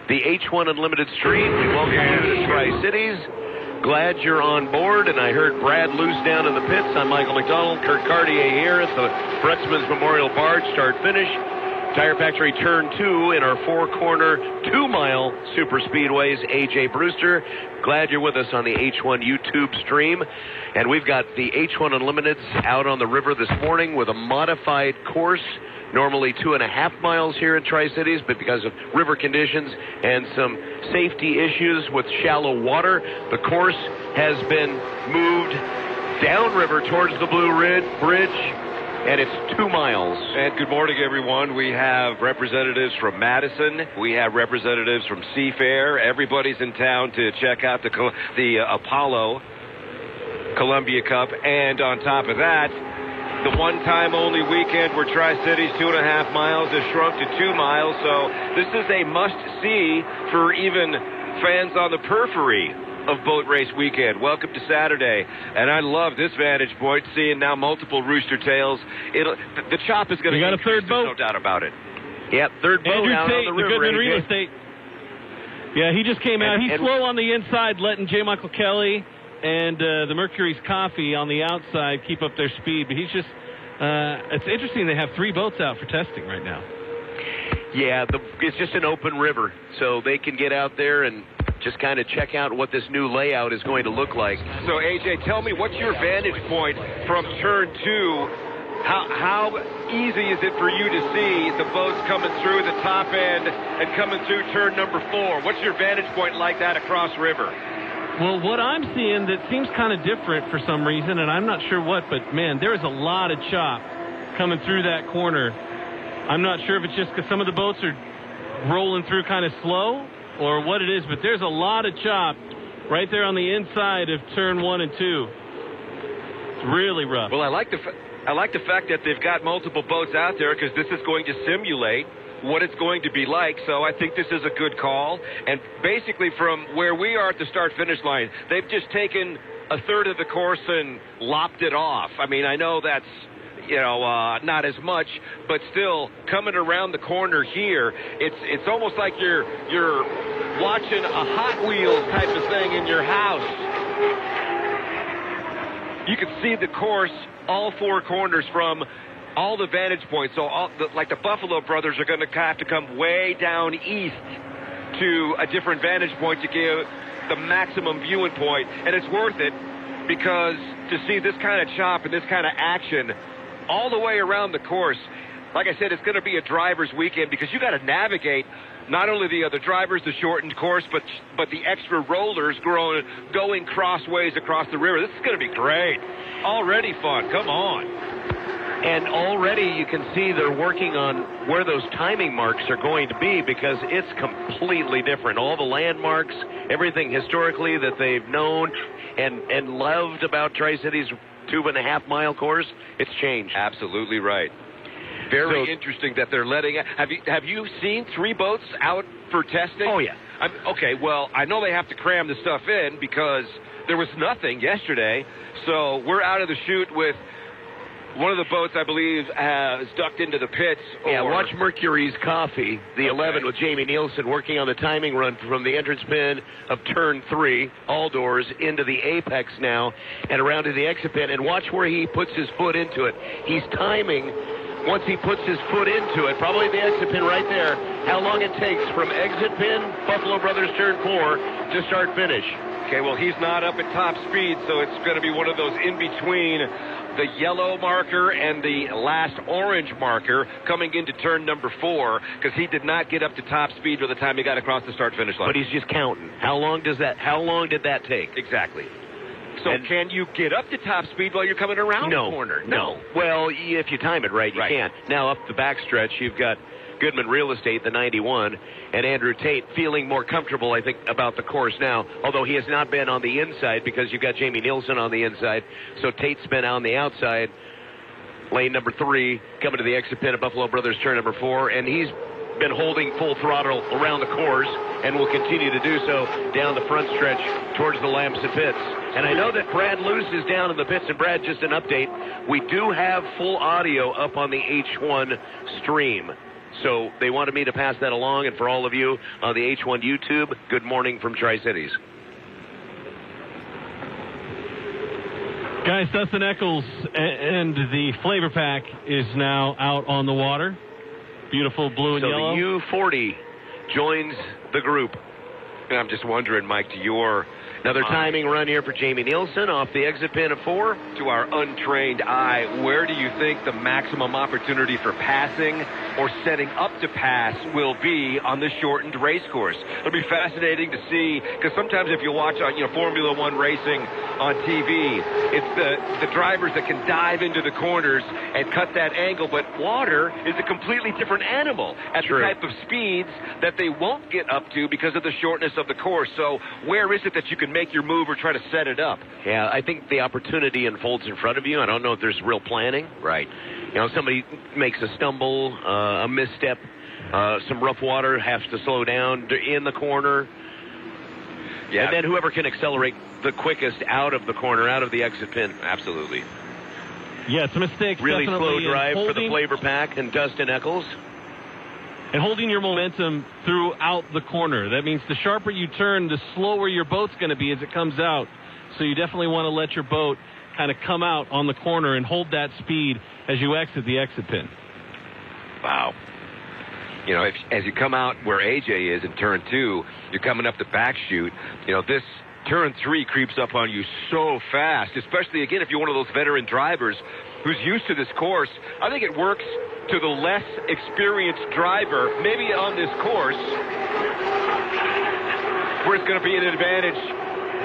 the H1 Unlimited Stream. We welcome you to the Tri-Cities. Glad you're on board, and I heard Brad Luce down in the pits. I'm Michael McDonald. Kurt Cartier here at the Fretzman's Memorial Barge start-finish. Tire Factory Turn 2 in our four-corner, 2-mile super speedways. A.J. Brewster, glad you're with us on the H1 YouTube stream. And we've got the H1 Unlimiteds out on the river this morning with a modified course. Normally 2.5 miles here in Tri-Cities, but because of river conditions and some safety issues with shallow water, the course has been moved downriver towards the Blue Bridge, and it's 2 miles. And good morning, everyone. We have representatives from Madison. We have representatives from Seafair. Everybody's in town to check out the Apollo Columbia Cup. And on top of that, the one-time only weekend where Tri-Cities 2.5 miles has shrunk to 2 miles. So this is a must-see for even fans on the periphery of boat race weekend. Welcome to Saturday. And I love this vantage point, seeing now multiple rooster tails. The chop is going to increase, a third boat. no doubt about it. Yep, third boat Andrew out Tate, on the river. Goodman Real Estate. Yeah, he just came out. He's slow on the inside, letting J. Michael Kelly and the Mercury's Coffee on the outside keep up their speed. But he's just, it's interesting they have 3 boats out for testing right now. Yeah, it's just an open river, so they can get out there and just kind of check out what this new layout is going to look like. So, AJ, tell me, what's your vantage point from Turn 2? How easy is it for you to see the boats coming through the top end and coming through turn number 4? What's your vantage point like that across river? Well, what I'm seeing that seems kind of different for some reason, and I'm not sure what, but, man, there is a lot of chop coming through that corner. I'm not sure if it's just because some of the boats are rolling through kind of slow or what it is, but there's a lot of chop right there on the inside of turn 1 and 2. It's really rough. Well, I like the fact that they've got multiple boats out there, because this is going to simulate what it's going to be like. So I think this is a good call. And basically from where we are at the start-finish line, they've just taken a third of the course and lopped it off. I mean, I know that's, not as much, but still coming around the corner here, it's almost like you're watching a Hot Wheels type of thing in your house. You can see the course, all 4 corners from all the vantage points. So like the Buffalo brothers are going to have to come way down east to a different vantage point to give the maximum viewing point. And it's worth it, because to see this kind of chop and this kind of action all the way around the course, like I said, it's going to be a driver's weekend, because you got to navigate not only the other drivers, the shortened course, but the extra rollers going crossways across the river. This is going to be great. Already fun. Come on. And already you can see they're working on where those timing marks are going to be, because it's completely different. All the landmarks, everything historically that they've known and loved about Tri-Cities 2.5 mile course, it's changed. Absolutely right. Very interesting that they're letting. Have you seen 3 boats out for testing? Oh, yeah. Okay, well, I know they have to cram the stuff in because there was nothing yesterday. So we're out of the chute with one of the boats, I believe, has ducked into the pits. Yeah, watch Mercury's Coffee, the 11 with Jamie Nielsen, working on the timing run from the entrance pin of turn 3, all doors, into the apex now, and around to the exit pin. And watch where he puts his foot into it. He's timing, once he puts his foot into it, probably the exit pin right there, how long it takes from exit pin, Buffalo Brothers turn 4, to start finish. Okay, well, he's not up at top speed, so it's going to be one of those in between the yellow marker and the last orange marker coming into turn number 4, because he did not get up to top speed by the time he got across the start-finish line. But he's just counting. How long did that take? Exactly. So can you get up to top speed while you're coming around the corner? No. Well, if you time it right, you can. Now, up the backstretch, you've got Goodman Real Estate, the 91, and Andrew Tate feeling more comfortable, I think, about the course now, although he has not been on the inside because you've got Jamie Nielsen on the inside. So Tate's been on the outside, lane number 3, coming to the exit pin of Buffalo Brothers turn number 4, and he's been holding full throttle around the course and will continue to do so down the front stretch towards the Lamson pits. And I know that Brad Luce is down in the pits. And Brad, just an update, we do have full audio up on the H1 stream. So they wanted me to pass that along, and for all of you on the H1 YouTube, good morning from Tri-Cities. Guys, Dustin Eccles and the flavor pack is now out on the water. Beautiful blue and yellow. So the U40 joins the group. And I'm just wondering, Mike, to your Another timing run here for Jamie Nielsen off the exit pin of 4. To our untrained eye, where do you think the maximum opportunity for passing or setting up to pass will be on this shortened race course? It'll be fascinating to see, because sometimes if you watch Formula One racing on TV, it's the drivers that can dive into the corners and cut that angle, but water is a completely different animal at the type of speeds that they won't get up to because of the shortness of the course. So where is it that you can make your move or try to set it up? Yeah, I think the opportunity unfolds in front of you. I don't know if there's real planning. Right. Somebody makes a stumble, a misstep, some rough water, has to slow down in the corner. Yeah. And then whoever can accelerate the quickest out of the corner, out of the exit pin. Absolutely. Yeah, it's a mistake. Really slow drive for the flavor pack and Dustin Eccles. And holding your momentum throughout the corner. That means the sharper you turn, the slower your boat's going to be as it comes out. So you definitely want to let your boat kind of come out on the corner and hold that speed as you exit the exit pin. Wow. As you come out where AJ is in turn 2, you're coming up the back chute. This turn 3 creeps up on you so fast, especially, again, if you're one of those veteran drivers who's used to this course. I think it works to the less experienced driver, maybe on this course, where it's going to be an advantage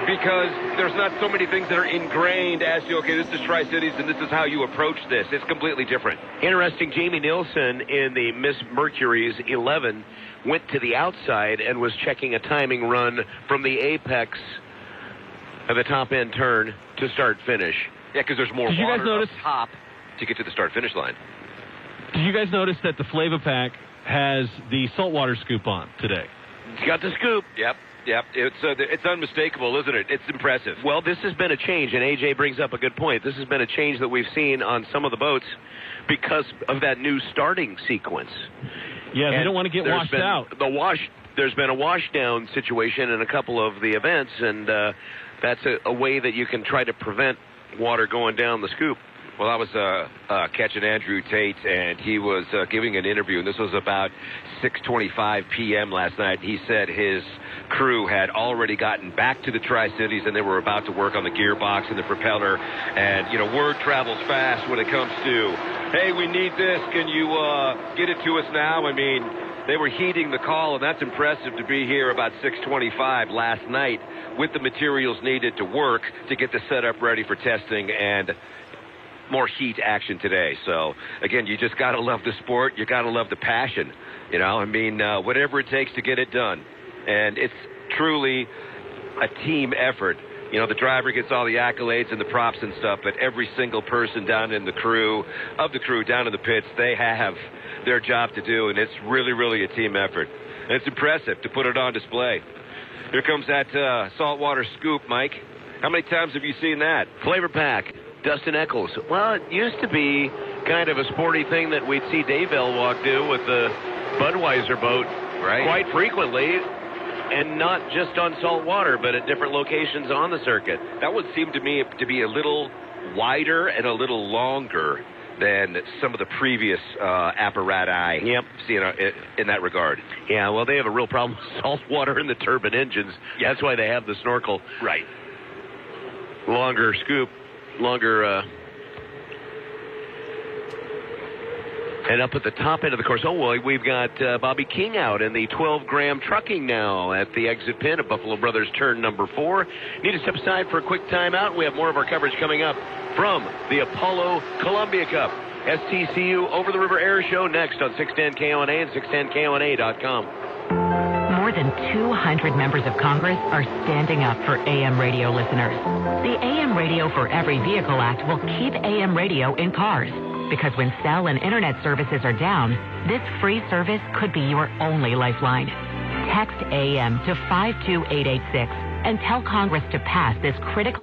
because there's not so many things that are ingrained as to, okay, this is Tri-Cities and this is how you approach this. It's completely different. Interesting, Jamie Nielsen in the Miss Mercury's 11 went to the outside and was checking a timing run from the apex of the top-end turn to start-finish. Yeah, because there's more water up top to get to the start-finish line. Did you guys notice that the Flavor Pack has the saltwater scoop on today? It's got the scoop. Yep. It's unmistakable, isn't it? It's impressive. Well, this has been a change, and AJ brings up a good point. This has been a change that we've seen on some of the boats because of that new starting sequence. Yeah, they don't want to get washed out. There's been a washdown situation in a couple of the events, and that's a way that you can try to prevent water going down the scoop. Well, I was catching Andrew Tate, and he was giving an interview, and this was about 6:25 p.m. last night. He said his crew had already gotten back to the Tri-Cities, and they were about to work on the gearbox and the propeller. And, word travels fast when it comes to, hey, we need this. Can you get it to us now? I mean, they were heeding the call, and that's impressive to be here about 6:25 last night with the materials needed to work to get the setup ready for testing and more heat action today. So, again, you just got to love the sport. You got to love the passion. Whatever it takes to get it done. And it's truly a team effort. The driver gets all the accolades and the props and stuff, but every single person down in the crew, down in the pits, they have their job to do, and it's really, really a team effort. And it's impressive to put it on display. Here comes that saltwater scoop, Mike. How many times have you seen that? Flavor Pack, Dustin Eccles. Well, it used to be kind of a sporty thing that we'd see Dave Villwock do with the Budweiser boat quite frequently, and not just on salt water, but at different locations on the circuit. That would seem to me to be a little wider and a little longer than some of the previous apparatus in that regard. Yeah, well, they have a real problem with salt water in the turbine engines. Yeah. That's why they have the Snorkel. Right. Longer scoop, longer... And up at the top end of the course, we've got Bobby King out in the 12-gram trucking now at the exit pin of Buffalo Brothers turn number 4. Need to step aside for a quick timeout. We have more of our coverage coming up from the Apollo Columbia Cup. STCU Over the River Air Show next on 610 KONA and 610KONA.com. More than 200 members of Congress are standing up for AM radio listeners. The AM Radio for Every Vehicle Act will keep AM radio in cars. Because when cell and internet services are down, this free service could be your only lifeline. Text AM to 52886 and tell Congress to pass this critical...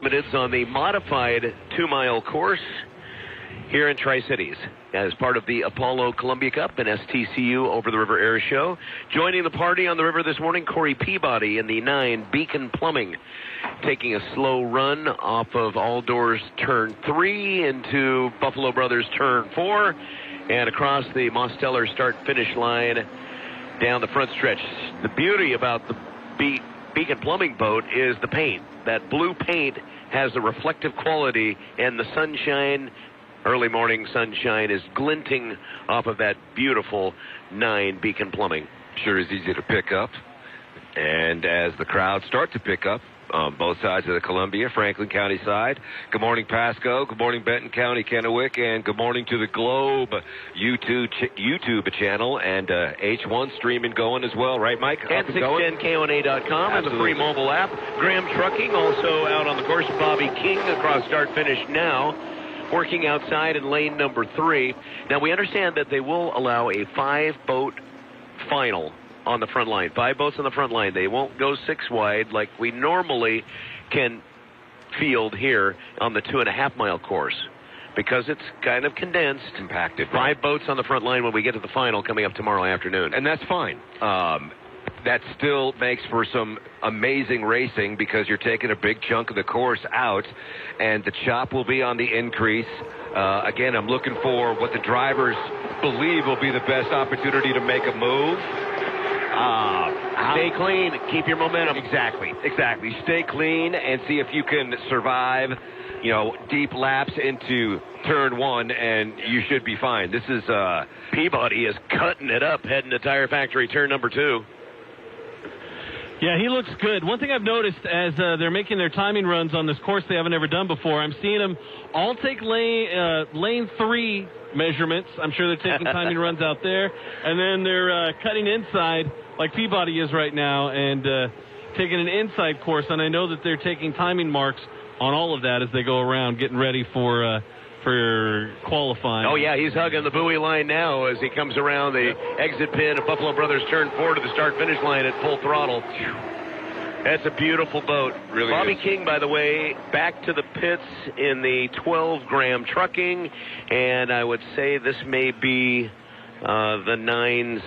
Limiteds on the modified 2-mile course here in Tri-Cities as part of the Apollo Columbia Cup and STCU Over the River Air Show. Joining the party on the river this morning, Corey Peabody in the 9 Beacon Plumbing, taking a slow run off of All Doors Turn 3 into Buffalo Brothers Turn 4 and across the Mosteller start-finish line down the front stretch. The beauty about the Beacon Plumbing boat is the paint. That blue paint has a reflective quality, and the sunshine, early morning sunshine, is glinting off of that beautiful 9 Beacon Plumbing. Sure is easy to pick up. And as the crowds start to pick up on both sides of the Columbia, Franklin County side, good morning Pasco, good morning Benton County, Kennewick, and good morning to the Globe YouTube channel and H1 streaming going as well, right, Mike? And 610KONA.com and the free mobile app. Graham Trucking also out on the course. Bobby King across start finish now, working outside in lane number 3. Now we understand that they will allow a 5-boat final on the front line. 5 boats on the front line. They won't go 6 wide like we normally can field here on the 2.5-mile course, because it's kind of condensed. Compacted. 5 boats on the front line when we get to the final coming up tomorrow afternoon. And that's fine. That still makes for some amazing racing because you're taking a big chunk of the course out, and the chop will be on the increase. Again, I'm looking for what the drivers believe will be the best opportunity to make a move. Stay clean. Keep your momentum. Exactly. Stay clean and see if you can survive, deep laps into turn 1, and you should be fine. This is Peabody is cutting it up, heading to Tire Factory turn number 2. Yeah, he looks good. One thing I've noticed as they're making their timing runs on this course they haven't ever done before, I'm seeing them all take lane 3 measurements. I'm sure they're taking timing runs out there. And then they're cutting inside like Peabody is right now and taking an inside course. And I know that they're taking timing marks on all of that as they go around, getting ready for qualifying. Oh, yeah, he's hugging the buoy line now as he comes around the exit pin of Buffalo Brothers Turn 4 to the start-finish line at full throttle. That's a beautiful boat. Really Bobby is. King, by the way, back to the pits in the 12 Graham Trucking, and I would say this may be the 9's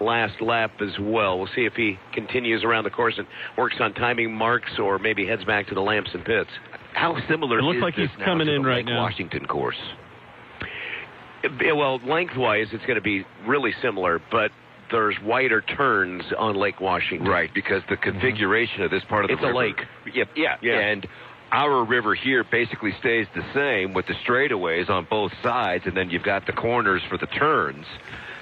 last lap as well. We'll see if he continues around the course and works on timing marks or maybe heads back to the Lamson pits. how similar it looks is like this he's now coming to in the right Lake now. Washington course? Well, lengthwise, it's going to be really similar, but there's wider turns on Lake Washington. Right, because the configuration of this part of the river. It's a lake. Yeah. And our river here basically stays the same with the straightaways on both sides, and then you've got the corners for the turns.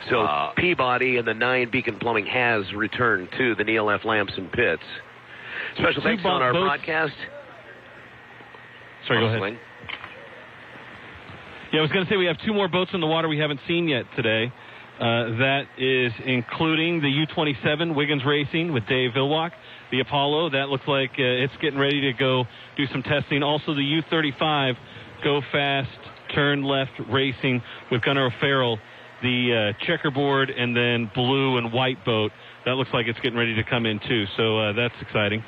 So Peabody and the 9 Beacon Plumbing has returned to the Neil F. Lamson pits. Special thanks on our broadcast. Sorry, go ahead. Yeah, I was going to say we have 2 more boats in the water we haven't seen yet today. That is including the U-27 Wiggins Racing with Dave Villwock. The Apollo, that looks like it's getting ready to go do some testing. Also the U-35 Go Fast, Turn Left Racing with Gunnar O'Farrell. The checkerboard and then blue and white boat, that looks like it's getting ready to come in too. So that's exciting.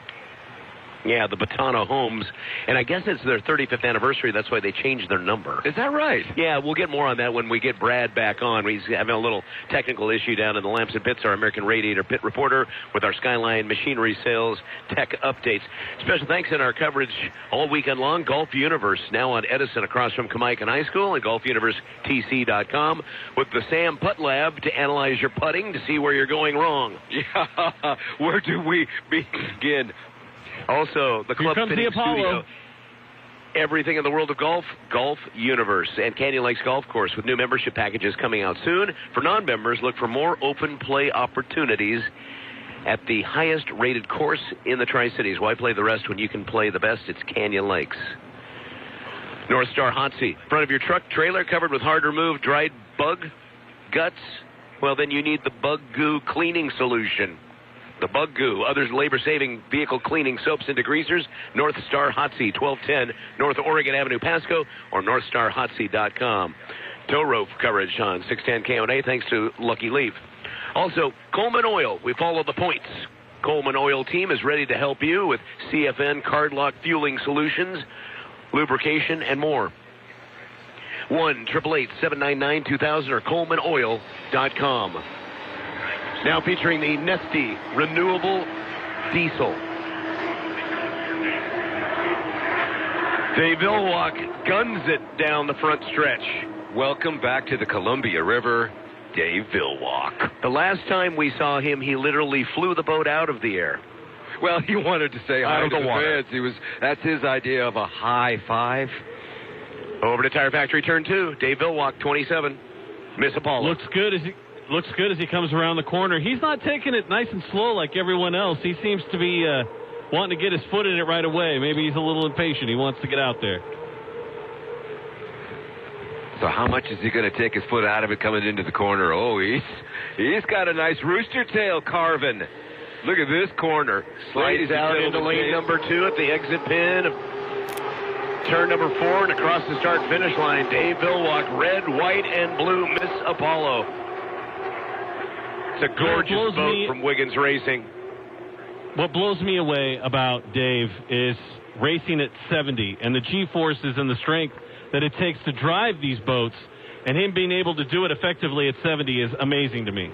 Yeah, the Batano Homes. And I guess it's their 35th anniversary. That's why they changed their number. Is that right? Yeah, we'll get more on that when we get Brad back on. He's having a little technical issue down in the Lamson pits, our American Radiator pit reporter with our Skyline Machinery Sales Tech Updates. Special thanks in our coverage all weekend long. Golf Universe, now on Edison across from Kamaikan High School, and golfuniversetc.com with the Sam Putt Lab to analyze your putting to see where you're going wrong. Yeah, where do we begin? Also, the Club Fitting Studio. Everything in the world of golf, Golf Universe, and Canyon Lakes Golf Course with new membership packages coming out soon. For non-members, look for more open play opportunities at the highest rated course in the Tri-Cities. Why play the rest when you can play the best? It's Canyon Lakes. North Star Hot Seat. Front of your truck trailer covered with hard to remove dried bug guts? Well, then you need the Bug Goo cleaning solution. The Bug Goo, others labor-saving vehicle cleaning soaps and degreasers. North Star Hot Seat, 1210 North Oregon Avenue, Pasco, or NorthstarHotSeat.com. Tow rope coverage on 610 KONA, thanks to Lucky Leaf. Also, Coleman Oil, we follow the points. Coleman Oil team is ready to help you with CFN card lock fueling solutions, lubrication, and more. 1-888-799-2000 or ColemanOil.com. Now featuring the Nesty Renewable Diesel. Dave Villwock guns it down the front stretch. Welcome back to the Columbia River, Dave Villwock. The last time we saw him, he literally flew the boat out of the air. Well, he wanted to say hi Out of to the the water. fans. That's his idea of a high five. Over to Tire Factory Turn 2. Dave Villwock, 27. Miss Apollo. Looks good as he comes around the corner. He's not taking it nice and slow like everyone else. He seems to be wanting to get his foot in it right away. Maybe he's a little impatient. He wants to get out there. So how much is he going to take his foot out of it coming into the corner? Oh, he's got a nice rooster tail carving. Look at this corner. Slides out into lane number 2 at the exit pin of turn number 4 and across the start-finish line. Dave Villwock, red, white, and blue, Miss Apollo. It's a gorgeous boat from Wiggins Racing. What blows me away about Dave is racing at 70 and the G-forces and the strength that it takes to drive these boats, and him being able to do it effectively at 70 is amazing to me.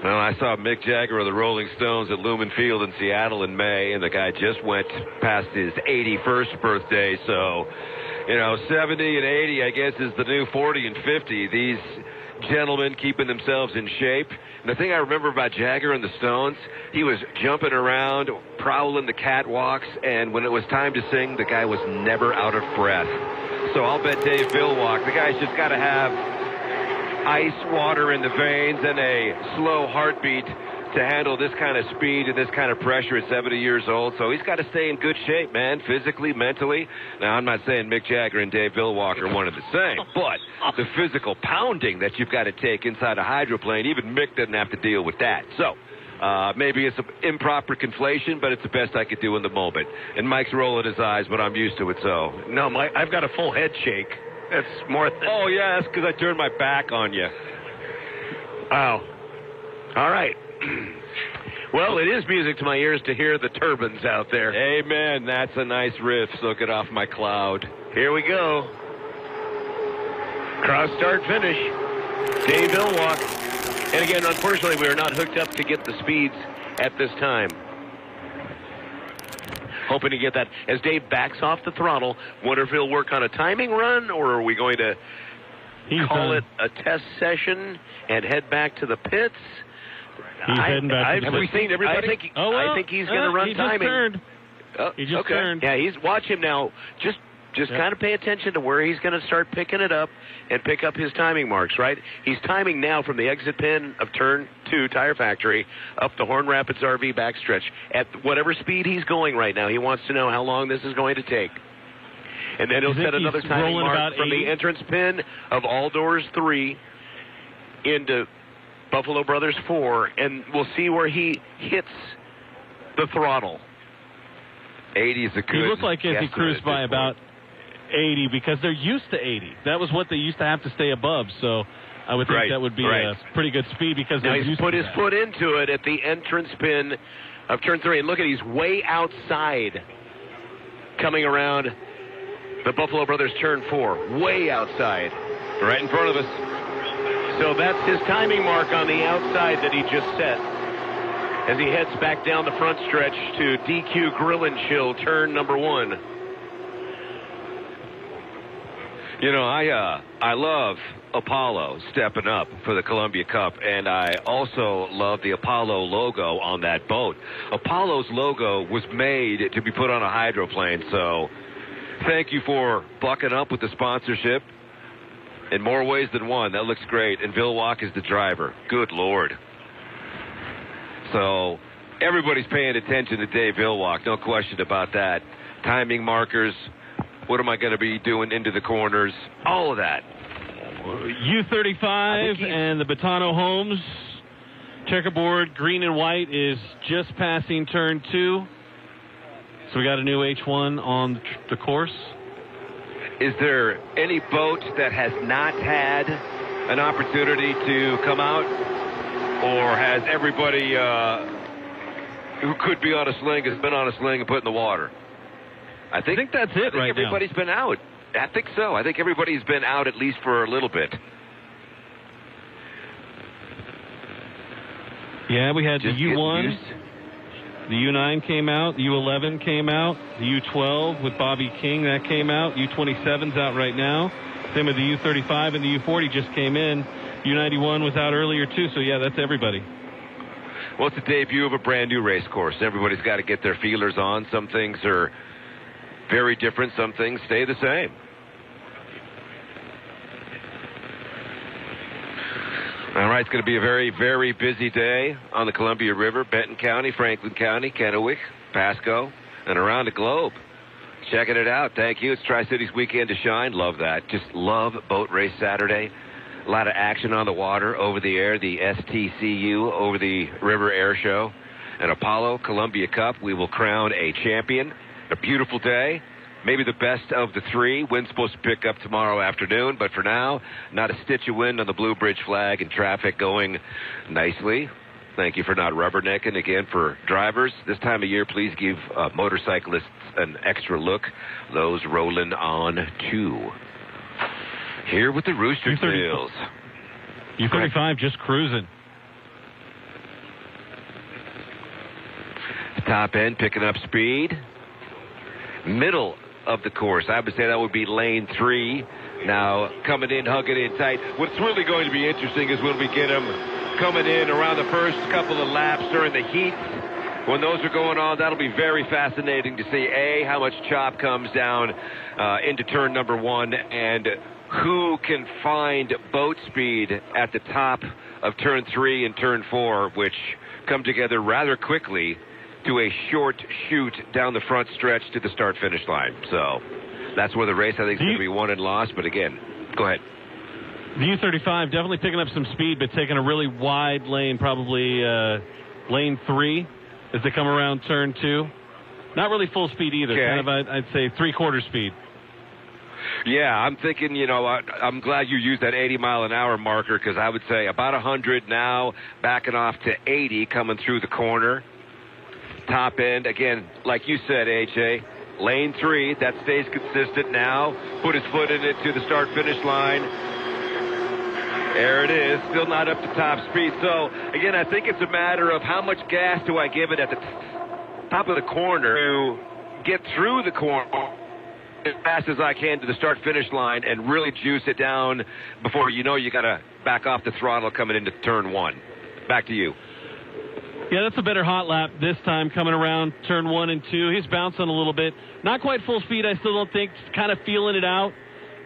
Well, I saw Mick Jagger of the Rolling Stones at Lumen Field in Seattle in May, and the guy just went past his 81st birthday. So, 70 and 80, I guess, is the new 40 and 50. These gentlemen keeping themselves in shape. And the thing I remember about Jagger and the Stones, he was jumping around, prowling the catwalks, and when it was time to sing, the guy was never out of breath. So I'll bet Dave Villwock, the guy's just got to have ice water in the veins and a slow heartbeat to handle this kind of speed and this kind of pressure at 70 years old. So he's got to stay in good shape, man, physically, mentally. Now, I'm not saying Mick Jagger and Dave Villwock are one and the same, but the physical pounding that you've got to take inside a hydroplane, even Mick doesn't have to deal with that. So maybe it's an improper conflation, but it's the best I could do in the moment. And Mike's rolling his eyes, but I'm used to it, so. No, Mike, I've got a full head shake. That's more than... Oh, yeah, that's because I turned my back on you. Wow. All right. Well, it is music to my ears to hear the turbines out there. Amen. That's a nice riff. So get off my cloud. Here we go. Cross start finish. Dave Villwock. And again, unfortunately, we are not hooked up to get the speeds at this time. Hoping to get that. As Dave backs off the throttle, wonder if he'll work on a timing run, or are we going to call it a test session and head back to the pits? He's heading back to the Have we seen everybody? I think he's going to run timing. He just turned. Yeah, watch him now. Just kind of pay attention to where he's going to start picking it up and pick up his timing marks, right? He's timing now from the exit pin of turn 2 Tire Factory up the Horn Rapids RV backstretch. At whatever speed he's going right now, he wants to know how long this is going to take. And then he'll set another timing mark from the entrance pin of All Doors 3 into Buffalo Brothers 4, and we'll see where he hits the throttle. 80 is a good. He looked like as he cruised by about 80 because they're used to 80. That was what they used to have to stay above. So I would think that would be a pretty good speed because now they're he's used put to his that. foot into it at the entrance pin of turn 3. And look at he's way outside coming around the Buffalo Brothers turn 4. Way outside. Right in front of us. So that's his timing mark on the outside that he just set as he heads back down the front stretch to DQ Grill and Chill, turn number 1. I love Apollo stepping up for the Columbia Cup, and I also love the Apollo logo on that boat. Apollo's logo was made to be put on a hydroplane, so thank you for bucking up with the sponsorship. In more ways than one, that looks great. And Villwock is the driver. Good Lord. So everybody's paying attention to Dave Villwock. No question about that. Timing markers. What am I going to be doing into the corners? All of that. U35 and the Batano Homes. Checkerboard, green and white, is just passing turn 2. So we got a new H1 on the course. Is there any boat that has not had an opportunity to come out Or has everybody who could be on a sling has been on a sling and put in the water? I think that's it right now. Everybody's been out. I think so. I think everybody's been out at least for a little bit. Yeah, we had the U1, the U9 came out, the U11 came out, the U12 with Bobby King, that came out. U27's out right now. Same with the U35 and the U40 just came in. U91 was out earlier too, so yeah, that's everybody. Well, it's the debut of a brand new race course. Everybody's got to get their feelers on. Some things are very different. Some things stay the same. All right, it's going to be a very, very busy day on the Columbia River, Benton County, Franklin County, Kennewick, Pasco, and around the globe. Checking it out. Thank you. It's Tri-Cities Weekend to Shine. Love that. Just love Boat Race Saturday. A lot of action on the water, over the air, the STCU, over the River Air Show. And Apollo Columbia Cup, we will crown a champion. A beautiful day. Maybe the best of the three. Wind's supposed to pick up tomorrow afternoon, but for now, not a stitch of wind on the Blue Bridge flag and traffic going nicely. Thank you for not rubbernecking. Again, for drivers, this time of year, please give motorcyclists an extra look. Those rolling on too. Here with the Rooster Tails. U35 just cruising. The top end picking up speed. Middle of the course, I would say that would be lane 3. Now coming in, hugging in tight. What's really going to be interesting is when we get them coming in around the first couple of laps during the heat. When those are going on, that'll be very fascinating to see, A, how much chop comes down into turn number 1, and who can find boat speed at the top of turn 3 and turn 4, which come together rather quickly to a short shoot down the front stretch to the start-finish line. So that's where the race, I think, is going to be won and lost. But again, go ahead. The U35 definitely picking up some speed, but taking a really wide lane, probably lane 3 as they come around turn 2. Not really full speed either. Okay. Kind of, I'd say, three-quarter speed. Yeah, I'm thinking, I'm glad you used that 80-mile-an-hour marker, because I would say about 100 now, backing off to 80 coming through the corner. Top end, again, like you said, AJ, lane 3, that stays consistent now. Put his foot in it to the start-finish line. There it is, still not up to top speed. So, again, I think it's a matter of how much gas do I give it at the top of the corner to get through the corner as fast as I can to the start-finish line and really juice it down before you got to back off the throttle coming into turn 1. Back to you. Yeah, that's a better hot lap this time coming around turn 1 and 2. He's bouncing a little bit. Not quite full speed, I still don't think. Kind of feeling it out,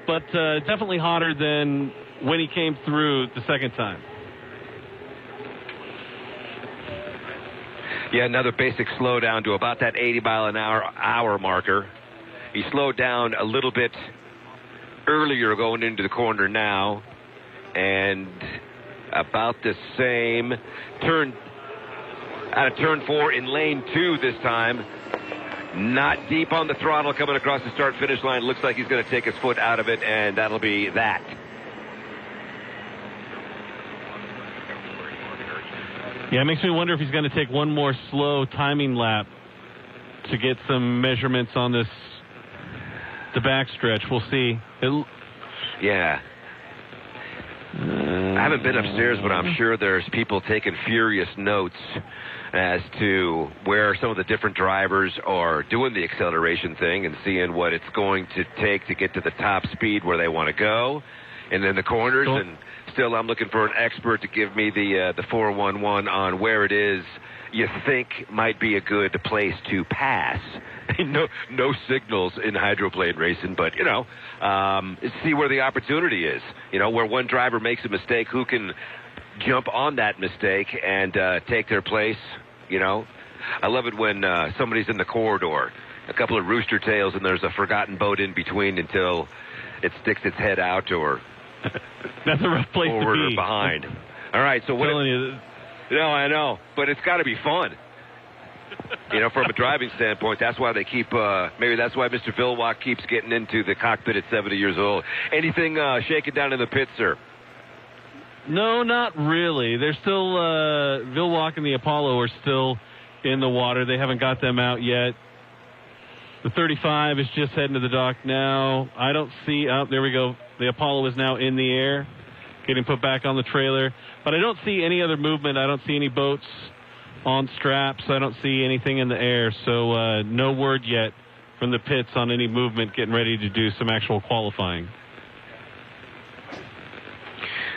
but definitely hotter than when he came through the second time. Yeah, another basic slowdown to about that 80-mile-an-hour marker. He slowed down a little bit earlier going into the corner now, and about the same out of turn 4 in lane 2 this time. Not deep on the throttle coming across the start-finish line. Looks like he's going to take his foot out of it, and that'll be that. Yeah, it makes me wonder if he's going to take one more slow timing lap to get some measurements on the backstretch. We'll see. Yeah. I haven't been upstairs, but I'm sure there's people taking furious notes as to where some of the different drivers are doing the acceleration thing and seeing what it's going to take to get to the top speed where they want to go. And then the corners, and still I'm looking for an expert to give me the 411 on where it is you think might be a good place to pass. No signals in hydroplane racing, but, see where the opportunity is. Where one driver makes a mistake, who can jump on that mistake and take their place, I love it when somebody's in the corridor, a couple of rooster tails, and there's a forgotten boat in between until it sticks its head out or that's a rough place forward to be. Or behind. All right, so what? No, I know, but it's got to be fun. From a driving standpoint, that's why they keep, maybe that's why Mr. Villwock keeps getting into the cockpit at 70 years old. Anything shaking down in the pit, sir? No, not really. They're still, Villwock and the Apollo are still in the water. They haven't got them out yet. The 35 is just heading to the dock now. I don't see, there we go. The Apollo is now in the air, getting put back on the trailer. But I don't see any other movement. I don't see any boats on straps. I don't see anything in the air. So no word yet from the pits on any movement getting ready to do some actual qualifying.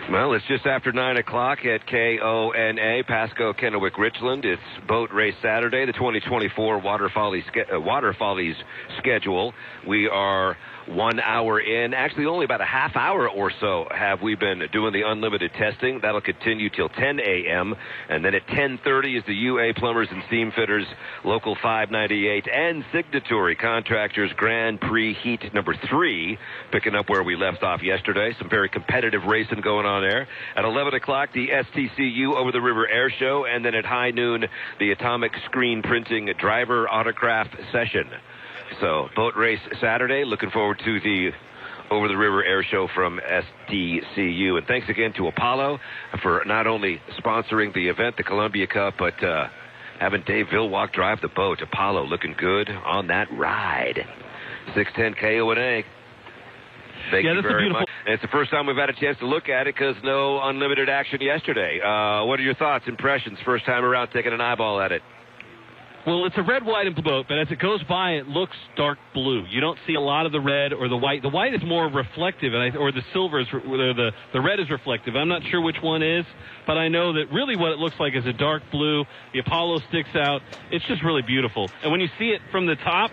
Well, it's just after 9 o'clock at KONA, Pasco, Kennewick, Richland. It's Boat Race Saturday, the 2024 Water Follies schedule. We are 1 hour in. Actually, only about a half hour or so have we been doing the unlimited testing. That'll continue till 10 a.m. And then at 10:30 is the UA Plumbers and Steam Fitters Local 598 and Signatory Contractors Grand Prix Heat number 3, picking up where we left off yesterday. Some very competitive racing going on there. At 11 o'clock, the STCU Over the River Air Show. And then at high noon, the Atomic Screen Printing Driver Autograph Session. So, Boat Race Saturday. Looking forward to the Over the River Air Show from STCU. And thanks again to Apollo for not only sponsoring the event, the Columbia Cup, but having Dave Villwock drive the boat. Apollo looking good on that ride. 610 KONA. Thank you very much. And it's the first time we've had a chance to look at it because no unlimited action yesterday. What are your thoughts, impressions, first time around taking an eyeball at it? Well, it's a red, white, and blue boat, but as it goes by, it looks dark blue. You don't see a lot of the red or the white. The white is more reflective, or the silver is, the red is reflective. I'm not sure which one is, but I know that really what it looks like is a dark blue. The Apollo sticks out. It's just really beautiful. And when you see it from the top,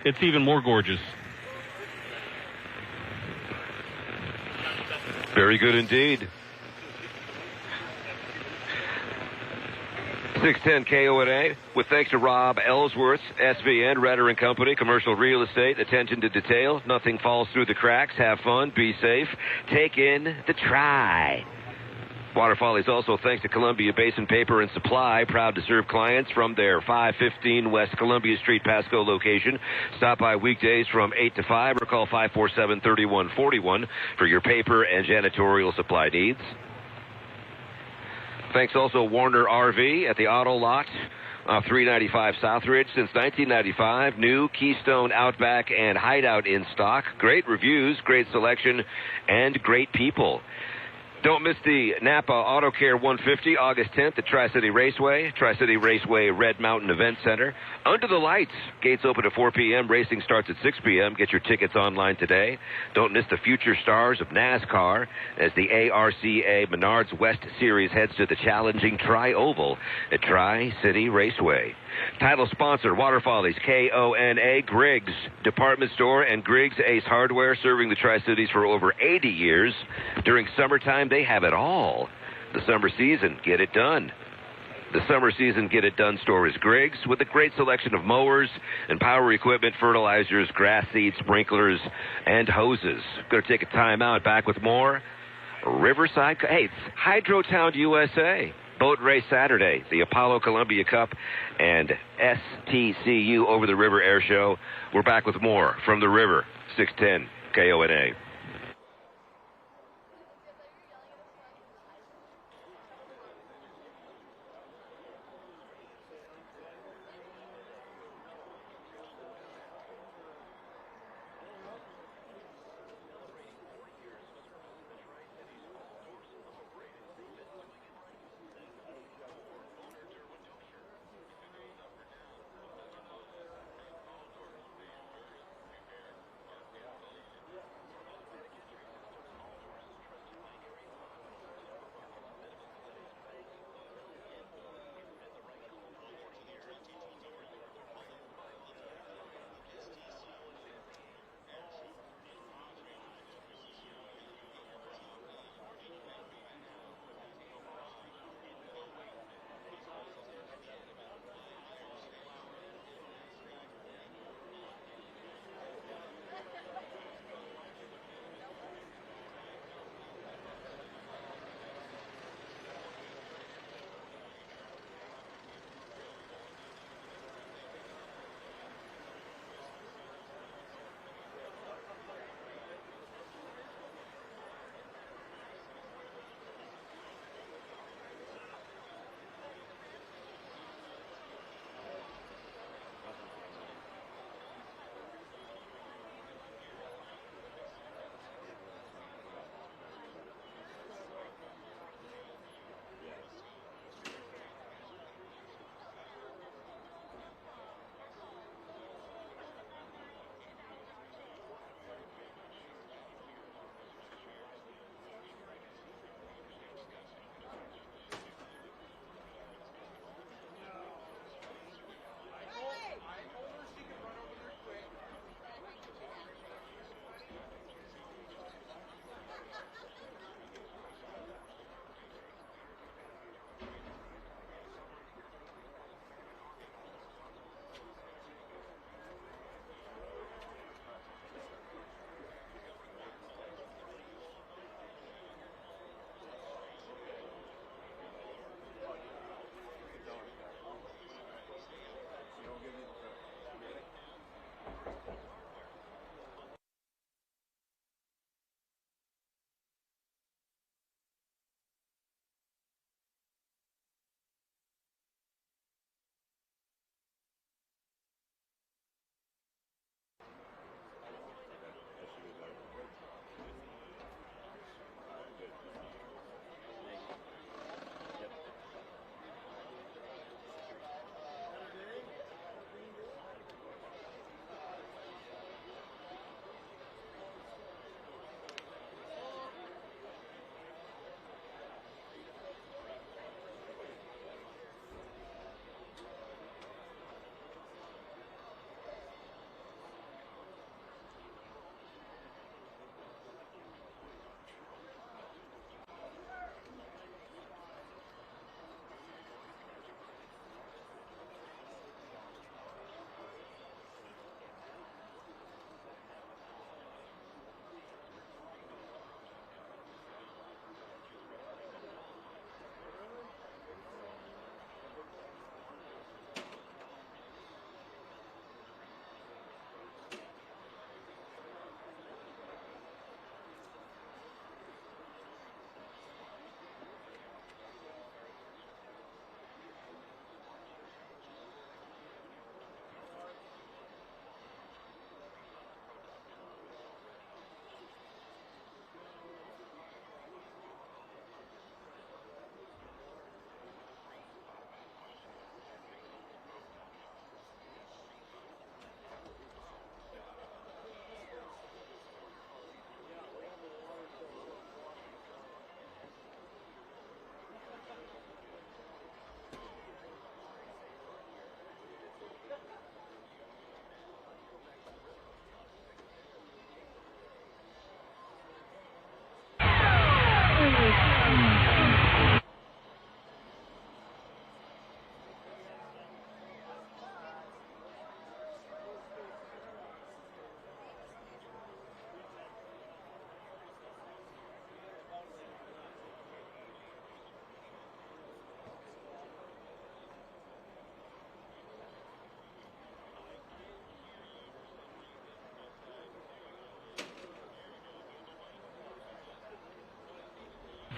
it's even more gorgeous. Very good indeed. 610 KONA, with thanks to Rob Ellsworth, SVN, Redder & Company, Commercial Real Estate, attention to detail, nothing falls through the cracks, have fun, be safe, take in the try. Water Follies also thanks to Columbia Basin Paper and Supply, proud to serve clients from their 515 West Columbia Street, Pasco location. Stop by weekdays from 8 to 5 or call 547-3141 for your paper and janitorial supply needs. Thanks also Warner RV at the Auto Lot, 395 Southridge. Since 1995, new Keystone Outback and Hideout in stock. Great reviews, great selection, and great people. Don't miss the Napa Auto Care 150, August 10th at Tri-City Raceway, Tri-City Raceway Red Mountain Event Center. Under the lights, gates open at 4 p.m., racing starts at 6 p.m. Get your tickets online today. Don't miss the future stars of NASCAR as the ARCA Menards West Series heads to the challenging Tri-Oval at Tri-City Raceway. Title sponsor, Water Follies, KONA, Griggs Department Store and Griggs Ace Hardware, serving the Tri-Cities for over 80 years. During summertime, they have it all. The summer season, get it done. The summer season get it done store is Griggs, with a great selection of mowers and power equipment, fertilizers, grass seed, sprinklers, and hoses. Going to take a time out. Back with more Riverside. Hey, it's Hydrotown, USA. Boat Race Saturday, the Apollo Columbia Cup, and STCU Over the River Air Show. We're back with more from the river. 610 KONA.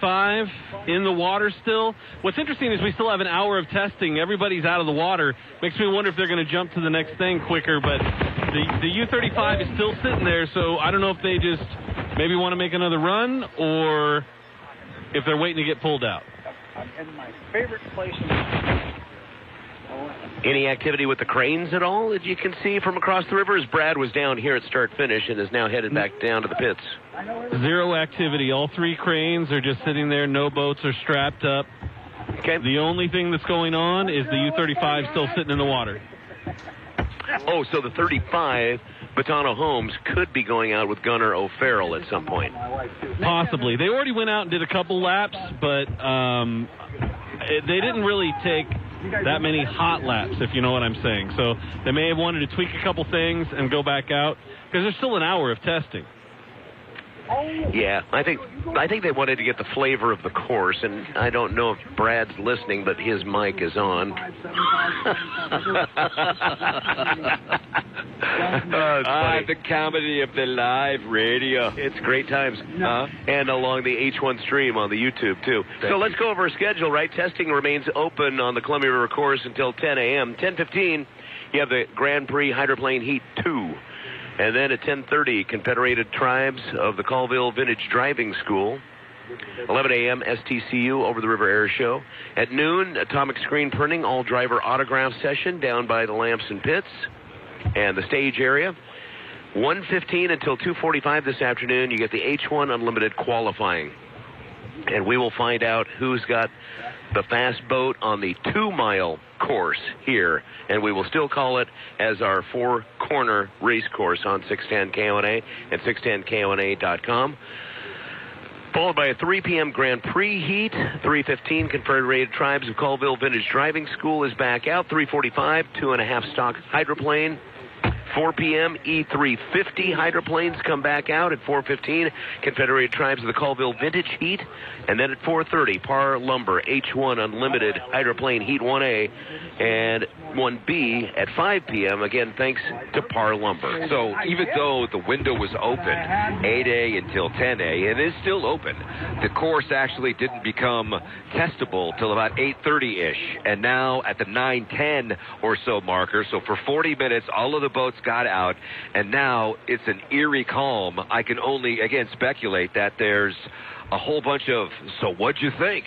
U35 in the water still. What's interesting is we still have an hour of testing. Everybody's out of the water. Makes me wonder if they're going to jump to the next thing quicker. But the U35 is still sitting there, so I don't know if they just maybe want to make another run or if they're waiting to get pulled out. And my favorite place in Any activity with the cranes at all that you can see from across the river? As Brad was down here at start-finish and is now headed back down to the pits. Zero activity. All 3 cranes are just sitting there. No boats are strapped up. Okay. The only thing that's going on is the U-35 still sitting in the water. Oh, so the 35, Batano Holmes, could be going out with Gunnar O'Farrell at some point. Possibly. They already went out and did a couple laps, but they didn't really take that many hot laps, if you know what I'm saying. So they may have wanted to tweak a couple things and go back out because there's still an hour of testing. Yeah, I think they wanted to get the flavor of the course, and I don't know if Brad's listening, but his mic is on. The comedy of the live radio. It's great times. And along the H1 stream on the YouTube, too. So let's go over our schedule, right? Testing remains open on the Columbia River course until 10 a.m. 10:15, you have the Grand Prix Hydroplane Heat 2. And then at 10:30, Confederated Tribes of the Colville Vintage Driving School. 11 a.m., STCU Over the River Air Show. At noon, Atomic Screen Printing All-Driver Autograph Session down by the Lamson Pits and the stage area. 1:15 until 2:45 this afternoon, you get the H1 Unlimited Qualifying. And we will find out who's got the fast boat on the 2-mile course here, and we will still call it as our 4-corner race course on 610 KONA and 610KONA.com. Followed by a 3 p.m. Grand Prix heat. 3:15, Confederated Tribes of Colville Vintage Driving School is back out. 3:45, 2.5 stock hydroplane. 4 p.m., E350 hydroplanes come back out. At 4:15, Confederated Tribes of the Colville Vintage Heat. And then at 4:30, Par Lumber H1 Unlimited Hydroplane Heat 1A and 1B at 5 p.m., again, thanks to Par Lumber. So even though the window was open 8A until 10A, it is still open. The course actually didn't become testable till about 8:30-ish. And now at the 9:10 or so marker, so for 40 minutes, all of the boats got out, and now it's an eerie calm. I can only, again, speculate that there's a whole bunch of, so what'd you think,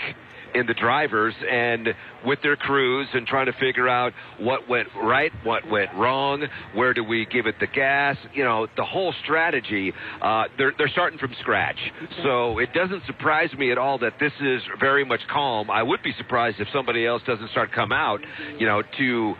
in the drivers and with their crews and trying to figure out what went right, what went wrong, where do we give it the gas, the whole strategy. They're starting from scratch. So it doesn't surprise me at all that this is very much calm. I would be surprised if somebody else doesn't start come out, to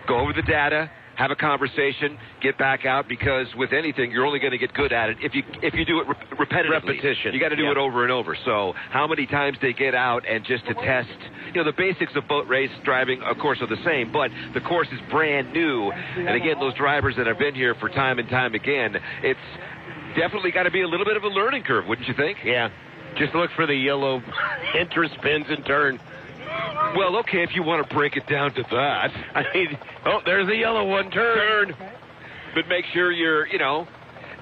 go over the data, have a conversation, get back out, because with anything, you're only going to get good at it if you do it repetitively. Repetition. You got to do it over and over. So how many times they get out and just to test, the basics of boat race driving, of course, are the same, but the course is brand new. And again, those drivers that have been here for time and time again, it's definitely got to be a little bit of a learning curve, wouldn't you think? Yeah. Just look for the yellow enter, spins, and turn. Well, okay, if you want to break it down to that. There's a yellow one. Turn. But make sure you're,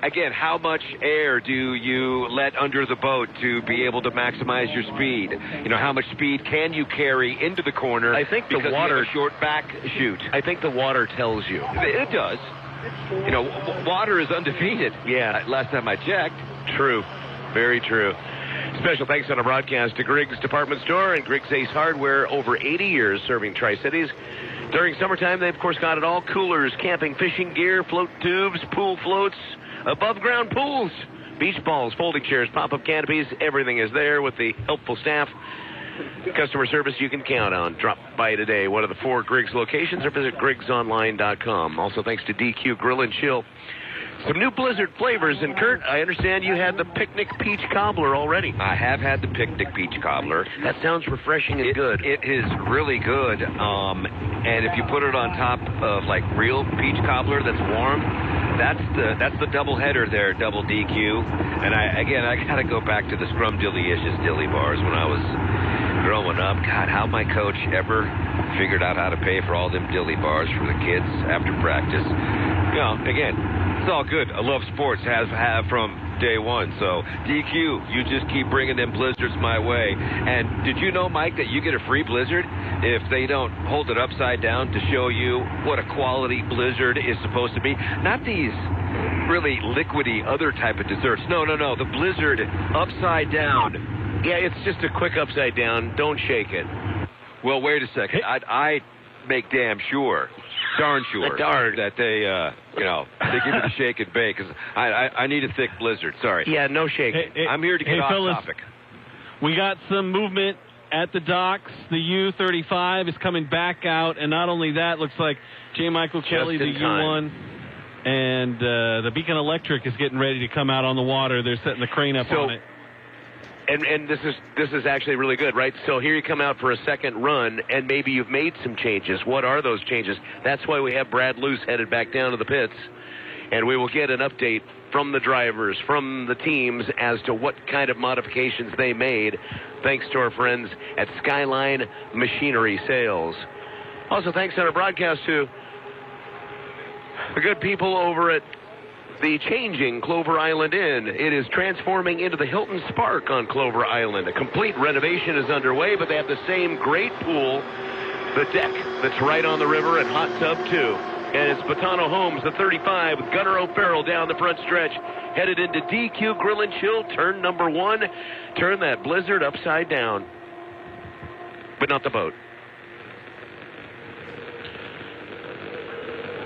again, how much air do you let under the boat to be able to maximize your speed? How much speed can you carry into the corner? I think the water, you have a short back chute. I think the water tells you. It does. Water is undefeated. Yeah. Last time I checked. True. Very true. Special thanks on a broadcast to Griggs Department Store and Griggs Ace Hardware, over 80 years serving Tri-Cities. During summertime, they've, of course, got it all. Coolers, camping, fishing gear, float tubes, pool floats, above-ground pools, beach balls, folding chairs, pop-up canopies. Everything is there with the helpful staff. Customer service you can count on. Drop by today, one of the 4 Griggs locations, or visit griggsonline.com. Also, thanks to DQ Grill and Chill. Some new Blizzard flavors. And, Kurt, I understand you had the Picnic Peach Cobbler already. I have had the Picnic Peach Cobbler. That sounds refreshing and good. It is really good. And if you put it on top of, real peach cobbler that's warm, that's the double header there, double DQ. And I got to go back to the Scrumdiddlyicious dilly bars when I was growing up. God, how my coach ever figured out how to pay for all them dilly bars for the kids after practice. Again, it's all good. I love sports. Have from day one. So, DQ, you just keep bringing them blizzards my way. And did you know, Mike, that you get a free blizzard if they don't hold it upside down to show you what a quality blizzard is supposed to be? Not these really liquidy other type of desserts. No. The blizzard upside down. Yeah, it's just a quick upside down. Don't shake it. Well, wait a second. I make darn sure that they give me the shake and bake, because I need a thick blizzard. Sorry. Yeah, no shaking. I'm here to get off fellas, topic. We got some movement at the docks. The U-35 is coming back out, and not only that, looks like J. Michael Kelly, the U-1, and the Beacon Electric is getting ready to come out on the water. They're setting the crane up on it. And this is actually really good, right? So here you come out for a second run, and maybe you've made some changes. What are those changes? That's why we have Brad Luce headed back down to the pits, and we will get an update from the drivers, from the teams, as to what kind of modifications they made, thanks to our friends at Skyline Machinery Sales. Also, thanks on our broadcast to the good people over at the changing Clover Island Inn. It is transforming into the Hilton Spark on Clover Island. A complete renovation is underway, but they have the same great pool, the deck that's right on the river, and hot tub too. And it's Batano Homes, the 35, with Gunnar O'Farrell down the front stretch, headed into DQ Grill and Chill, turn number 1. Turn that blizzard upside down, but not the boat.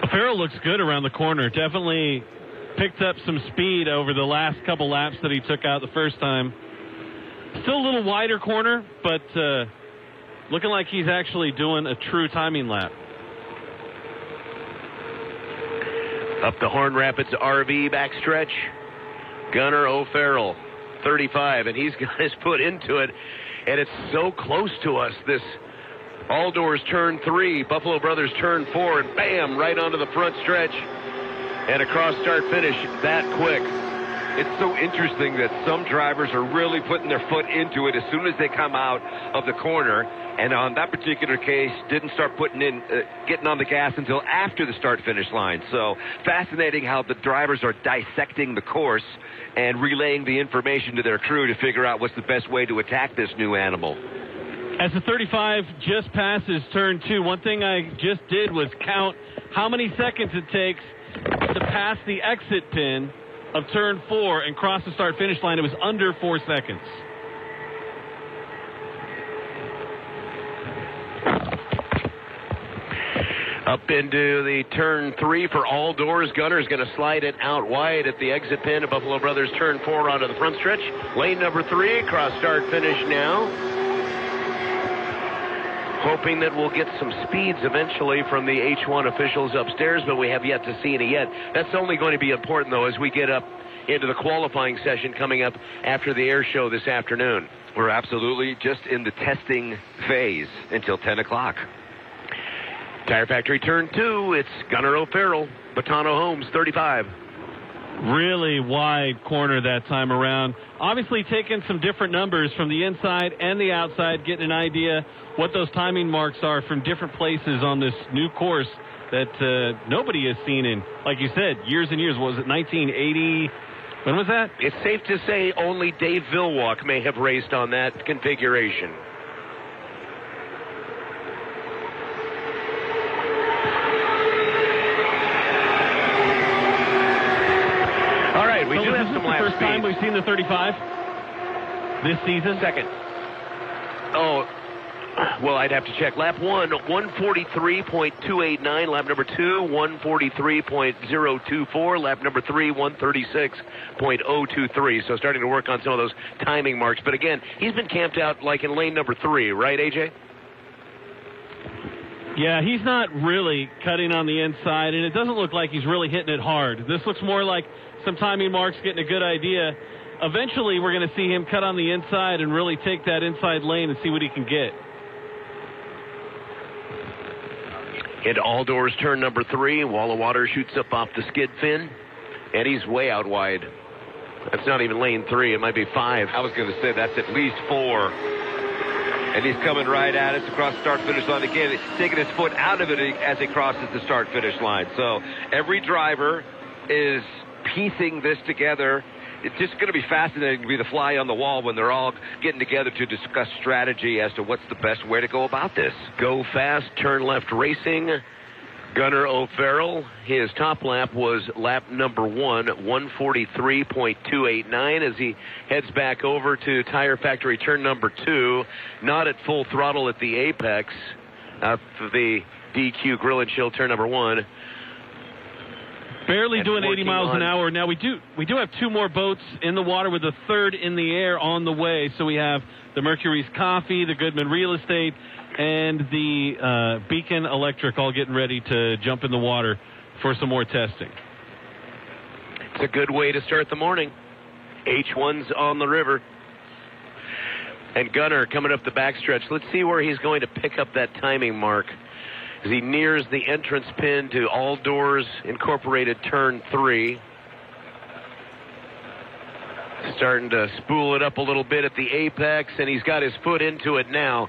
O'Farrell looks good around the corner. Definitely picked up some speed over the last couple laps that he took out the first time. Still a little wider corner, but looking like he's actually doing a true timing lap. Up the Horn Rapids RV backstretch, Gunnar O'Farrell, 35, and he's got his foot into it, and it's so close to us. This All-Doors turn 3, Buffalo Brothers turn 4, and bam, right onto the front stretch. And across start finish that quick. It's so interesting that some drivers are really putting their foot into it as soon as they come out of the corner. And on that particular case, didn't start getting on the gas until after the start finish line. So fascinating how the drivers are dissecting the course and relaying the information to their crew to figure out what's the best way to attack this new animal. As the 35 just passes turn 2, one thing I just did was count how many seconds it takes to pass the exit pin of turn 4 and cross the start finish line. It was under 4 seconds. Up into the turn 3 for All-Doors. Gunner's going to slide it out wide at the exit pin of Buffalo Brothers turn 4 onto the front stretch. Lane number 3, cross start finish now. Hoping that we'll get some speeds eventually from the H1 officials upstairs, but we have yet to see any yet. That's only going to be important, though, as we get up into the qualifying session coming up after the air show this afternoon. We're absolutely just in the testing phase until 10 o'clock. Tire Factory turn 2, it's Gunnar O'Farrell, Batano Homes, 35. Really wide corner that time around. Obviously taking some different numbers from the inside and the outside, getting an idea what those timing marks are from different places on this new course that nobody has seen in, like you said, years and years. What was it, 1980? When was that? It's safe to say only Dave Villwock may have raced on that configuration. All right, we do have some lap speed. First time we've seen the 35 this season? Second. Oh, well, I'd have to check. Lap 1, 143.289. Lap number 2, 143.024. Lap number 3, 136.023. So starting to work on some of those timing marks. But again, he's been camped out like in lane number 3, right, AJ? Yeah, he's not really cutting on the inside, and it doesn't look like he's really hitting it hard. This looks more like some timing marks, getting a good idea. Eventually, we're going to see him cut on the inside and really take that inside lane and see what he can get. Into All-Doors turn number 3. Wall of water shoots up off the skid fin, and he's way out wide. That's not even lane 3. It might be 5. I was going to say that's at least 4. And he's coming right at us across the start-finish line. Again, he's taking his foot out of it as he crosses the start-finish line. So every driver is piecing this together it's just going to be fascinating to be the fly on the wall when they're all getting together to discuss strategy as to what's the best way to go about this. Go Fast, Turn Left Racing. Gunnar O'Farrell, his top lap was lap number 1, 143.289 as he heads back over to Tire Factory turn number 2, not at full throttle at the apex of the DQ Grill and Chill turn number 1. Barely doing 80 miles an hour. Now we do have 2 more boats in the water with a third in the air on the way. So we have the Mercury's Coffee, the Goodman Real Estate, and the Beacon Electric all getting ready to jump in the water for some more testing. It's a good way to start the morning. H1's on the river. And Gunnar coming up the backstretch. Let's see where he's going to pick up that timing mark as he nears the entrance pin to All Doors Incorporated turn 3. Starting to spool it up a little bit at the apex, and he's got his foot into it now.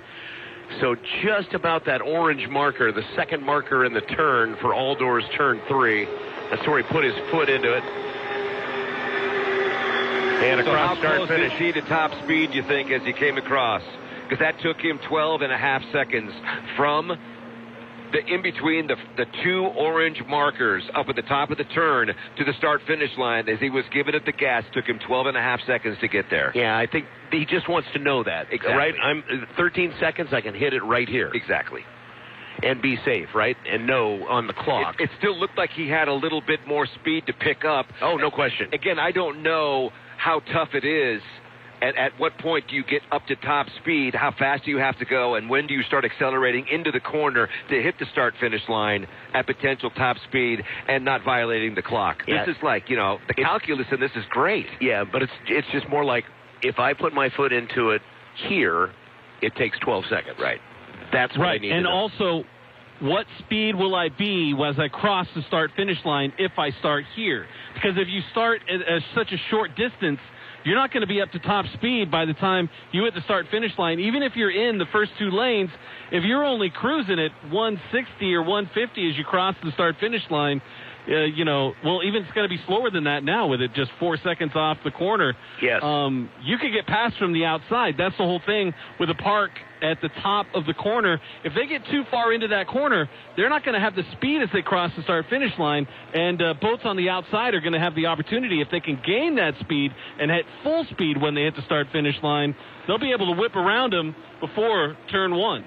So just about that orange marker, the second marker in the turn for All Doors turn 3. That's where he put his foot into it. And across start finish. Is he to top speed, you think, as he came across? Because that took him 12.5 seconds from the in between the 2 orange markers up at the top of the turn to the start-finish line. As he was giving it the gas, took him 12.5 seconds to get there. Yeah, I think he just wants to know that. Exactly. Right? I'm 13 seconds, I can hit it right here. Exactly. And be safe, right? And know on the clock. It still looked like he had a little bit more speed to pick up. Oh, no question. Again, I don't know how tough it is. At what point do you get up to top speed? How fast do you have to go? And when do you start accelerating into the corner to hit the start-finish line at potential top speed and not violating the clock? Yeah. This is like, the calculus in this is great. Yeah, but it's just more like if I put my foot into it here, it takes 12 seconds. Right. That's what I need and to know. also, what speed will I be as I cross the start-finish line if I start here? Because if you start at such a short distance, you're not going to be up to top speed by the time you hit the start-finish line. Even if you're in the first 2 lanes, if you're only cruising at 160 or 150 as you cross the start-finish line, even it's going to be slower than that now with it just 4 seconds off the corner. Yes. You could get passed from the outside. That's the whole thing with a park at the top of the corner. If they get too far into that corner, they're not going to have the speed as they cross the start-finish line, and boats on the outside are going to have the opportunity. If they can gain that speed and hit full speed when they hit the start-finish line, they'll be able to whip around them before turn 1.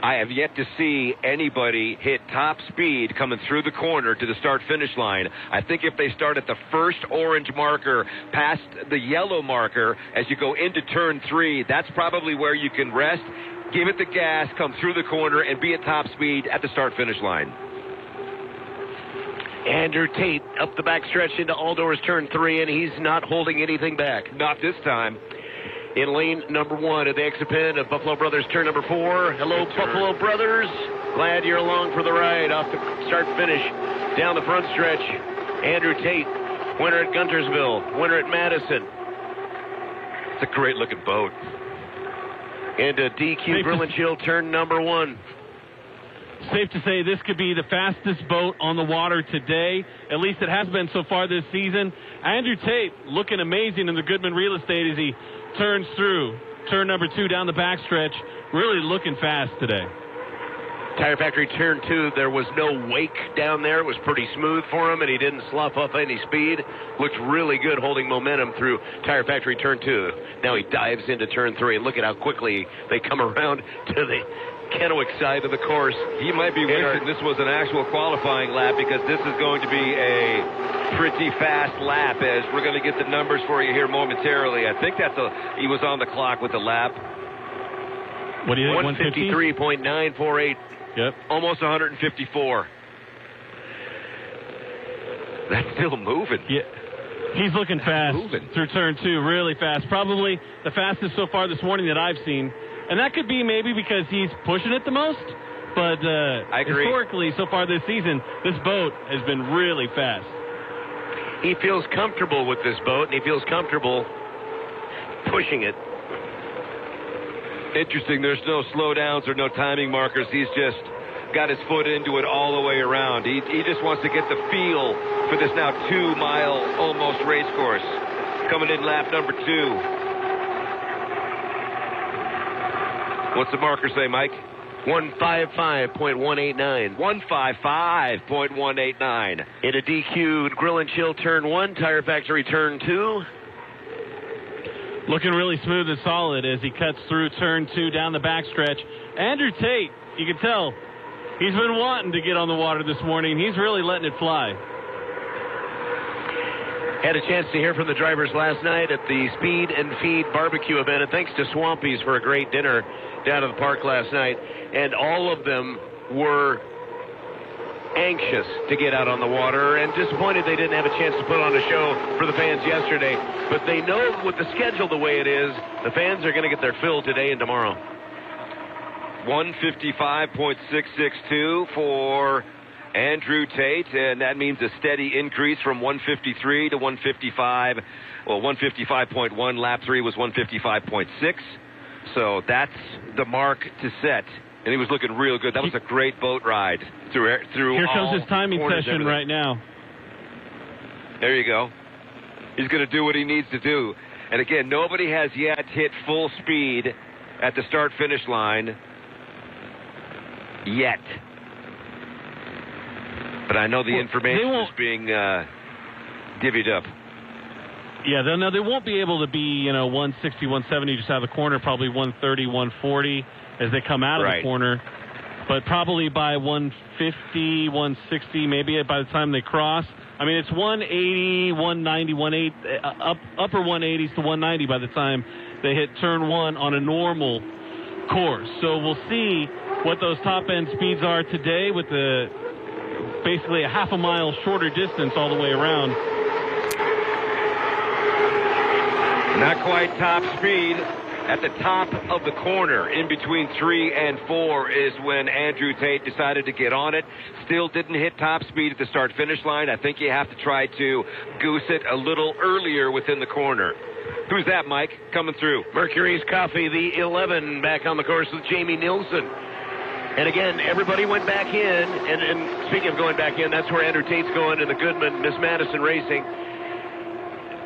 I have yet to see anybody hit top speed coming through the corner to the start-finish line. I think if they start at the first orange marker past the yellow marker as you go into turn 3, that's probably where you can rest, give it the gas, come through the corner, and be at top speed at the start-finish line. Andrew Tate up the backstretch into All Doors turn 3, and he's not holding anything back. Not this time. In lane number 1 at the exit pin of Buffalo Brothers turn number 4. Hello, Buffalo Brothers. Glad you're along for the ride off the start finish down the front stretch. Andrew Tate, winner at Guntersville, winner at Madison. It's a great looking boat. Into DQ Grill and Chill turn number 1. Safe to say this could be the fastest boat on the water today. At least it has been so far this season. Andrew Tate looking amazing in the Goodman Real Estate as he turns through turn number 2 down the backstretch. Really looking fast today. Tire Factory turn 2, there was no wake down there. It was pretty smooth for him, and he didn't slough off any speed. Looked really good holding momentum through Tire Factory turn 2. Now he dives into turn 3, and look at how quickly they come around to the Kennewick side of the course. He might be wishing this was an actual qualifying lap, because this is going to be a pretty fast lap, as we're going to get the numbers for you here momentarily. I think he was on the clock with the lap. What do you think? 153.948. Yep. Almost 154. That's still moving. Yeah. He's looking fast through turn 2, really fast. Probably the fastest so far this morning that I've seen. And that could be maybe because he's pushing it the most. But I agree. Historically, so far this season, this boat has been really fast. He feels comfortable with this boat, and he feels comfortable pushing it. Interesting. There's no slowdowns or no timing markers. He's just got his foot into it all the way around. He just wants to get the feel for this now 2-mile almost race course. coming in lap number 2. What's the marker say, Mike? 155.189. 155.189. In a DQ grill and chill turn 1, Tire Factory turn 2. Looking really smooth and solid as he cuts through turn 2 down the backstretch. Andrew Tate, you can tell, he's been wanting to get on the water this morning. He's really letting it fly. Had a chance to hear from the drivers last night at the Speed and Feed barbecue event, and thanks to Swampy's for a great dinner down at the park last night. And all of them were anxious to get out on the water and disappointed they didn't have a chance to put on a show for the fans yesterday. But they know with the schedule the way it is, the fans are going to get their fill today and tomorrow. 155.662 for Andrew Tate, and that means a steady increase from 153 to 155. Well, 155.1. Lap 3 was 155.6. So that's the mark to set. And he was looking real good. That was a great boat ride through. Here comes his timing session right now. There you go. He's going to do what he needs to do. And again, nobody has yet hit full speed at the start-finish line yet. But I know the information is being divvied up. Yeah, they won't be able to be, 160, 170 just out of the corner, probably 130, 140 as they come out of the corner. But probably by 150, 160, maybe by the time they cross. I mean, it's 180, 190, 180, upper 180s to 190 by the time they hit turn 1 on a normal course. So we'll see what those top-end speeds are today with basically a half a mile shorter distance all the way around. Not quite top speed. At the top of the corner, in between 3 and 4, is when Andrew Tate decided to get on it. Still didn't hit top speed at the start-finish line. I think you have to try to goose it a little earlier within the corner. Who's that, Mike, coming through? Mercury's Coffee, the 11, back on the course with Jamie Nielsen. And again, everybody went back in. And speaking of going back in, that's where Andrew Tate's going in the Goodman, Miss Madison Racing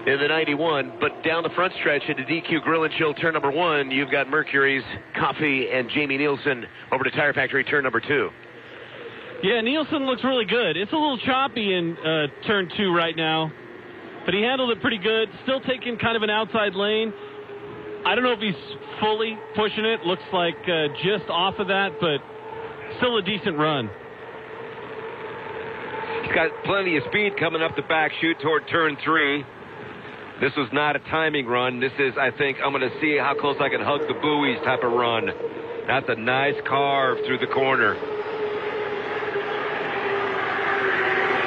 in the 91. But down the front stretch at the DQ Grill and Chill turn number 1, you've got Mercury's Coffee and Jamie Nielsen over to Tire Factory turn number 2. Yeah, Nielsen looks really good. It's a little choppy in turn 2 right now, but he handled it pretty good. Still taking kind of an outside lane. I don't know if he's fully pushing it. Looks like just off of that, but still a decent run. He's got plenty of speed coming up the back chute toward turn 3. This was not a timing run. This is, I think, I'm going to see how close I can hug the buoys type of run. That's a nice carve through the corner.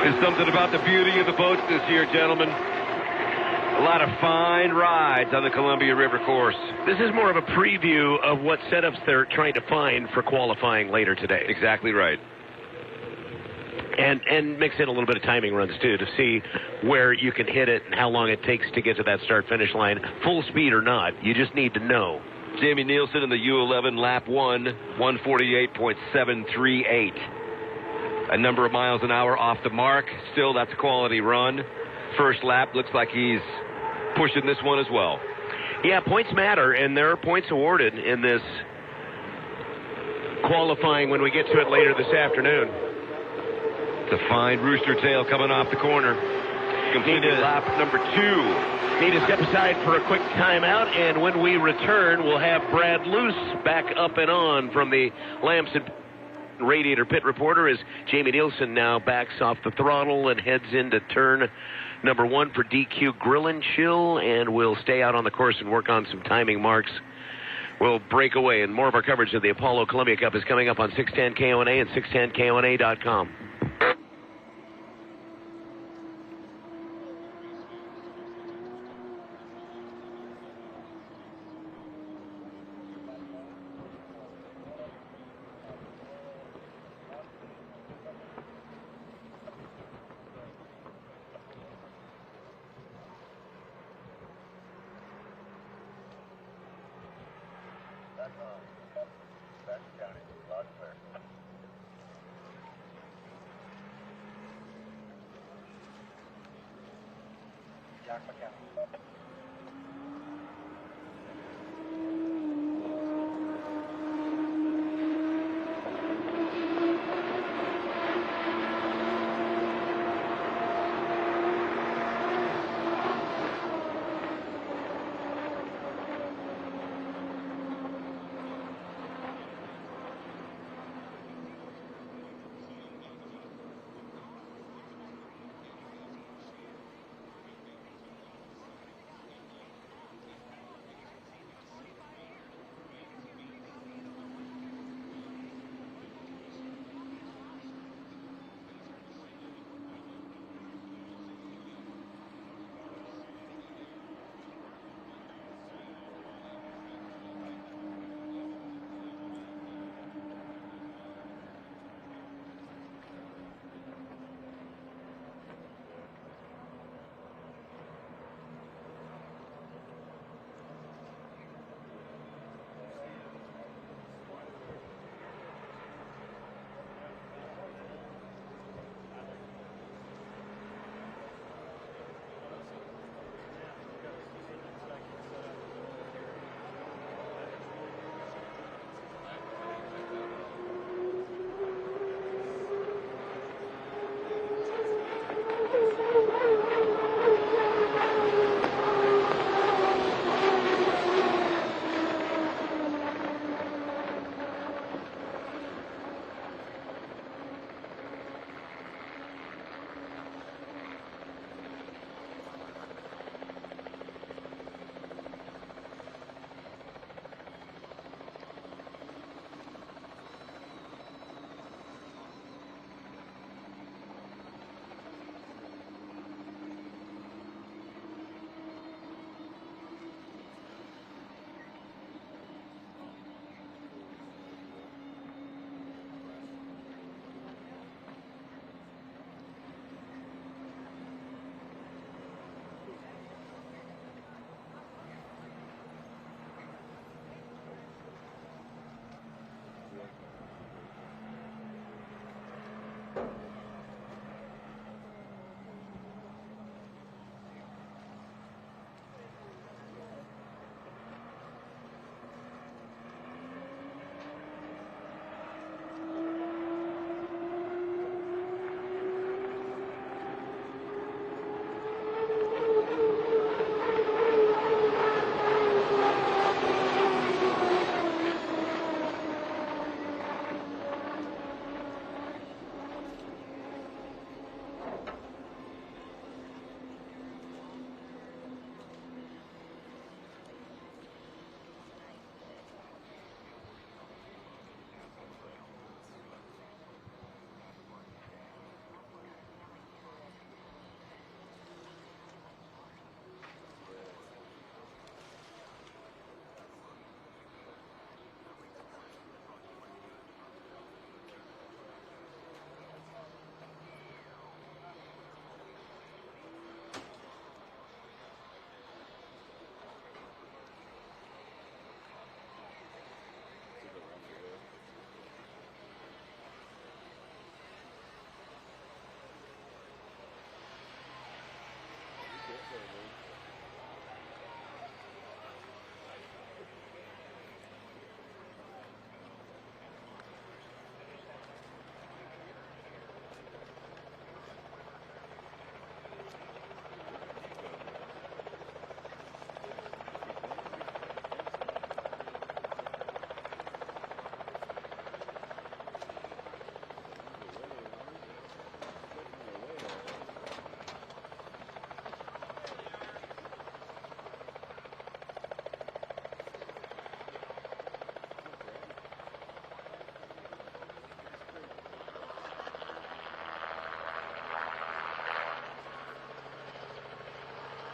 There's something about the beauty of the boats this year, gentlemen. A lot of fine rides on the Columbia River course. This is more of a preview of what setups they're trying to find for qualifying later today. Exactly right. And mix in a little bit of timing runs, too, to see where you can hit it and how long it takes to get to that start-finish line. Full speed or not, you just need to know. Jamie Nielsen in the U11 lap 1, 148.738. A number of miles an hour off the mark. Still, that's a quality run. First lap looks like he's pushing this one as well. Yeah, points matter, and there are points awarded in this qualifying when we get to it later this afternoon. The fine rooster tail coming off the corner. Completed lap number 2. Need to step aside for a quick timeout, and when we return, we'll have Brad Luce back up and on from the Lamson Radiator Pit Reporter as Jamie Nielsen now backs off the throttle and heads into turn number 1 for DQ Grill and Chill, and we'll stay out on the course and work on some timing marks. We'll break away, and more of our coverage of the Apollo Columbia Cup is coming up on 610 KONA and 610KONA.com.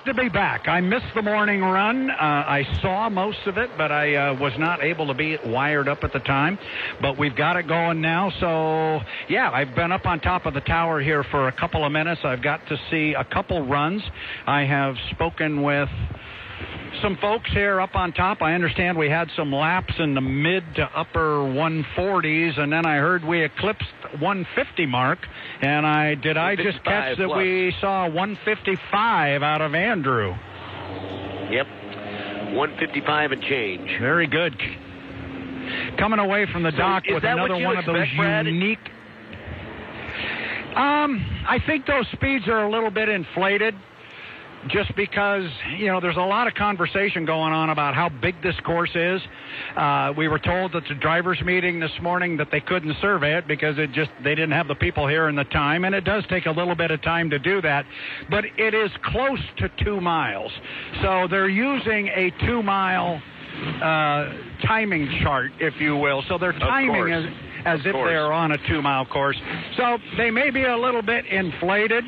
to be back. I missed the morning run. I saw most of it, but I was not able to be wired up at the time. But we've got it going now. So, yeah, I've been up on top of the tower here for a couple of minutes. I've got to see a couple runs. I have spoken with some folks here up on top. I understand we had some laps in the mid to upper 140s, and then I heard we eclipsed 150 mark. And I just catch that we saw 155 out of Andrew? Yep, 155 and change. Very good. Coming away from the dock with another one of those unique. I think those speeds are a little bit inflated. Just because, there's a lot of conversation going on about how big this course is. We were told at the drivers' meeting this morning that they couldn't survey it because they didn't have the people here in the time, and it does take a little bit of time to do that. But it is close to 2 miles. So they're using a 2-mile timing chart, if you will. So they're timing as if they're on a 2-mile course. So they may be a little bit inflated.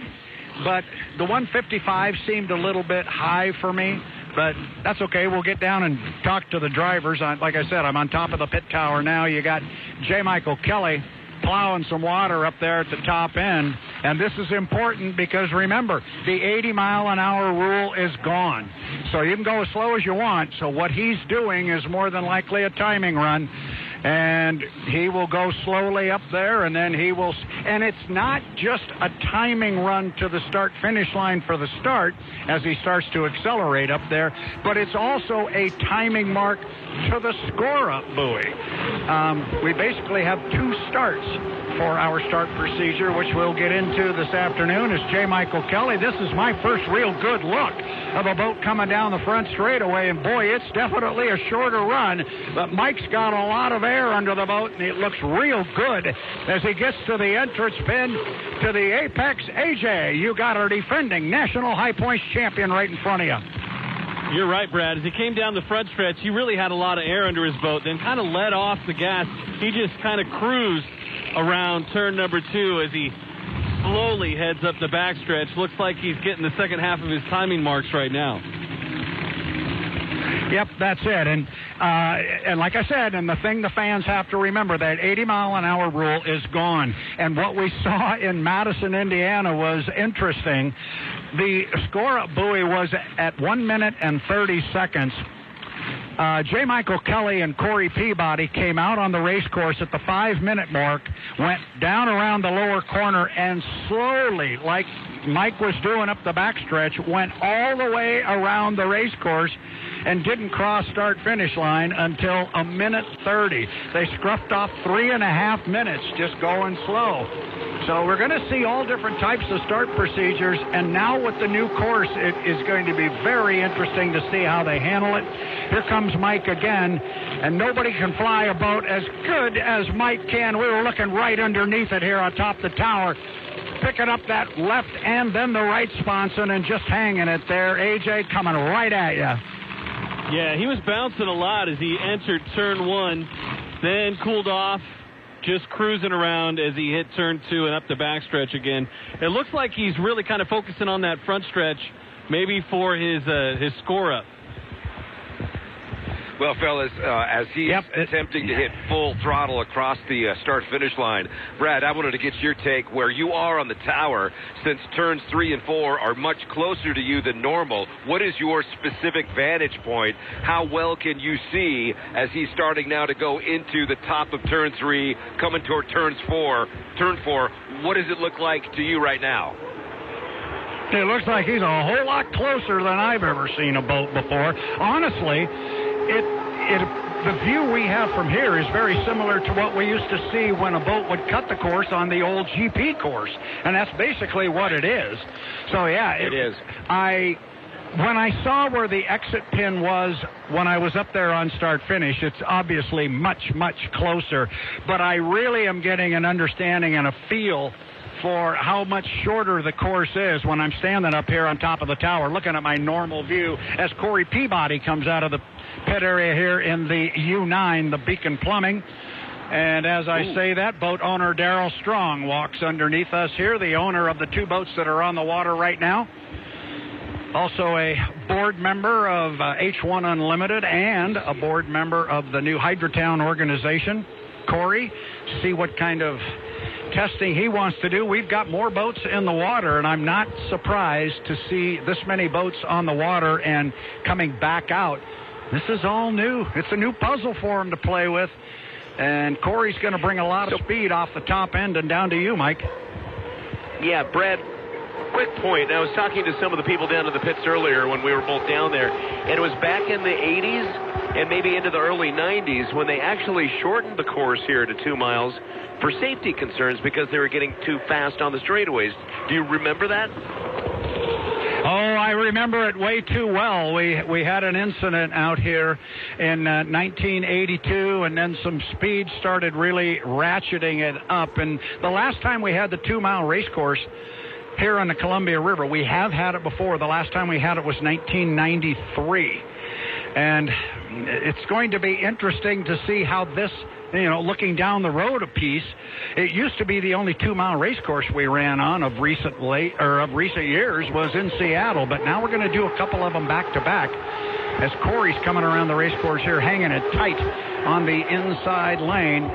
But the 155 seemed a little bit high for me, but that's okay. We'll get down and talk to the drivers. Like I said, I'm on top of the pit tower now. You got J. Michael Kelly plowing some water up there at the top end, and this is important because, remember, the 80-mile-an-hour rule is gone. So you can go as slow as you want. So what he's doing is more than likely a timing run. And he will go slowly up there, and then he will... And it's not just a timing run to the start-finish line for the start as he starts to accelerate up there, but it's also a timing mark to the score-up buoy. We basically have 2 starts for our start procedure, which we'll get into this afternoon. As J. Michael Kelly, this is my first real good look of a boat coming down the front straightaway, and boy, it's definitely a shorter run, but Mike's got a lot of air under the boat, and it looks real good as he gets to the entrance pin to the apex. AJ, you got our defending national high points champion right in front of you. You're right, Brad. As he came down the front stretch, he really had a lot of air under his boat, then kind of let off the gas. He just kind of cruised around turn number 2 as he slowly heads up the backstretch. Looks like he's getting the second half of his timing marks right now. Yep, that's it. And like I said, and the thing the fans have to remember, that 80-mile-an-hour rule is gone. And what we saw in Madison, Indiana was interesting. The score-up buoy was at 1 minute and 30 seconds. J. Michael Kelly and Corey Peabody came out on the race course at the 5-minute mark, went down around the lower corner, and slowly, like Mike was doing up the backstretch, went all the way around the race course and didn't cross start-finish line until 1 minute 30. They scruffed off 3.5 minutes just going slow. So we're going to see all different types of start procedures, and now with the new course, it is going to be very interesting to see how they handle it. Here comes Mike again, and nobody can fly a boat as good as Mike can. We were looking right underneath it here on top of the tower, picking up that left and then the right sponson and just hanging it there. AJ coming right at you. Yeah, he was bouncing a lot as he entered turn 1, then cooled off, just cruising around as he hit turn 2 and up the backstretch again. It looks like he's really kind of focusing on that front stretch, maybe for his score-up. Well, fellas, as he's attempting to hit full throttle across the start-finish line, Brad, I wanted to get your take where you are on the tower, since turns 3 and 4 are much closer to you than normal. What is your specific vantage point? How well can you see as he's starting now to go into the top of turn 3, coming toward turn 4? What does it look like to you right now? It looks like he's a whole lot closer than I've ever seen a boat before. Honestly, the view we have from here is very similar to what we used to see when a boat would cut the course on the old GP course, and that's basically what it is. So, yeah. It is. When I saw where the exit pin was when I was up there on start-finish, it's obviously much, much closer, but I really am getting an understanding and a feel for how much shorter the course is when I'm standing up here on top of the tower looking at my normal view as Corey Peabody comes out of the pit area here in the U9, the Beacon Plumbing. And as I say that, boat owner Darrell Strong walks underneath us here, the owner of the 2 boats that are on the water right now. Also a board member of H1 Unlimited and a board member of the new Hydrotown organization, Corey, see what kind of testing he wants to do. We've got more boats in the water, and I'm not surprised to see this many boats on the water and coming back out. This is all new. It's a new puzzle for him to play with, and Corey's going to bring a lot of speed off the top end and down to you, Mike. Yeah, Brad, quick point. I was talking to some of the people down in the pits earlier when we were both down there, and it was back in the 80s and maybe into the early 90s when they actually shortened the course here to 2 miles for safety concerns because they were getting too fast on the straightaways. Do you remember that? Oh, I remember it way too well. We had an incident out here in 1982, and then some speed started really ratcheting it up. And the last time we had the 2-mile race course here on the Columbia River, we have had it before. The last time we had it was 1993. And it's going to be interesting to see how this, looking down the road a piece, it used to be the only 2-mile race course we ran on of recent years was in Seattle, but now we're going to do a couple of them back to back as Corey's coming around the race course here, hanging it tight on the inside lane.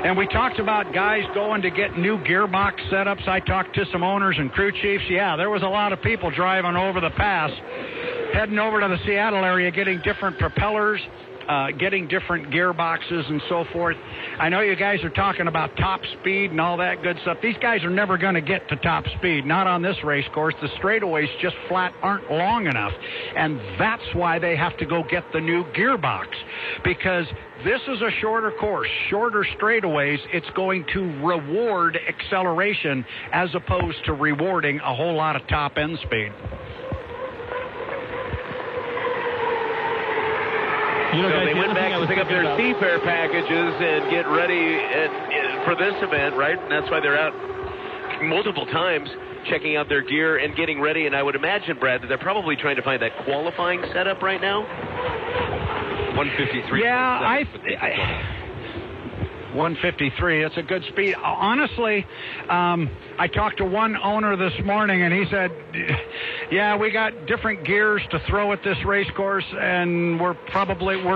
And we talked about guys going to get new gearbox setups. I talked to some owners and crew chiefs. Yeah, there was a lot of people driving over the pass, heading over to the Seattle area, getting different propellers, getting different gearboxes and so forth. I know you guys are talking about top speed and all that good stuff. These guys are never going to get to top speed, not on this race course. The straightaways just flat aren't long enough, and that's why they have to go get the new gearbox, because this is a shorter course, shorter straightaways. It's going to reward acceleration as opposed to rewarding a whole lot of top end speed. So they went back to pick up their seafare packages and get ready for this event, right? And that's why they're out multiple times checking out their gear and getting ready. And I would imagine, Brad, that they're probably trying to find that qualifying setup right now. 153. Yeah, 153. It's a good speed. Honestly, I talked to one owner this morning, and he said, yeah, we got different gears to throw at this race course, and we're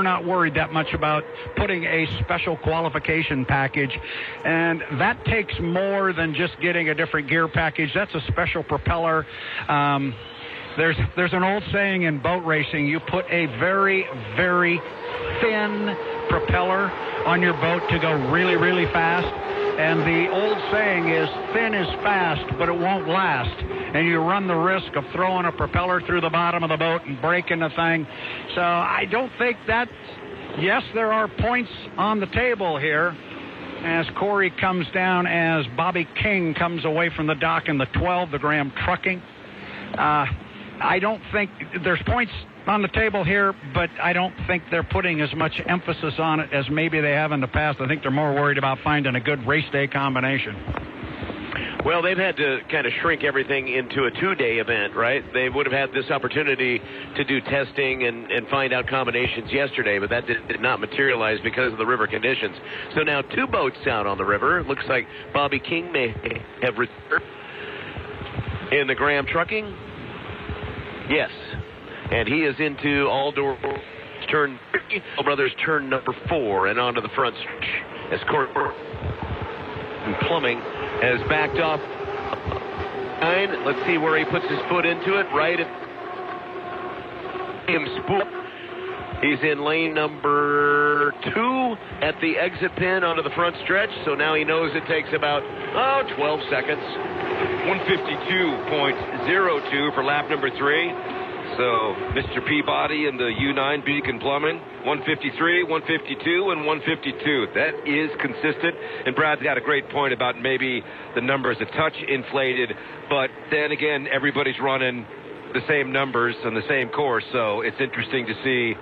not worried that much about putting a special qualification package. And that takes more than just getting a different gear package. That's a special propeller. There's an old saying in boat racing, you put a very, very thin propeller on your boat to go really, really fast. And the old saying is, thin is fast, but it won't last. And you run the risk of throwing a propeller through the bottom of the boat and breaking the thing. So I don't think that, yes, there are points on the table here as Corey comes down, as Bobby King comes away from the dock in the 12, the Graham Trucking. I don't think there's points on the table here, but I don't think they're putting as much emphasis on it as maybe they have in the past. I think they're more worried about finding a good race day combination. Well, they've had to kind of shrink everything into a 2-day event, right? They would have had this opportunity to do testing and find out combinations yesterday, but that did not materialize because of the river conditions. So now 2 boats out on the river. It looks like Bobby King may have returned in the Graham Trucking. Yes, and he is into All-Door turn, Brothers turn number 4 and onto the front stretch as Corey Plumbing has backed off. Let's see where he puts his foot into it. Right at him spool. He's in lane number 2 at the exit pin onto the front stretch, so now he knows it takes about 12 seconds. 152.02 for lap number 3. So Mr. Peabody and the U9 Beacon Plumbing, 153, 152, and 152. That is consistent. And Brad's got a great point about maybe the numbers a touch inflated, but then again, everybody's running the same numbers on the same course, so it's interesting to see,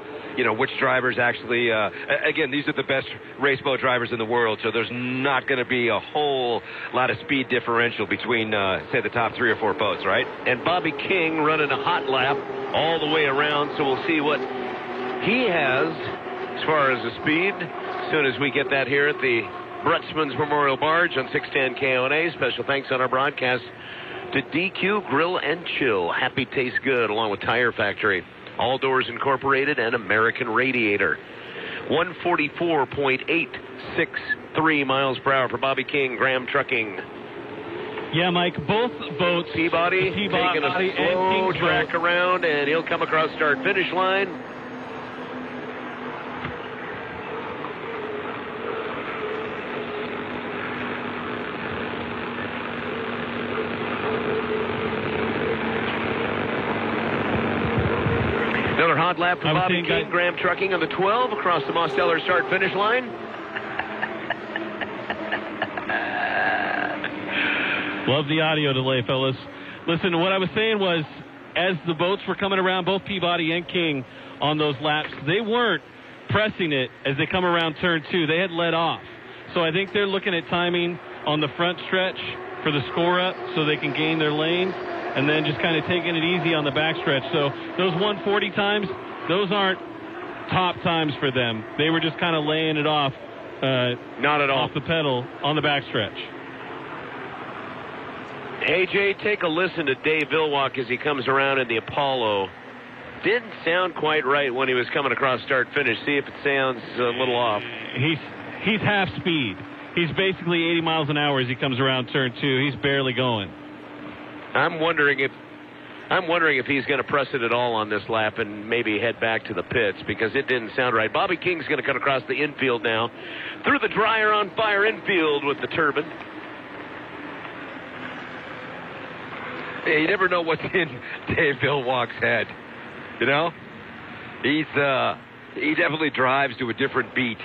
which drivers actually, again, these are the best race boat drivers in the world, so there's not going to be a whole lot of speed differential between, say, the top 3 or 4 boats, right? And Bobby King running a hot lap all the way around, so we'll see what he has as far as the speed as soon as we get that here at the Brutzman's Memorial Barge on 610 KONA. Special thanks on our broadcast to DQ Grill and Chill. Happy tastes good, along with Tire Factory. All Doors Incorporated and American Radiator. 144.863 miles per hour for Bobby King, Graham Trucking. Yeah, Mike, both boats. Peabody taking a slow track around, and he'll come across start-finish line. Another hot lap for Bobby King, Graham Trucking on the 12 across the Mosteller start-finish line. Love the audio delay, fellas. Listen, what I was saying was, as the boats were coming around, both Peabody and King on those laps, they weren't pressing it as they come around turn 2. They had let off. So I think they're looking at timing on the front stretch for the score up so they can gain their lanes, and then just kind of taking it easy on the back stretch. So those 140 times, those aren't top times for them. They were just kind of laying it off. Not at all. Off the pedal on the back stretch. Hey, Jay, take a listen to Dave Villwock as he comes around in the Apollo. Didn't sound quite right when he was coming across start-finish. See if it sounds a little off. He's half speed. He's basically 80 miles an hour as he comes around turn 2. He's barely going. I'm wondering if he's going to press it at all on this lap and maybe head back to the pits, because it didn't sound right. Bobby King's going to come across the infield now. Through the dryer on fire infield with the turbine. Yeah, you never know what's in Dave Villwock's head. You know? He definitely drives to a different beat.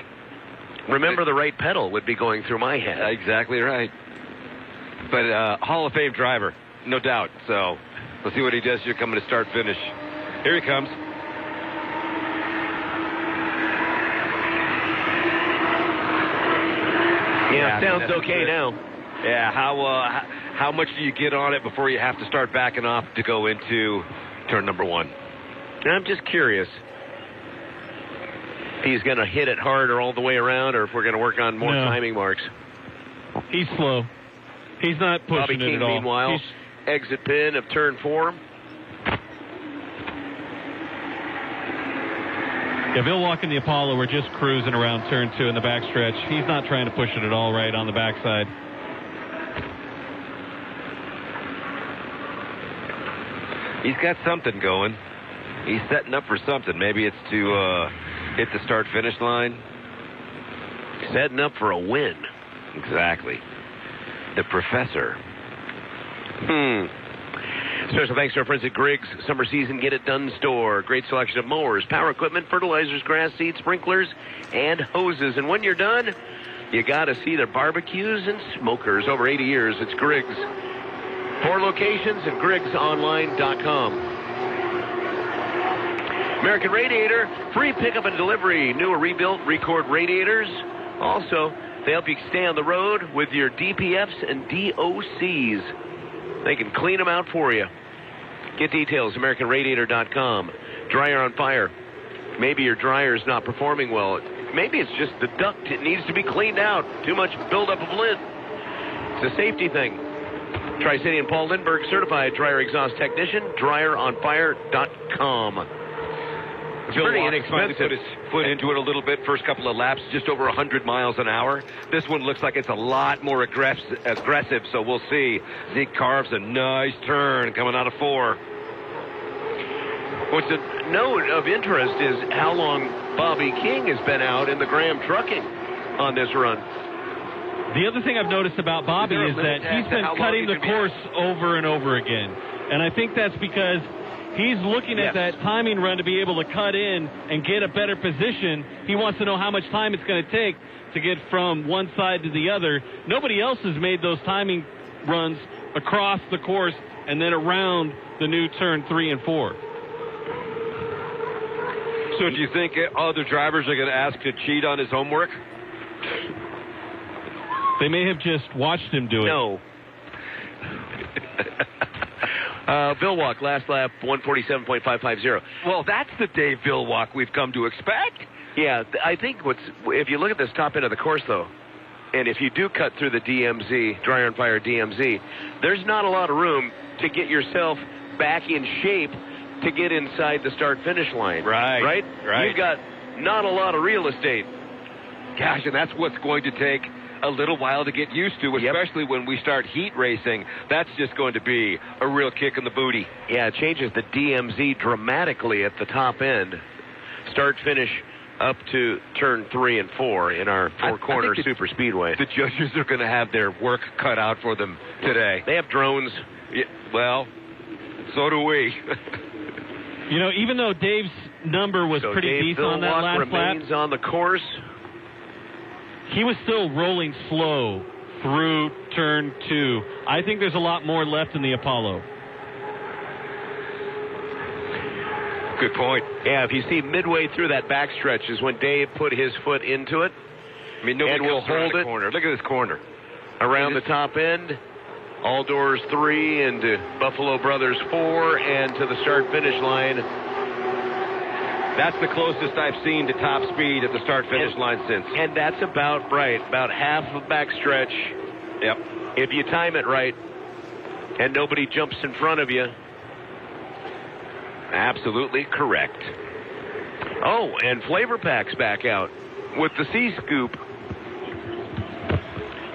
Remember, the right pedal would be going through my head. Exactly right. But Hall of Fame driver, no doubt. So we'll see what he does here coming to start-finish. Here he comes. Yeah, sounds okay now. Yeah, how much do you get on it before you have to start backing off to go into turn number 1? I'm just curious if he's going to hit it harder all the way around, or if we're going to work on more timing marks. He's slow. He's not pushing Bobby it King, at all. meanwhile, exit pin of turn 4. Yeah, Villwock and the Apollo were just cruising around turn 2 in the backstretch. He's not trying to push it at all right on the backside. He's got something going. He's setting up for something. Maybe it's to hit the start-finish line. Setting up for a win. Exactly. The professor. Special thanks to our friends at Griggs Summer Season Get It Done store. Great selection of mowers, power equipment, fertilizers, grass seed, sprinklers, and hoses. And when you're done, you got to see their barbecues and smokers. Over 80 years, it's Griggs. 4 locations at griggsonline.com. American Radiator, free pickup and delivery. New or rebuilt Record radiators. Also, they help you stay on the road with your DPFs and DOCs. They can clean them out for you. Get details, AmericanRadiator.com. Dryer on fire. Maybe your dryer is not performing well. Maybe it's just the duct. It needs to be cleaned out. Too much buildup of lint. It's a safety thing. Tri-City and Paul Lindbergh, certified dryer exhaust technician, dryeronfire.com. It's pretty inexpensive. Put his foot into it a little bit. First couple of laps, just over 100 miles an hour. This one looks like it's a lot more aggressive, so we'll see. Zeke carves a nice turn coming out of 4. What's a note of interest is how long Bobby King has been out in the Graham Trucking on this run. The other thing I've noticed about Bobby is that he's been cutting the course over and over again. And I think that's because he's looking at that timing run to be able to cut in and get a better position. He wants to know how much time it's going to take to get from one side to the other. Nobody else has made those timing runs across the course and then around the new turn 3 and 4. So do you think other drivers are going to ask to cheat on his homework? They may have just watched him do it. No. Villwock, last lap, 147.550. Well, that's the Dave Villwock we've come to expect. Yeah, I think if you look at this top end of the course, though, And if you do cut through the DMZ, Dry on Fire DMZ, there's not a lot of room to get yourself back in shape to get inside the start-finish line. Right. You've got not a lot of real estate. Gosh, and that's what's going to take a little while to get used to, especially when we start heat racing. That's just going to be a real kick in the booty. Yeah, it changes the DMZ dramatically at the top end. Start-finish up to turn 3 and 4 in our four-corner super speedway. The judges are going to have their work cut out for them today. They have drones. Yeah, well, so do we. You know, even though Dave's number was pretty decent on that last lap, remains on the course. he was still rolling slow through turn 2. I think there's a lot more left in the Apollo. Good point. Yeah, if you see midway through that backstretch is when Dave put his foot into it. I mean, nobody will else hold hold it. corner. Look at this corner. Around the top end, all doors 3 into Buffalo Brothers 4 and to the start-finish line. That's the closest I've seen to top speed at the start-finish line since. And that's about right, about half of backstretch. Yep. If you time it right and nobody jumps in front of you. Absolutely correct. Oh, and Flavor Pack's back out with the C-Scoop.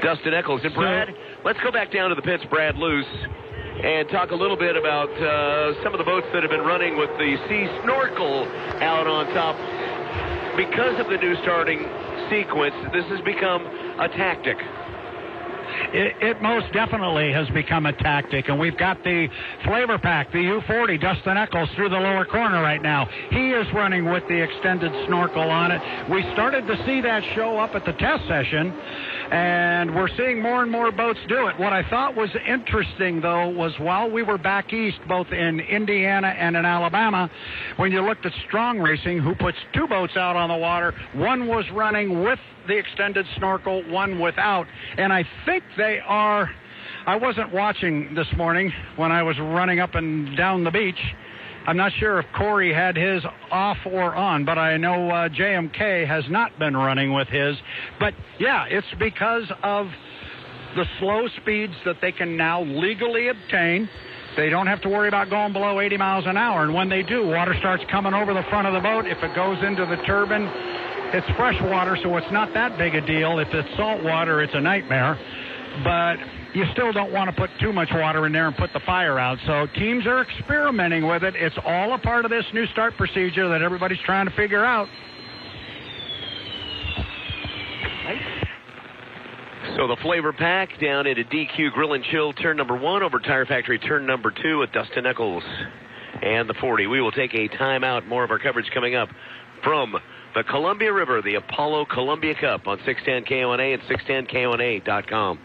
Dustin Eccles. And Brad, let's go back down to the pits, Brad Luce, and talk a little bit about some of the boats that have been running with the Sea Snorkel out on top. Because of the new starting sequence, this has become a tactic. It most definitely has become a tactic, and we've got the Flavor Pack, the U40, Dustin Eccles through the lower corner right now. He is running with the extended snorkel on it. We started to see that show up at the test session, and we're seeing more and more boats do it. What I thought was interesting, though, was while we were back east, both in Indiana and in Alabama, when you looked at Strong Racing, who puts 2 boats out on the water, one was running with the extended snorkel, one without, and I think they are. I wasn't watching this morning when I was running up and down the beach. I'm not sure if Corey had his off or on, but I know JMK has not been running with his. But yeah, it's because of the slow speeds that they can now legally obtain. They don't have to worry about going below 80 miles an hour, and when they do, water starts coming over the front of the boat. If it goes into the turbine, it's fresh water, so it's not that big a deal. If it's salt water, it's a nightmare. But you still don't want to put too much water in there and put the fire out. So teams are experimenting with it. It's all a part of this new start procedure that everybody's trying to figure out. So the Flavor Pack down into DQ Grill and Chill, turn number 1, over Tire Factory, turn number 2 with Dustin Eccles and the 40. We will take a timeout. More of our coverage coming up from the Columbia River, the Apollo Columbia Cup on 610 KONA and 610KONA.com.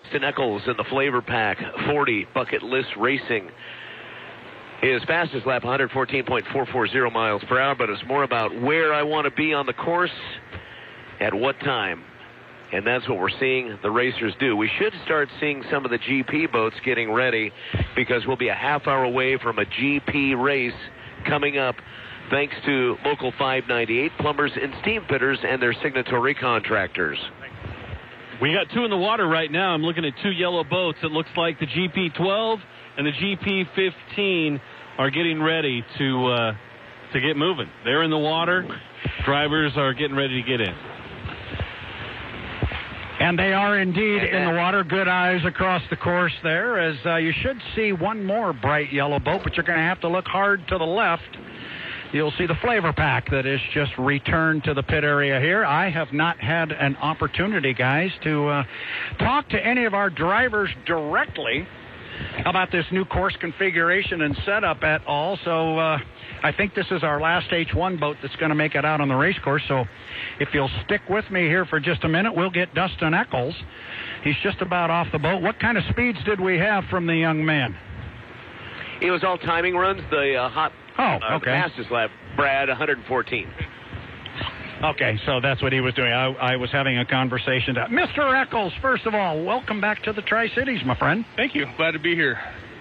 Dustin Eccles in the Flavor Pack 40 Bucket List Racing. His fastest lap, 114.440 miles per hour, but it's more about where I want to be on the course at what time. And that's what we're seeing the racers do. We should start seeing some of the GP boats getting ready because we'll be a half hour away from a GP race coming up thanks to Local 598, plumbers and steam fitters and their signatory contractors. We got 2 in the water right now. I'm looking at 2 yellow boats. It looks like the GP12 and the GP15 are getting ready to get moving. They're in the water. Drivers are getting ready to get in. And they are indeed in the water. Good eyes across the course there, as you should see one more bright yellow boat, but you're going to have to look hard to the left. You'll see the Flavor Pack that is just returned to the pit area here. I have not had an opportunity, guys, to talk to any of our drivers directly about this new course configuration and setup at all. So I think this is our last H1 boat that's going to make it out on the race course. So if you'll stick with me here for just a minute, we'll get Dustin Eccles. He's just about off the boat. What kind of speeds did we have from the young man? It was all timing runs. The the fastest lap, Brad, 114. Okay, so that's what he was doing. I was having a conversation. Mr. Eccles, first of all, welcome back to the Tri-Cities, my friend. Thank you. Glad to be here.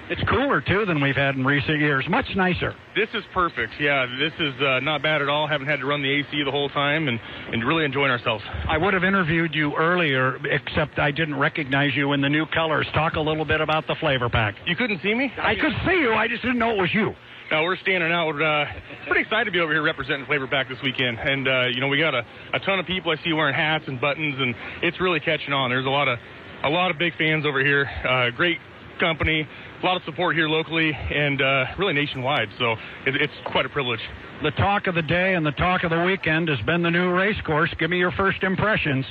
It's cooler, too, than we've had in recent years. Much nicer. This is perfect. Yeah, this is not bad at all. Haven't had to run the AC the whole time and really enjoying ourselves. I would have interviewed you earlier, except I didn't recognize you in the new colors. Talk a little bit about the Flavor Pack. You couldn't see me? I could see you. I just didn't know it was you. No, we're standing out. We're pretty excited to be over here representing Flavor Pack this weekend. And, we got a ton of people I see wearing hats and buttons, and it's really catching on. There's a lot of big fans over here. Great company, a lot of support here locally, and really nationwide. So it's quite a privilege. The talk of the day and the talk of the weekend has been the new race course. Give me your first impressions.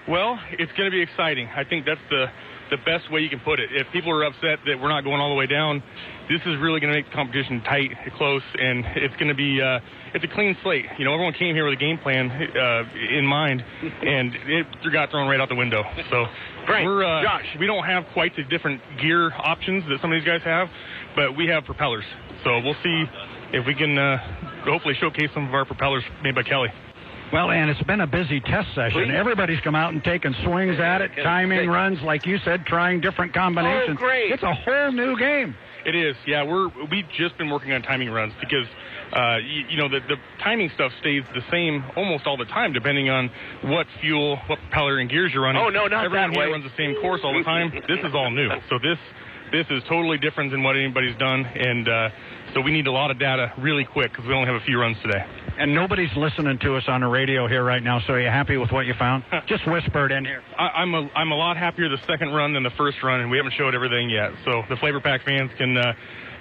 Well, it's going to be exciting. I think that's the best way you can put it. If people are upset that we're not going all the way down, this is really going to make the competition tight, close, and it's going to be it's a clean slate. Everyone came here with a game plan in mind, and it got thrown right out the window. So we don't have quite the different gear options that some of these guys have, but we have propellers. So we'll see if we can hopefully showcase some of our propellers made by Kelly. Well, and it's been a busy test session. Please. Everybody's come out and taken swings at it, timing runs, like you said, trying different combinations. Oh, great. It's a whole new game. It is, yeah. We've just been working on timing runs because, the timing stuff stays the same almost all the time, depending on what fuel, what propeller and gears you're running. Oh, no, not Everyone that way. here runs the same course all the time. This is all new. So this is totally different than what anybody's done, and so we need a lot of data really quick because we only have a few runs today. And nobody's listening to us on the radio here right now, so are you happy with what you found? Just whisper it in here. I'm a lot happier the second run than the first run, and we haven't showed everything yet. So the Flavor Pack fans can,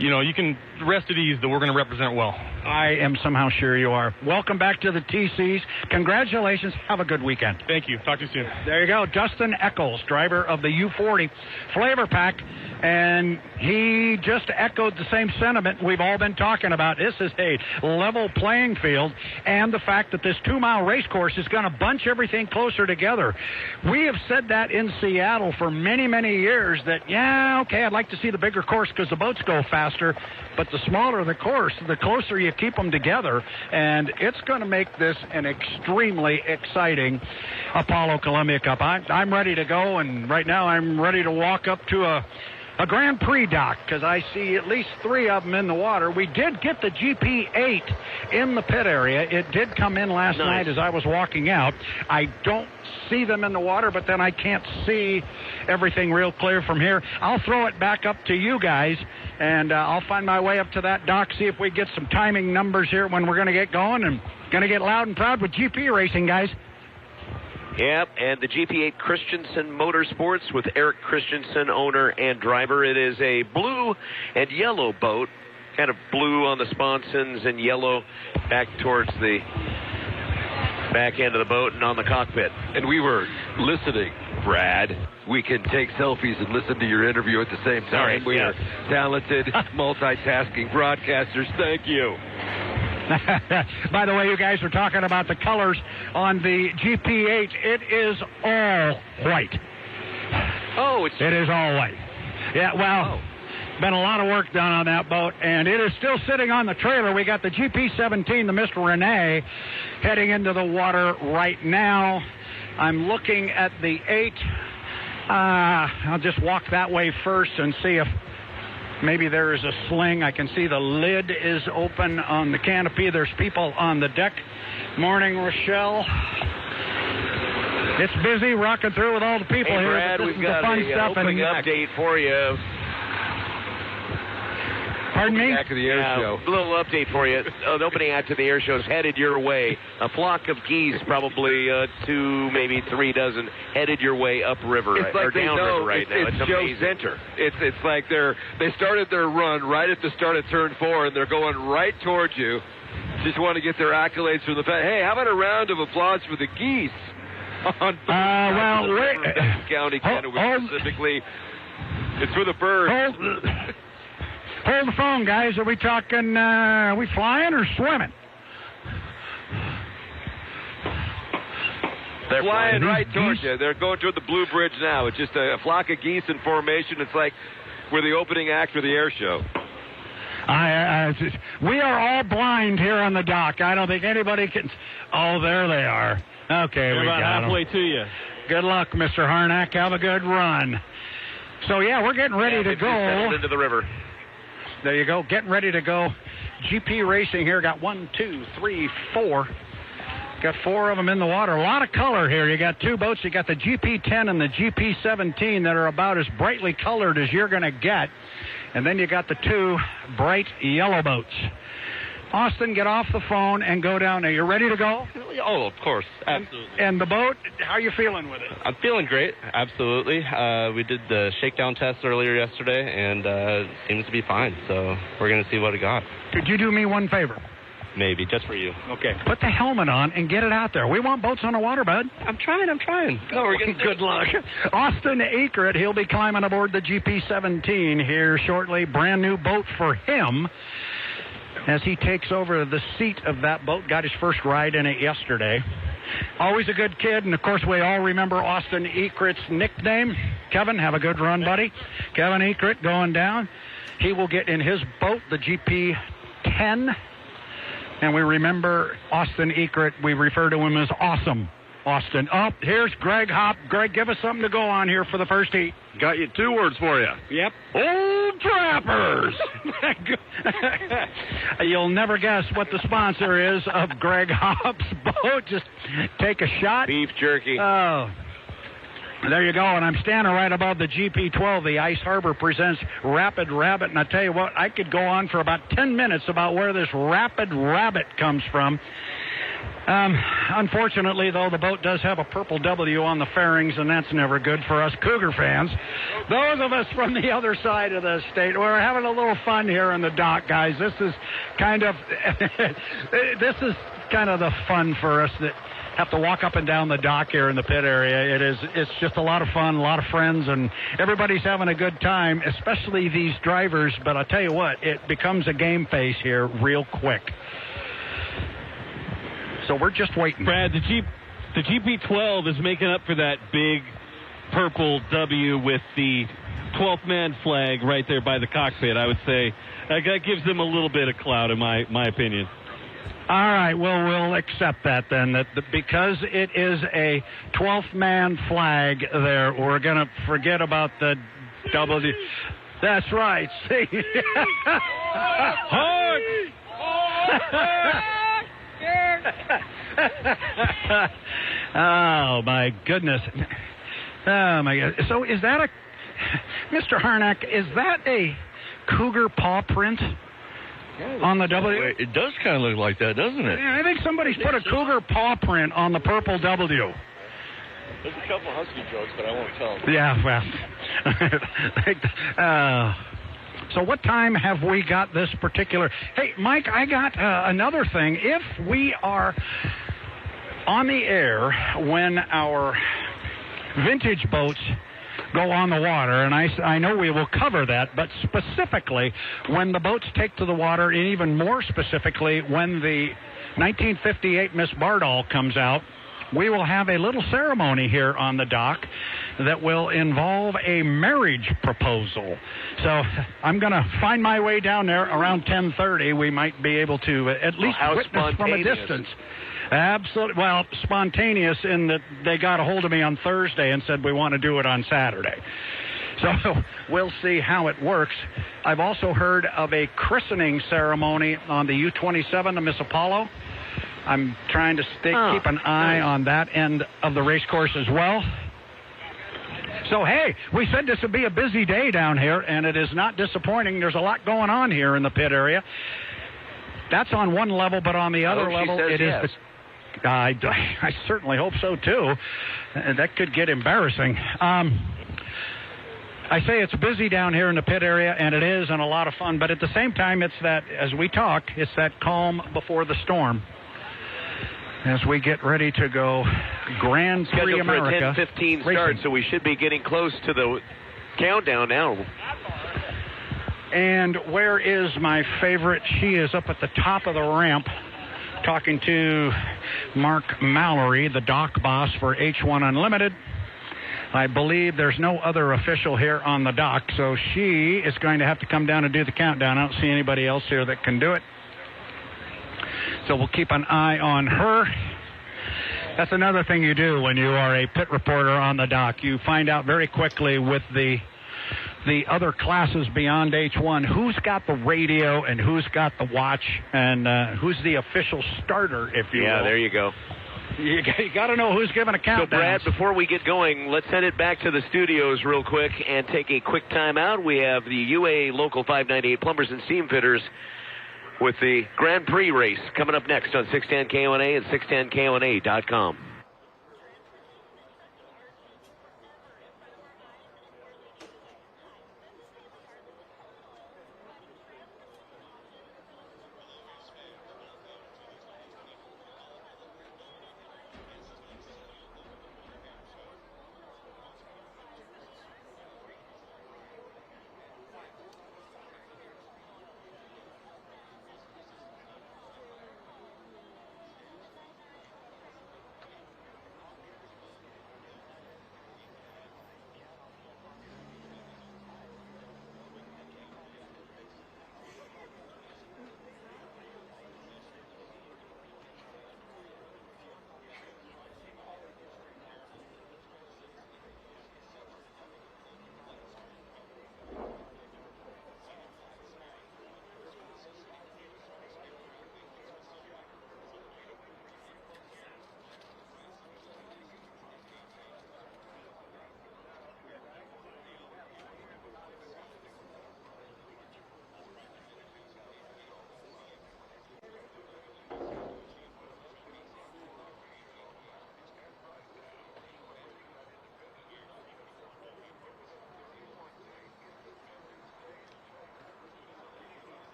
you can rest at ease that we're going to represent well. I am somehow sure you are. Welcome back to the TCs. Congratulations. Have a good weekend. Thank you. Talk to you soon. There you go. Dustin Eccles, driver of the U40 Flavor Pack. And he just echoed the same sentiment we've all been talking about. This is a level playing field, and the fact that this 2-mile race course is going to bunch everything closer together. We have said that in Seattle for many, many years that, I'd like to see the bigger course because the boats go faster, but the smaller the course, the closer you keep them together, and it's going to make this an extremely exciting Apollo Columbia Cup. I'm ready to go, and right now I'm ready to walk up to a Grand Prix dock because I see at least 3 of them in the water. We did get the GP8 in the pit area. It did come in last night as I was walking out. I don't see them in the water, but then I can't see everything real clear from here. I'll throw it back up to you guys, and I'll find my way up to that dock, see if we get some timing numbers here when we're going to get going, and going to get loud and proud with GP racing, guys. Yep, and the GP8 Christensen Motorsports with Eric Christensen, owner and driver. It is a blue and yellow boat, kind of blue on the sponsons and yellow back towards the back end of the boat and on the cockpit. And we were listening, Brad. We can take selfies and listen to your interview at the same time. We are talented, multitasking broadcasters. Thank you. By the way, you guys were talking about the colors on the GP8. It is all white. Oh, it is all white. Yeah, well, been a lot of work done on that boat, and it is still sitting on the trailer. We got the GP17, the Mr. Renee, heading into the water right now. I'm looking at the 8. I'll just walk that way first and see if maybe there is a sling. I can see the lid is open on the canopy. There's people on the deck. Morning, Rochelle. It's busy rocking through with all the people here. Brad, we've got an opening update for you. Pardon me? Back to the air show. A little update for you. The opening act to the air show is headed your way. A flock of geese, probably 2, maybe 3 dozen, headed your way upriver or downriver right now. It's Joe Center. It's like they started their run right at the start of turn 4, and they're going right towards you. Just want to get their accolades from the fan. Hey, how about a round of applause for the geese? County, Canada, specifically. It's for the birds. Hold the phone, guys. Are we talking, are we flying or swimming? They're flying right towards you. They're going toward the Blue Bridge now. It's just a flock of geese in formation. It's like we're the opening act for the air show. We are all blind here on the dock. I don't think anybody can. Oh, there they are. Okay, we're about halfway to you. Good luck, Mr. Harnack. Have a good run. So, yeah, we're getting ready to go. Into the river. There you go. Getting ready to go. GP Racing here. Got 1, 2, 3, 4. Got 4 of them in the water. A lot of color here. You got 2 boats. You got the GP10 and the GP17 that are about as brightly colored as you're going to get. And then you got the 2 bright yellow boats. Austin, get off the phone and go down. Are you ready to go? Oh, of course. Absolutely. And the boat, how are you feeling with it? I'm feeling great. Absolutely. We did the shakedown test earlier yesterday, and it seems to be fine. So we're going to see what we got. Could you do me one favor? Maybe, just for you. Okay. Put the helmet on and get it out there. We want boats on the water, bud. I'm trying. No, we're getting good luck. Austin Akert, he'll be climbing aboard the GP17 here shortly. Brand new boat for him as he takes over the seat of that boat. Got his first ride in it yesterday. Always a good kid, and of course we all remember Austin Ekert's nickname. Kevin, have a good run, buddy. Kevin Ekert going down. He will get in his boat, the GP10. And we remember Austin Ekert, we refer to him as Awesome Austin. Oh, here's Greg Hopp. Greg, give us something to go on here for the first heat. Got you 2 words for you. Yep. Old Trappers. You'll never guess what the sponsor is of Greg Hopp's boat. Just take a shot. Beef jerky. Oh. There you go, and I'm standing right above the GP12. The Ice Harbor presents Rapid Rabbit, and I tell you what, I could go on for about 10 minutes about where this Rapid Rabbit comes from. Unfortunately, though, the boat does have a purple W on the fairings, and that's never good for us Cougar fans. Those of us from the other side of the state, we're having a little fun here in the dock, guys. This is kind of the fun for us that have to walk up and down the dock here in the pit area. It's just a lot of fun, a lot of friends, and everybody's having a good time, especially these drivers. But I'll tell you what, it becomes a game face here real quick. So we're just waiting. Brad, the GP12 is making up for that big purple W with the 12th man flag right there by the cockpit. I would say that gives them a little bit of clout, in my opinion. All right, well, we'll accept that then. That because it is a 12th man flag there, we're going to forget about the W. That's right. See? Oh, my goodness. Oh, my God. So is that Mr. Harnack, is that a Cougar paw print? On the W? It does kind of look like that, doesn't it? Yeah, I think somebody's put a Cougar paw print on the purple W. There's a couple of Husky jokes, but I won't tell them. Yeah, well. So what time have we got this particular... Hey, Mike, I got another thing. If we are on the air when our vintage boats go on the water, and I know we will cover that, but specifically when the boats take to the water, and even more specifically when the 1958 Miss Bardall comes out, we will have a little ceremony here on the dock that will involve a marriage proposal. So I'm going to find my way down there around 10:30. We might be able to at least witness from a distance. Absolutely. Well, spontaneous in that they got a hold of me on Thursday and said we want to do it on Saturday. So we'll see how it works. I've also heard of a christening ceremony on the U-27, the Miss Apollo. I'm trying to keep an eye on that end of the race course as well. So, hey, we said this would be a busy day down here, and it is not disappointing. There's a lot going on here in the pit area. That's on one level, but on the other level, it is... I certainly hope so, too. That could get embarrassing. I say it's busy down here in the pit area, and it is, and a lot of fun. But at the same time, it's that, as we talk, it's that calm before the storm. As we get ready to go Grand Prix America. Scheduled for a 10:15 start, so we should be getting close to the countdown now. And where is my favorite? She is up at the top of the ramp talking to Mark Mallory, the dock boss for H1 Unlimited. I believe there's no other official here on the dock, so she is going to have to come down and do the countdown. I don't see anybody else here that can do it. So we'll keep an eye on her. That's another thing you do when you are a pit reporter on the dock. You find out very quickly with the other classes beyond H1 who's got the radio and who's got the watch and who's the official starter, if you will. Yeah, there you go. You got to know who's giving a countdown. So, Brad, before we get going, let's send it back to the studios real quick and take a quick timeout. We have the UA Local 598 Plumbers and Steam Fitters with the Grand Prix race coming up next on 610 KONA and 610KONA.com.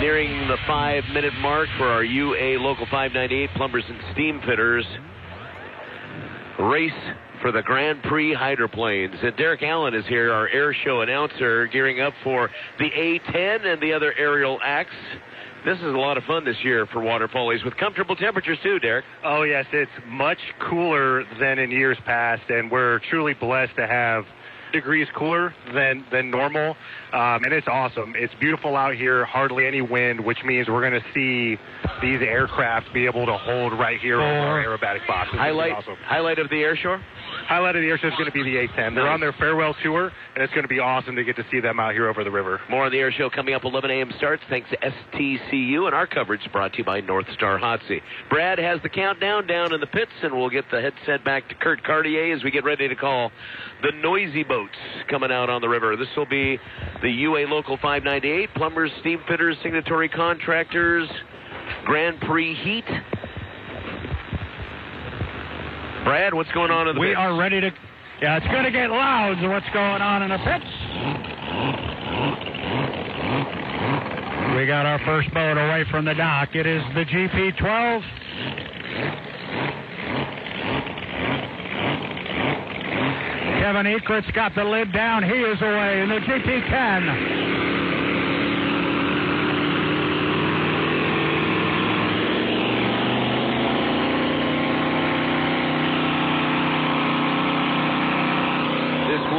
Nearing the 5-minute mark for our UA Local 598 Plumbers and Steam Fitters race for the Grand Prix Hydroplanes. And Derek Allen is here, our air show announcer, gearing up for the A-10 and the other aerial acts. This is a lot of fun this year for water polies with comfortable temperatures too, Derek. Oh, yes, it's much cooler than in years past, and we're truly blessed to have degrees cooler than normal, and it's awesome. It's beautiful out here, hardly any wind, which means we're going to see these aircraft be able to hold right here over our aerobatic boxes. Highlight of the air show? Highlight of the air show is going to be the A-10. They're on their farewell tour, and it's going to be awesome to get to see them out here over the river. More on the air show coming up. 11 a.m. starts thanks to STCU, and our coverage is brought to you by North Star Hot Seat. Brad has the countdown down in the pits, and we'll get the headset back to Kurt Cartier as we get ready to call the noisy boats coming out on the river. This will be the UA Local 598, Plumbers, Steam Fitters, Signatory Contractors, Grand Prix Heat. Brad, what's going on in the pits? We are ready to... Yeah, it's going to get loud, so what's going on in the pits? We got our first boat away from the dock. It is the GP-12. Kevin Ekrit's got the lid down. He is away in the GP-10.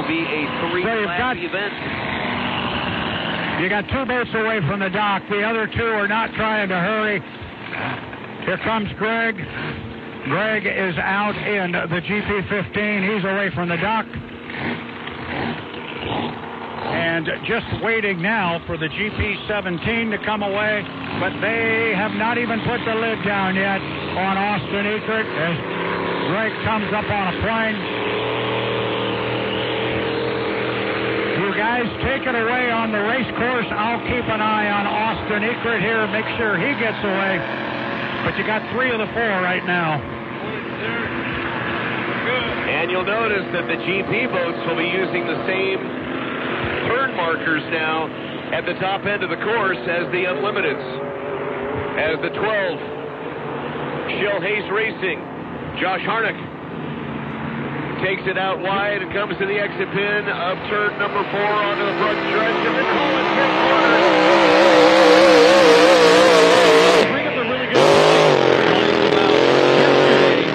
Be a three-lap event. You got two boats away from the dock. The other two are not trying to hurry. Here comes Greg. Greg is out in the GP-15. He's away from the dock. And just waiting now for the GP-17 to come away, but they have not even put the lid down yet on Austin Ekrit as Greg comes up on a plane. Guys, take it away on the race course. I'll keep an eye on Austin Ekrit here, make sure he gets away. But you got 3 of the 4 right now. And you'll notice that the GP boats will be using the same turn markers now at the top end of the course as the Unlimiteds. As the 12, Shell Hayes Racing, Josh Harnick takes it out wide and comes to the exit pin of turn number 4 onto the front stretch of the Coleman pit corner. Bring up a really good point about yesterday.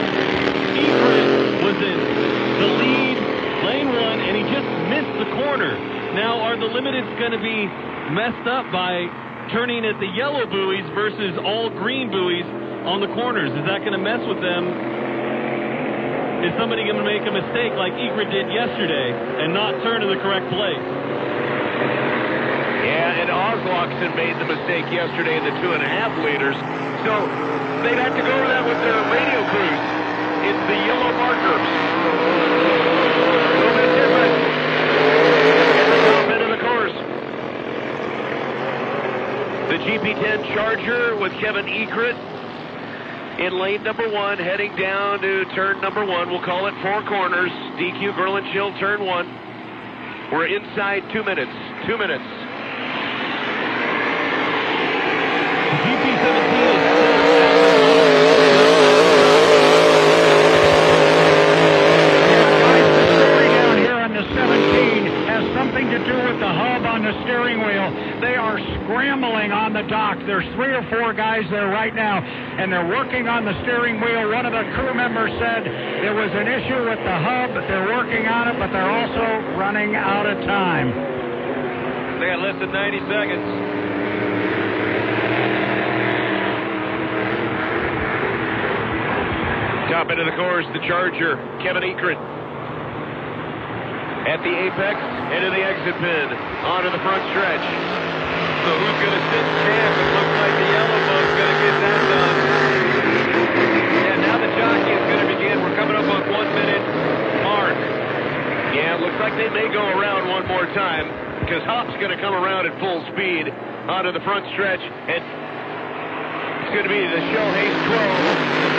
Ekrit was in the lead, lane 1, and he just missed the corner. Now, are the limiteds going to be messed up by turning at the yellow buoys versus all green buoys on the corners? Is that going to mess with them? Is somebody going to make a mistake like Ekrit did yesterday and not turn to the correct place? Yeah, and Oslockson made the mistake yesterday in the 2.5 liters. So they'd have to go over that with their radio crews. It's the yellow markers. A little bit different at the top end of the course. The GP10 Charger with Kevin Ekrit in lane number 1, heading down to turn number 1. We'll call it 4 corners. DQ Berlin Chill, turn 1. We're inside 2 minutes. 2 minutes. GP17 is something to do with the hub on the steering wheel. They are scrambling on the dock. There's 3 or 4 guys there right now, and they're working on the steering wheel. One of the crew members said there was an issue with the hub. They're working on it, but they're also running out of time. They got less than 90 seconds. Top end of the course, the Charger, Kevin Ekert. At the apex, into the exit pin, onto the front stretch. So who's going to sit camp? It looks like the yellow boat's going to get that done. Yeah, now the jockey is going to begin. We're coming up on 1 minute mark. Yeah, it looks like they may go around one more time because Hop's going to come around at full speed onto the front stretch, and it's going to be the Shell Hayes 12.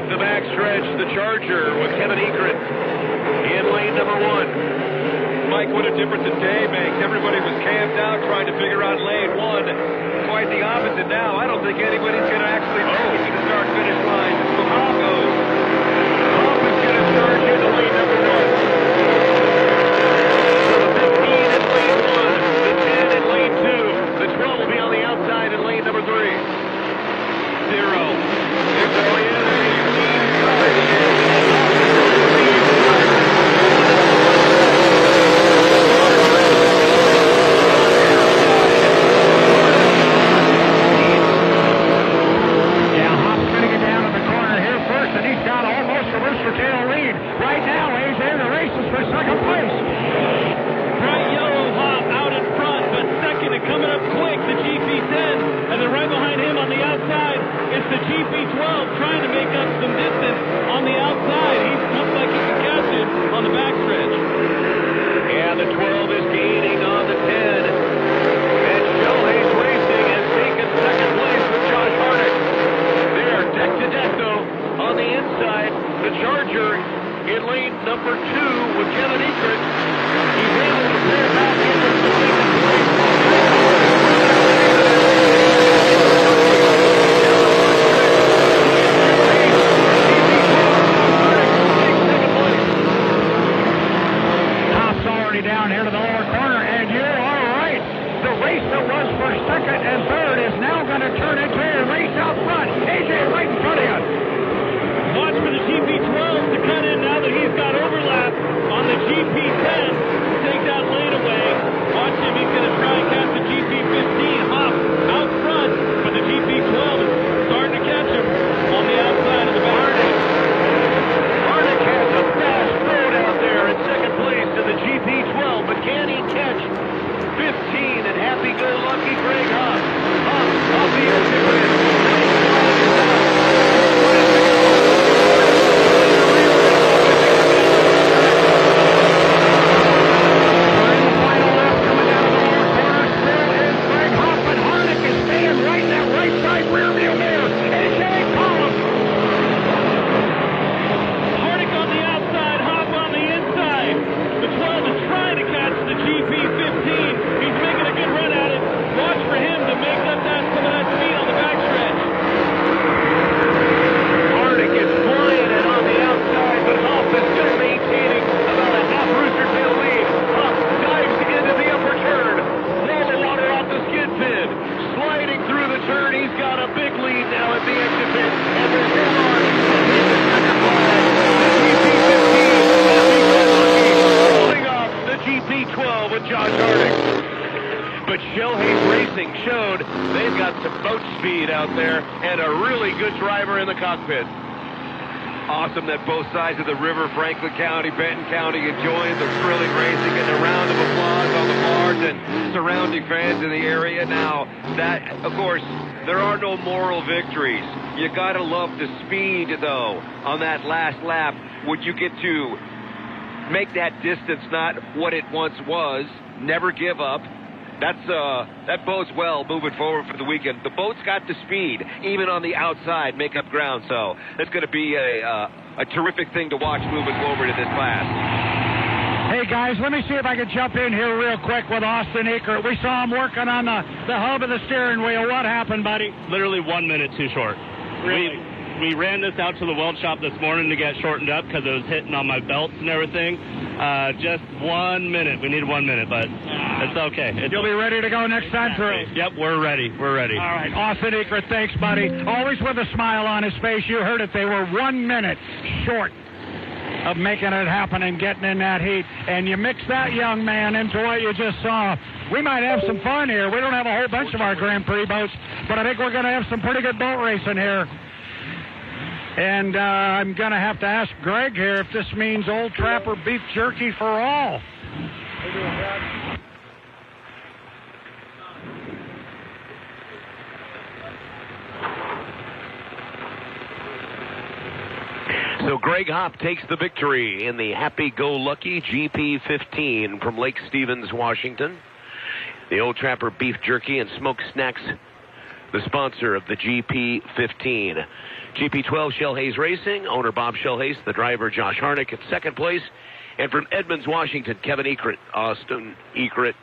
The backstretch, the Charger with Kevin Ekert in lane number 1. Mike, what a difference in day makes. Everybody was camped out trying to figure out lane 1. Quite the opposite now. I don't think anybody's going to actually make it to the start-finish line. So Hop goes. Hop is going to charge into lane number 1. The 15 in lane 1, the 10 in lane 2, the 12 will be on the outside in lane number 3. 0. Awesome that both sides of the river, Franklin County, Benton County, enjoying the thrilling racing and a round of applause on the bars and surrounding fans in the area. Now, that, of course, there are no moral victories. You got to love the speed, though, on that last lap. Would you get to make that distance not what it once was. Never give up. That bodes well moving forward for the weekend. The boat's got the speed, even on the outside, make up ground. So it's going to be a terrific thing to watch moving forward in this class. Hey, guys, let me see if I can jump in here real quick with Austin Eckert. We saw him working on the hub of the steering wheel. What happened, buddy? Literally 1 minute too short. Really? We ran this out to the weld shop this morning to get shortened up because it was hitting on my belts and everything. Just 1 minute. We need 1 minute, but it's okay. You'll be ready to go next time through? Yep, we're ready. We're ready. All right. Austin Eckert, thanks, buddy. Always with a smile on his face. You heard it. They were 1 minute short of making it happen and getting in that heat. And you mix that young man into what you just saw. We might have some fun here. We don't have a whole bunch of our Grand Prix boats, but I think we're going to have some pretty good boat racing here. And I'm going to have to ask Greg here if this means Old Trapper beef jerky for all. So Greg Hopp takes the victory in the happy-go-lucky GP15 from Lake Stevens, Washington. The Old Trapper beef jerky and smoked snacks, the sponsor of the GP15. GP12 Shell Hayes Racing, owner Bob Shell Hayes, the driver Josh Harnick at second place. And from Edmonds, Washington, Kevin Eckert, Awesome Eckert,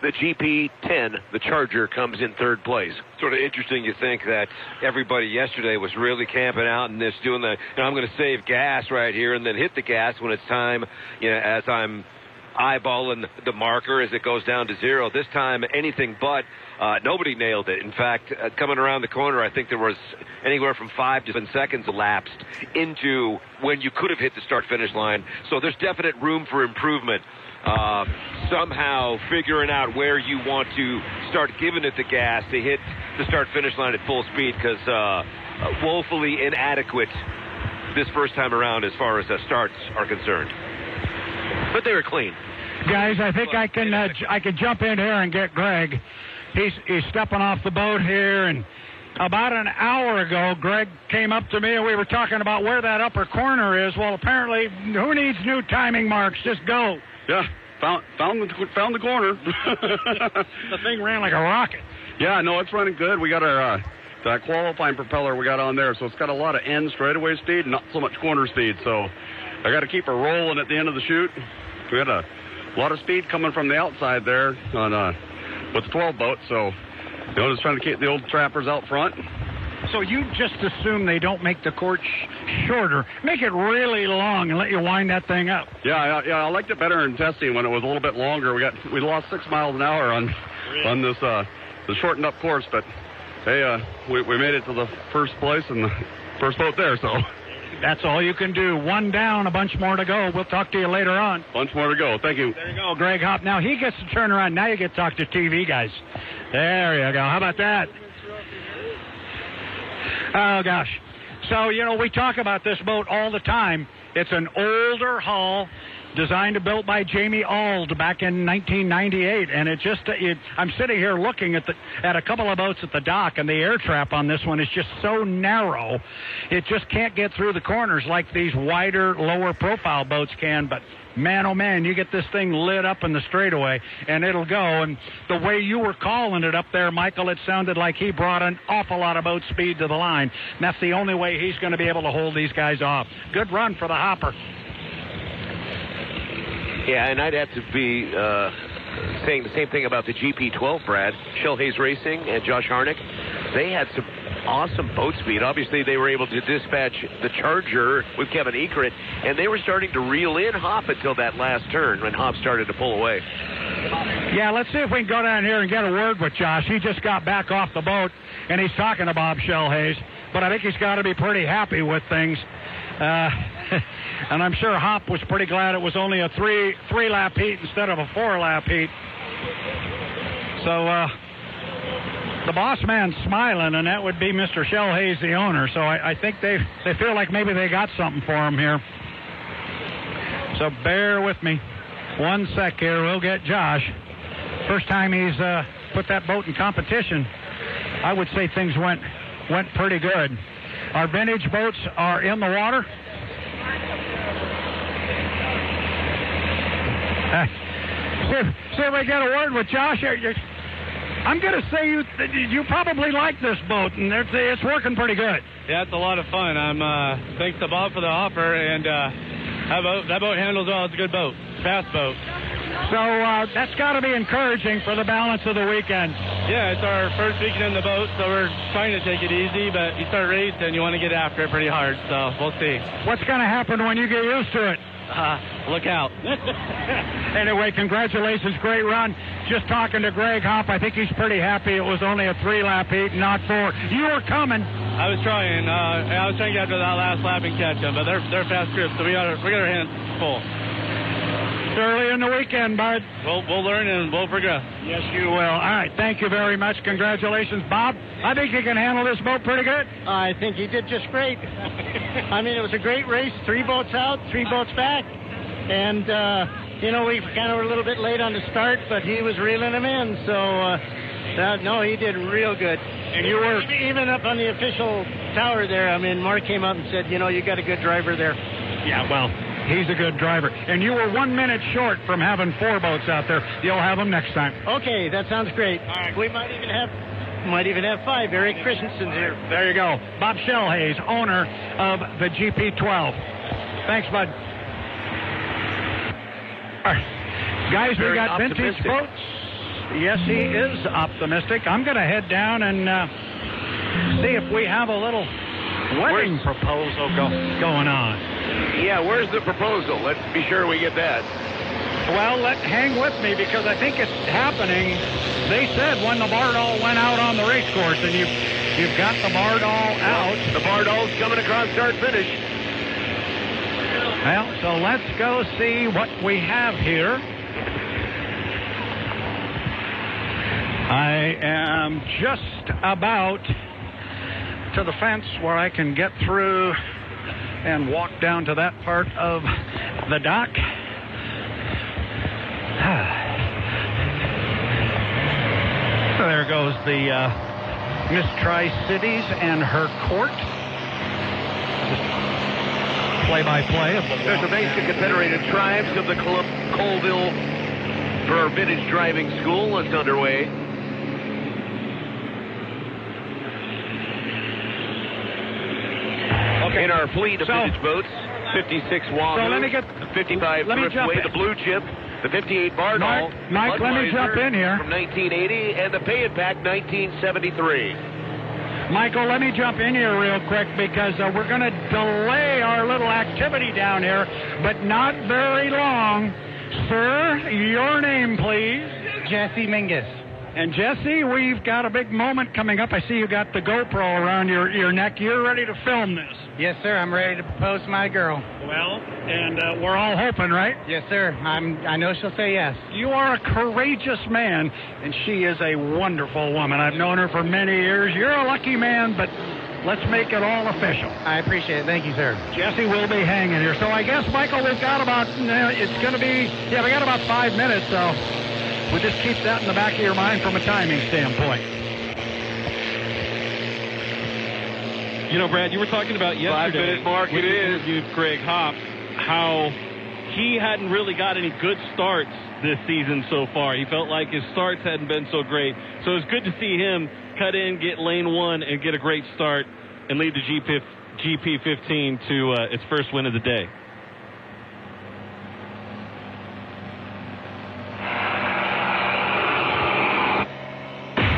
the GP10, the Charger, comes in third place. Sort of interesting you think that everybody yesterday was really camping out and just doing I'm going to save gas right here and then hit the gas when it's time, as I'm eyeballing the marker as it goes down to zero. This time, anything but. Nobody nailed it. In fact, coming around the corner, I think there was anywhere from 5 to 7 seconds elapsed into when you could have hit the start-finish line. So there's definite room for improvement. Somehow figuring out where you want to start giving it the gas to hit the start-finish line at full speed, because woefully inadequate this first time around as far as starts are concerned. But they were clean. Guys, I think I can jump in here and get Greg. He's stepping off the boat here, and about an hour ago, Greg came up to me, and we were talking about where that upper corner is. Well, apparently, who needs new timing marks? Just go. Yeah, found the corner. The thing ran like a rocket. Yeah, no, it's running good. We got our that qualifying propeller we got on there, so it's got a lot of end straightaway speed, not so much corner speed. So I got to keep her rolling at the end of the chute. We had a lot of speed coming from the outside there on with the 12 boat, so just trying to keep the old trappers out front. So you just assume they don't make the court shorter, make it really long, and let you wind that thing up. Yeah, I liked it better in testing when it was a little bit longer. We lost 6 miles an hour on this the shortened up course, but hey, we made it to the first place and the first boat there, so. That's all you can do. One down, a bunch more to go. We'll talk to you later on. Bunch more to go. Thank you. There you go, Greg Hopp. Now he gets to turn around. Now you get to talk to TV guys. There you go. How about that? Oh, gosh. So, we talk about this boat all the time. It's an older hull, designed and built by Jamie Auld back in 1998, and I'm sitting here looking at a couple of boats at the dock, and the air trap on this one is just so narrow, it just can't get through the corners like these wider, lower profile boats can. But man, oh man, you get this thing lit up in the straightaway, and it'll go. And the way you were calling it up there, Michael, it sounded like he brought an awful lot of boat speed to the line, and that's the only way he's going to be able to hold these guys off. Good run for the Hopper. Yeah, and I'd have to be saying the same thing about the GP12, Brad. Shell Hayes Racing and Josh Harnick, they had some awesome boat speed. Obviously, they were able to dispatch the Charger with Kevin Eckert, and they were starting to reel in Hopp until that last turn when Hopp started to pull away. Yeah, let's see if we can go down here and get a word with Josh. He just got back off the boat, and he's talking to Bob Shell Hayes, but I think he's got to be pretty happy with things. And I'm sure Hopp was pretty glad it was only a three-lap heat instead of a 4-lap heat. So the boss man's smiling, and that would be Mr. Shell Hayes, the owner. So I think they feel like maybe they got something for him here. So bear with me. 1 sec here. We'll get Josh. First time he's put that boat in competition, I would say things went pretty good. Our vintage boats are in the water. See if we get a word with Josh. I'm going to say you probably like this boat, and it's working pretty good. Yeah, it's a lot of fun. Thanks to Bob for the offer, and that boat handles well. It's a good boat. Fast boat. So that's got to be encouraging for the balance of the weekend. Yeah, it's our first weekend in the boat, so we're trying to take it easy, but you start racing, you want to get after it pretty hard, so we'll see. What's going to happen when you get used to it? Look out. Anyway, congratulations. Great run. Just talking to Greg Hopp, I think he's pretty happy it was only a 3-lap heat, not 4. You were coming. I was trying. I was trying to get after that last lap and catch them, but they're fast grips, so we got our hands full. It's early in the weekend, bud. We'll learn and we'll progress. Yes, you will. All right, thank you very much. Congratulations, Bob. I think you can handle this boat pretty good. I think he did just great. I mean, it was a great race. 3 boats out, 3 boats back. And, we kind of were a little bit late on the start, but he was reeling them in. So, no, he did real good. And you were even up on the official tower there. I mean, Mark came up and said, you got a good driver there. Yeah, well, he's a good driver. And you were 1 minute short from having 4 boats out there. You'll have them next time. Okay, that sounds great. All right. We might even have 5. Eric Christensen's here. There you go. Bob Shellhays, owner of the GP12. Thanks, bud. All right. Guys, we got vintage boats. Yes, he is optimistic. I'm going to head down and see if we have a little wedding proposal going on. Yeah, where's the proposal? Let's be sure we get that. Well, hang with me because I think it's happening. They said when the Bardall went out on the race course, and you've got the Bardall out. The Bardall's coming across start finish. Well, so let's go see what we have here. I am just about to the fence where I can get through and walk down to that part of the dock. So there goes the Miss Tri-Cities and her court. Play-by-play of the Special thanks to Confederated Tribes of the Colville for Vintage Driving School. It's underway. Okay. In our fleet of vintage boats, 56 Wahoo, so let me get, 55 Driftway, the Blue Chip, the 58 Bardall, Mike, let me jump in here. From 1980, and the Pay It Back 1973. Michael, let me jump in here real quick because we're going to delay our little activity down here, but not very long. Sir, your name, please. Jesse Mingus. And Jesse, we've got a big moment coming up. I see you got the GoPro around your neck. You're ready to film this. Yes, sir. I'm ready to propose to my girl. Well, and we're all hoping, right? Yes, sir. I know she'll say yes. You are a courageous man, and she is a wonderful woman. I've known her for many years. You're a lucky man, but let's make it all official. I appreciate it. Thank you, sir. Jesse will be hanging here. So I guess, Michael, we've got about, we got about 5 minutes, so we'll just keep that in the back of your mind from a timing standpoint. Brad, you were talking about yesterday. 5-minute mark it is. With Greg Hopp, how he hadn't really got any good starts this season so far. He felt like his starts hadn't been so great. So it's good to see him cut in, get lane 1, and get a great start and lead the GP15 to its first win of the day.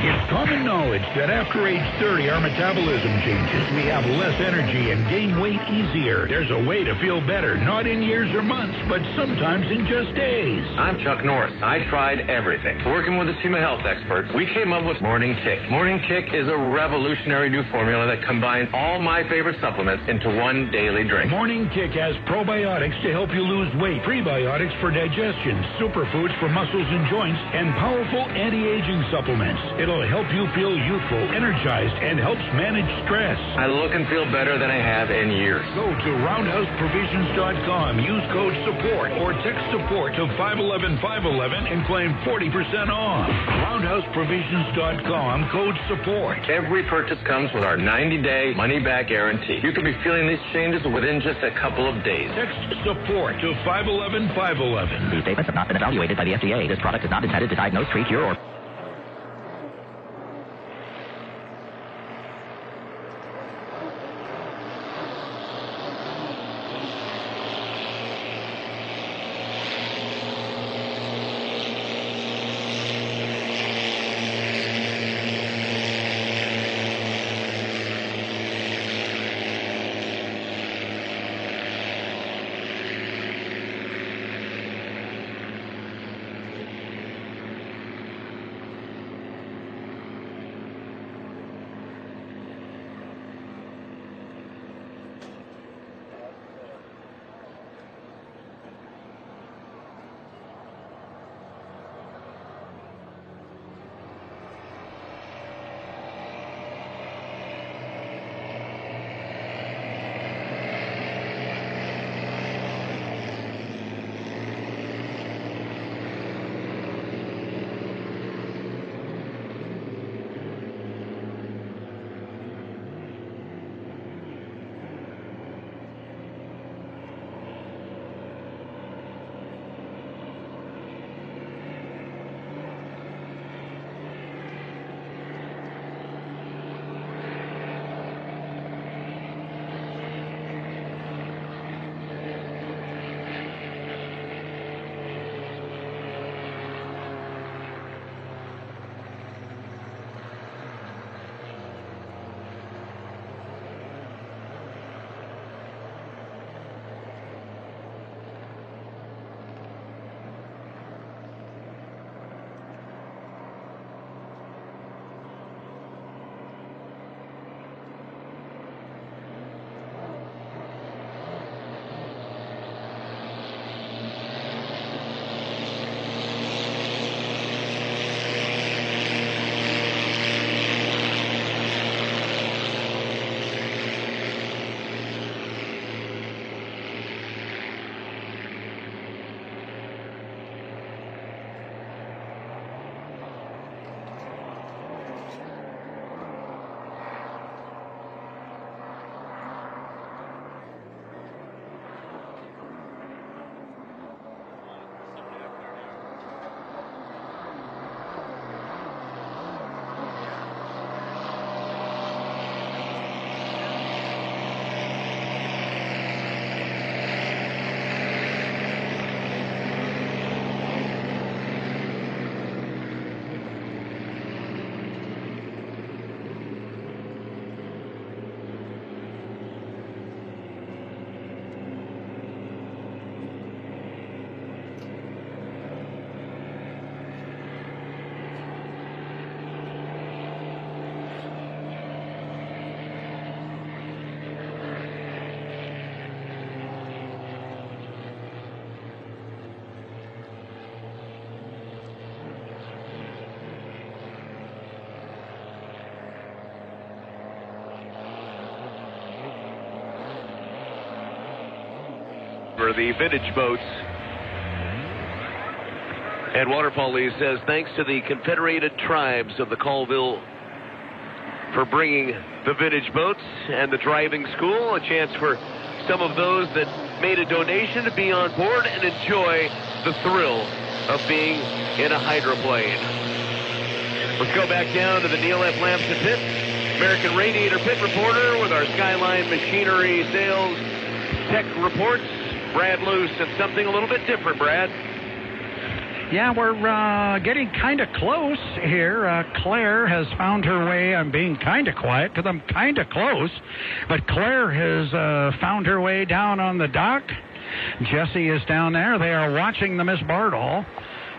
It's common knowledge that after age 30, our metabolism changes. We have less energy and gain weight easier. There's a way to feel better, not in years or months, but sometimes in just days. I'm Chuck Norris. I tried everything. Working with a team of health experts, we came up with Morning Kick. Morning Kick is a revolutionary new formula that combines all my favorite supplements into one daily drink. Morning Kick has probiotics to help you lose weight, prebiotics for digestion, superfoods for muscles and joints, and powerful anti-aging supplements. It'll help you feel youthful youthful, energized, and helps manage stress. I look and feel better than I have in years. Go to roundhouseprovisions.com, use code SUPPORT, or text SUPPORT to 511-511 and claim 40% off. roundhouseprovisions.com, code SUPPORT. Every purchase comes with our 90-day money-back guarantee. You could be feeling these changes within just a couple of days. Text SUPPORT to 511-511. These statements have not been evaluated by the FDA. This product is not intended to diagnose, treat, cure, or... For the vintage boats. And Waterfall Lee says, thanks to the Confederated Tribes of the Colville for bringing the vintage boats and the driving school, a chance for some of those that made a donation to be on board and enjoy the thrill of being in a hydroplane. Let's go back down to the Neil F. Lamson pit. American Radiator pit reporter with our Skyline Machinery Sales Tech reports. Brad Luce, and something a little bit different, Brad. Yeah, we're getting kind of close here. Claire has found her way. I'm being kind of quiet because I'm kind of close. But Claire has found her way down on the dock. Jesse is down there. They are watching the Miss Bardall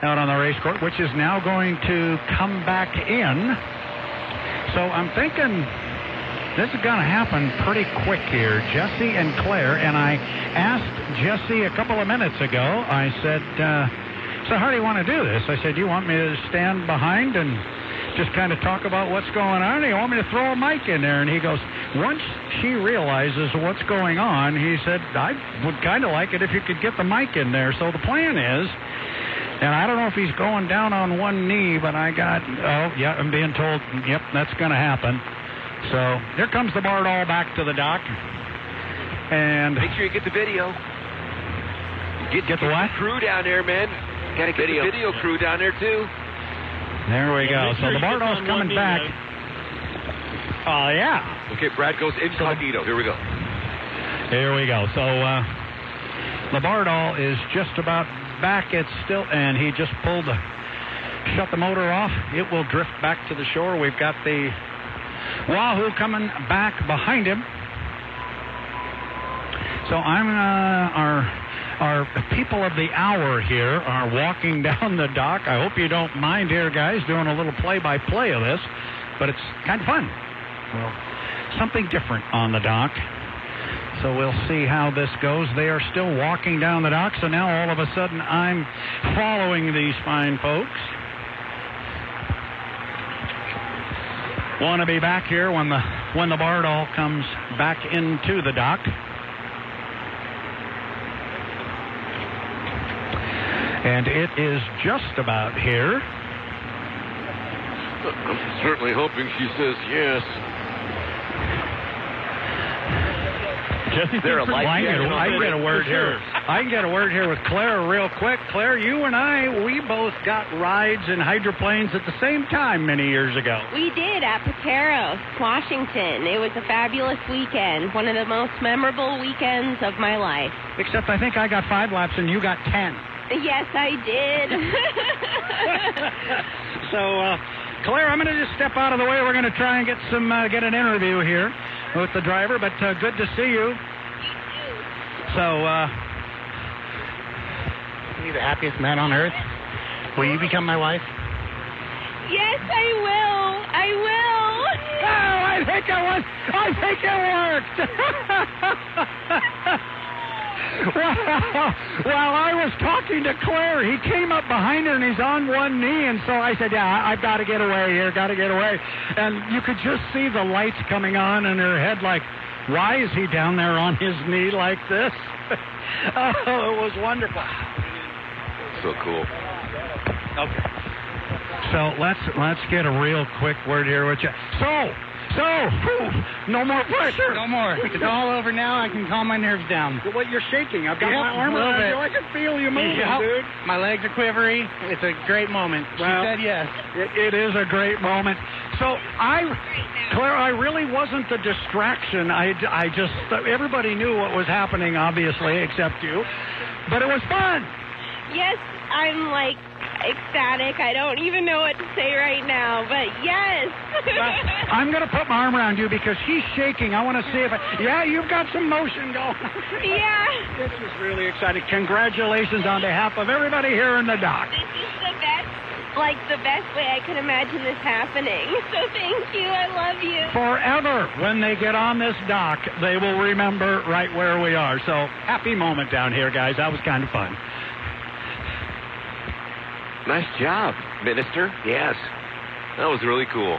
out on the race course, which is now going to come back in. So I'm thinking this is going to happen pretty quick here. Jesse and Claire, and I asked Jesse a couple of minutes ago, I said, so how do you want to do this? I said, you want me to stand behind and just kind of talk about what's going on. You want me to throw a mic in there? And he goes, once she realizes what's going on, he said, I would kind of like it if you could get the mic in there. So the plan is, and I don't know if he's going down on one knee, but I'm being told, yep, that's going to happen. So here comes the Bardol back to the dock. And make sure you get the video. Get the what? Crew down there, man. Got to get the video crew down there, too. There we go. So the Bardol's coming back. Oh, yeah. Okay, Brad goes incognito. Here we go. Here we go. So the Bardol is just about back. It's still, and he just shut the motor off. It will drift back to the shore. We've got the Wahoo coming back behind him. So our people of the hour here are walking down the dock. I hope you don't mind here, guys, doing a little play-by-play of this, but it's kind of fun. Well, something different on the dock. So we'll see how this goes. They are still walking down the dock, so now all of a sudden I'm following these fine folks. Want to be back here when the Bardol comes back into the dock. And it is just about here. I'm certainly hoping she says yes. Jesse, I can get a word here. I can get a word here with Claire real quick. Claire, you and I, we both got rides in hydroplanes at the same time many years ago. We did at Pateros, Washington. It was a fabulous weekend. One of the most memorable weekends of my life. Except I think I got 5 laps and you got 10. Yes, I did. So, Claire, I'm going to just step out of the way. We're going to try and get an interview here with the driver, but good to see you. So, you the happiest man on earth? Will you become my wife? Yes, I will. I will. Oh, I think it worked. Well, I was talking to Claire. He came up behind her, and he's on one knee, and so I said, I've got to get away here, And you could just see the lights coming on in her head, like, why is he down there on his knee like this? Oh, it was wonderful. So cool. Okay. So let's get a real quick word here with you. So, no more pressure. No more. It's all over now. I can calm my nerves down. Well, you're shaking. I've got my arm around you. I can feel you moving, dude. My legs are quivery. It's a great moment. Well, she said yes. It is a great moment. So, Claire, I really wasn't the distraction. I just, everybody knew what was happening, obviously, except you. But it was fun. Yes, I'm like ecstatic. I don't even know what to say right now, but yes. I'm going to put my arm around you because he's shaking. I want to see if you've got some motion going. Yeah. This is really exciting. Congratulations on behalf of everybody here in the dock. This is the best way I could imagine this happening. So thank you. I love you. Forever, when they get on this dock, they will remember right where we are. So happy moment down here, guys. That was kind of fun. Nice job, Minister. Yes. That was really cool.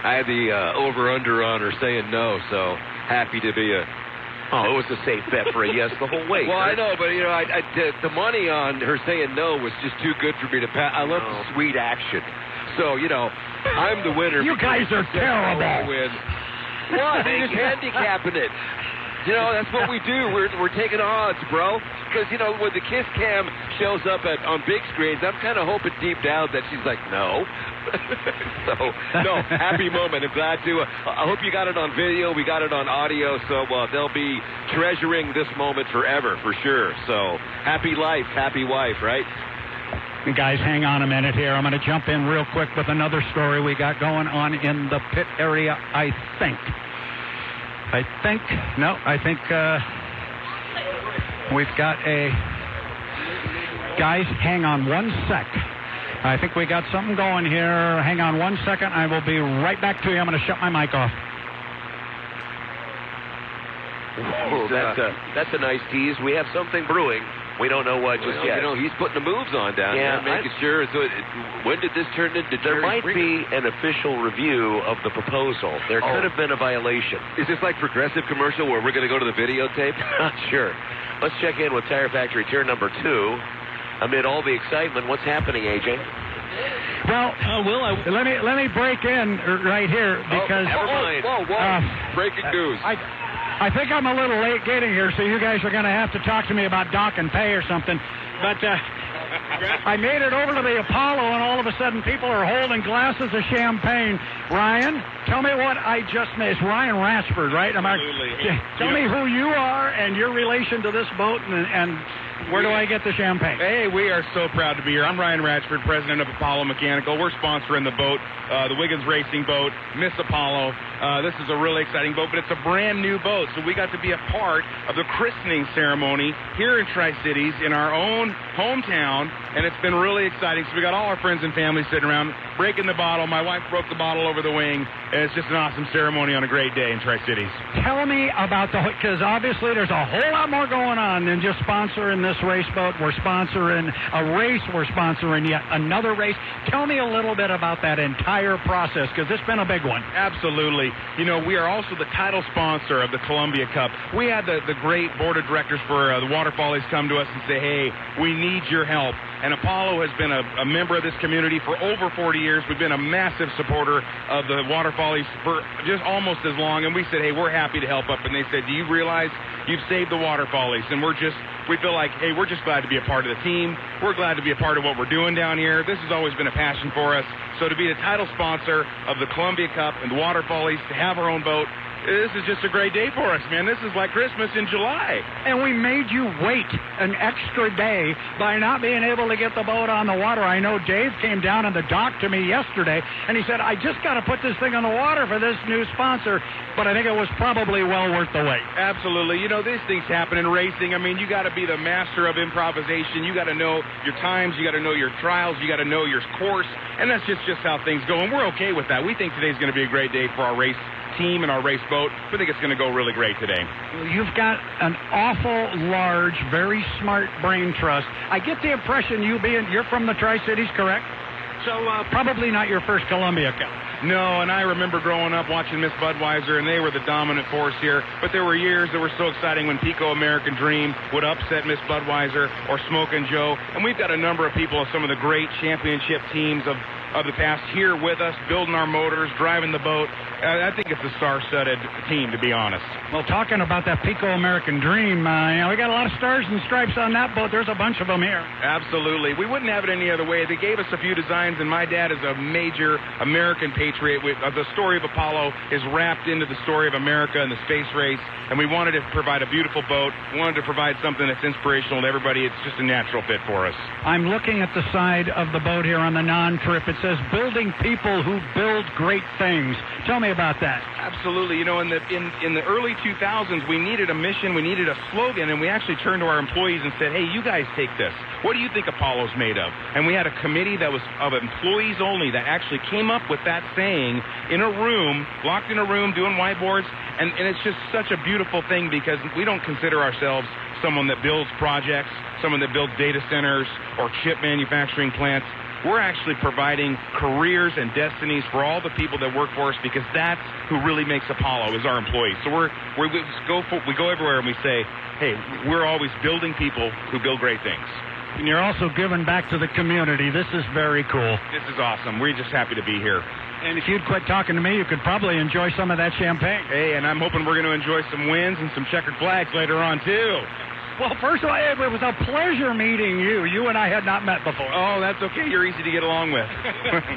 I had the over-under on her saying no, so happy to be it was a safe bet for a yes the whole way. Well, I know, but, the money on her saying no was just too good for me to pass. I love the sweet action. So, I'm the winner. You guys are terrible. I win. What? They're just handicapping it. That's what we do. We're taking odds, bro. Because, when the Kiss Cam shows up on big screens, I'm kind of hoping deep down that she's like, no. So, no, happy moment. I'm glad to. I hope you got it on video. We got it on audio. So, they'll be treasuring this moment forever, for sure. So, happy life, happy wife, right? Guys, hang on a minute here. I'm going to jump in real quick with another story we got going on in the pit area, I think we've got a... Guys, hang on one sec. I think we got something going here. Hang on 1 second. I will be right back to you. I'm going to shut my mic off. Oh, that's a nice tease. We have something brewing. We don't know what just yet. You know, he's putting the moves on down there, making sure. So when did this turn into? There might be an official review of the proposal. There could have been a violation. Is this like Progressive commercial where we're going to go to the videotape? Not sure. Let's check in with Tire Factory turn number 2. Amid all the excitement, what's happening, AJ? Well, let me break in right here because never mind. Whoa. Breaking news. I think I'm a little late getting here, so you guys are going to have to talk to me about dock and pay or something. But I made it over to the Apollo, and all of a sudden people are holding glasses of champagne. Ryan, tell me what I just missed. Ryan Ratchford, right? Absolutely. Tell me who you are and your relation to this boat, and where do I get the champagne? Hey, we are so proud to be here. I'm Ryan Ratchford, president of Apollo Mechanical. We're sponsoring the boat, the Wiggins Racing boat, Miss Apollo. This is a really exciting boat, but it's a brand new boat, so we got to be a part of the christening ceremony here in Tri-Cities in our own hometown, and it's been really exciting. So we got all our friends and family sitting around, breaking the bottle. My wife broke the bottle over the wing, and it's just an awesome ceremony on a great day in Tri-Cities. Tell me about because obviously there's a whole lot more going on than just sponsoring this race boat. We're sponsoring a race. We're sponsoring yet another race. Tell me a little bit about that entire process, because it's been a big one. Absolutely. You know, we are also the title sponsor of the Columbia Cup. We had the great board of directors for the Water Follies come to us and say, hey, we need your help. And Apollo has been a member of this community for over 40 years. We've been a massive supporter of the Water Follies for just almost as long. And we said, hey, we're happy to help up. And they said, do you realize you've saved the Water Follies? And we feel like, hey, we're just glad to be a part of the team. We're glad to be a part of what we're doing down here. This has always been a passion for us. So to be the title sponsor of the Columbia Cup and the Water Follies, to have our own boat, this is just a great day for us, man. This is like Christmas in July. And we made you wait an extra day by not being able to get the boat on the water. I know Dave came down on the dock to me yesterday, and he said, I just got to put this thing on the water for this new sponsor, but I think it was probably well worth the wait. Absolutely. You know, these things happen in racing. I mean, you got to be the master of improvisation. You got to know your times. You got to know your trials. You got to know your course, and that's just how things go, and we're okay with that. We think today's going to be a great day for our race team and our race boat. We think it's going to go really great today. You've got an awful large, very smart brain trust. I get the impression you're from the Tri-Cities, correct? So probably not your first Columbia Cup. No, and I remember growing up watching Miss Budweiser, and they were the dominant force here. But there were years that were so exciting when Pico American Dream would upset Miss Budweiser or Smokin' Joe. And we've got a number of people of some of the great championship teams of the past here with us, building our motors, driving the boat. I think it's a star-studded team, to be honest. Well, talking about that Pico American Dream, we got a lot of stars and stripes on that boat. There's a bunch of them here. Absolutely. We wouldn't have it any other way. They gave us a few designs, and my dad is a major American patriot. The story of Apollo is wrapped into the story of America and the space race, and we wanted to provide a beautiful boat. We wanted to provide something that's inspirational to everybody. It's just a natural fit for us. I'm looking at the side of the boat here on the non-trip. It says, building people who build great things. Tell me about that. Absolutely. You know, in the early 2000s, we needed a mission, we needed a slogan, and we actually turned to our employees and said, hey, you guys take this. What do you think Apollo's made of? And we had a committee that was of employees only that actually came up with that saying in a room, locked in a room, doing whiteboards, and it's just such a beautiful thing because we don't consider ourselves someone that builds projects, someone that builds data centers or chip manufacturing plants. We're actually providing careers and destinies for all the people that work for us because that's who really makes Apollo is our employees. So we go everywhere and we say, hey, we're always building people who build great things. And you're also giving back to the community. This is very cool. This is awesome. We're just happy to be here. And if you'd quit talking to me, you could probably enjoy some of that champagne. Hey, and I'm hoping we're going to enjoy some wins and some checkered flags later on, too. Well, first of all, it was a pleasure meeting you. You and I had not met before. Oh, that's okay. You're easy to get along with.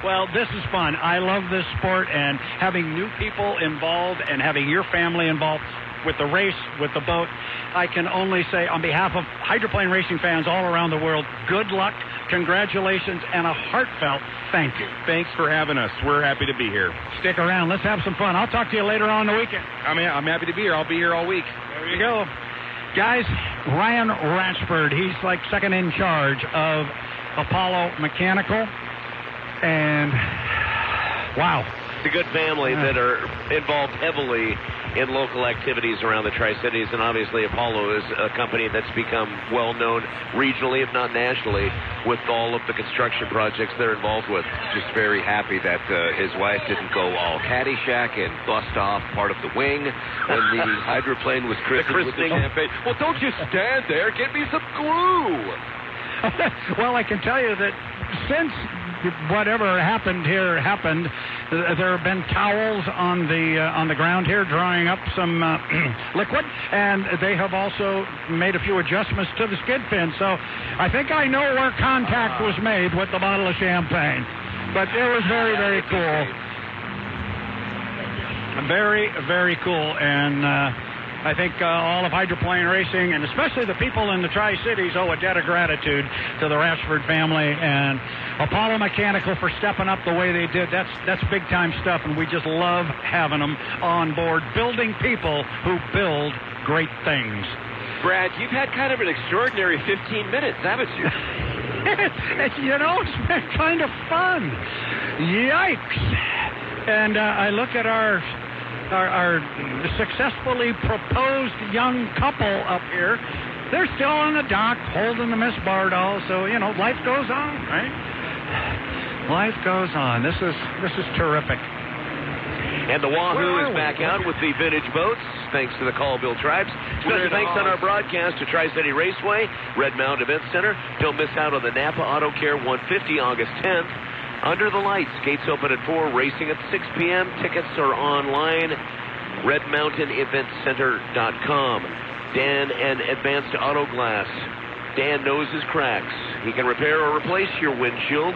Well, this is fun. I love this sport, and having new people involved and having your family involved with the race, with the boat, I can only say on behalf of hydroplane racing fans all around the world, good luck, congratulations, and a heartfelt thank you. Thanks for having us. We're happy to be here. Stick around. Let's have some fun. I'll talk to you later on in the weekend. I'm happy to be here. I'll be here all week. There you go. Guys, Ryan Ratchford, he's like second in charge of Apollo Mechanical. And, wow. It's a good family that are involved heavily in local activities around the Tri-Cities. And obviously Apollo is a company that's become well known regionally, if not nationally, with all of the construction projects they're involved with. Just very happy that his wife didn't go all Caddyshack and bust off part of the wing when the hydroplane was christened with the champagne. Well, don't just stand there. Get me some glue. Well, I can tell you that since whatever happened here happened, there have been towels on the ground here drying up some liquid, and they have also made a few adjustments to the skid pin. So I think I know where contact was made with the bottle of champagne. But it was very, very cool. Very, very cool. And I think all of hydroplane racing, and especially the people in the Tri-Cities, owe a debt of gratitude to the Rashford family and Apollo Mechanical for stepping up the way they did. That's big-time stuff, and we just love having them on board, building people who build great things. Brad, you've had kind of an extraordinary 15 minutes, haven't you? It's been kind of fun. Yikes. And I look at our successfully proposed young couple up here. They're still on the dock holding the Miss Bardall, so life goes on, right? Life goes on. This is terrific. And the Wahoo is back out with the vintage boats, thanks to the Colville Tribes. Special thanks on our broadcast to Tri-City Raceway, Red Mountain Event Center. Don't miss out on the Napa Auto Care 150 August 10th. Under the lights, gates open at 4, racing at 6 p.m. Tickets are online, redmountaineventcenter.com. Dan and Advanced Auto Glass. Dan knows his cracks. He can repair or replace your windshield.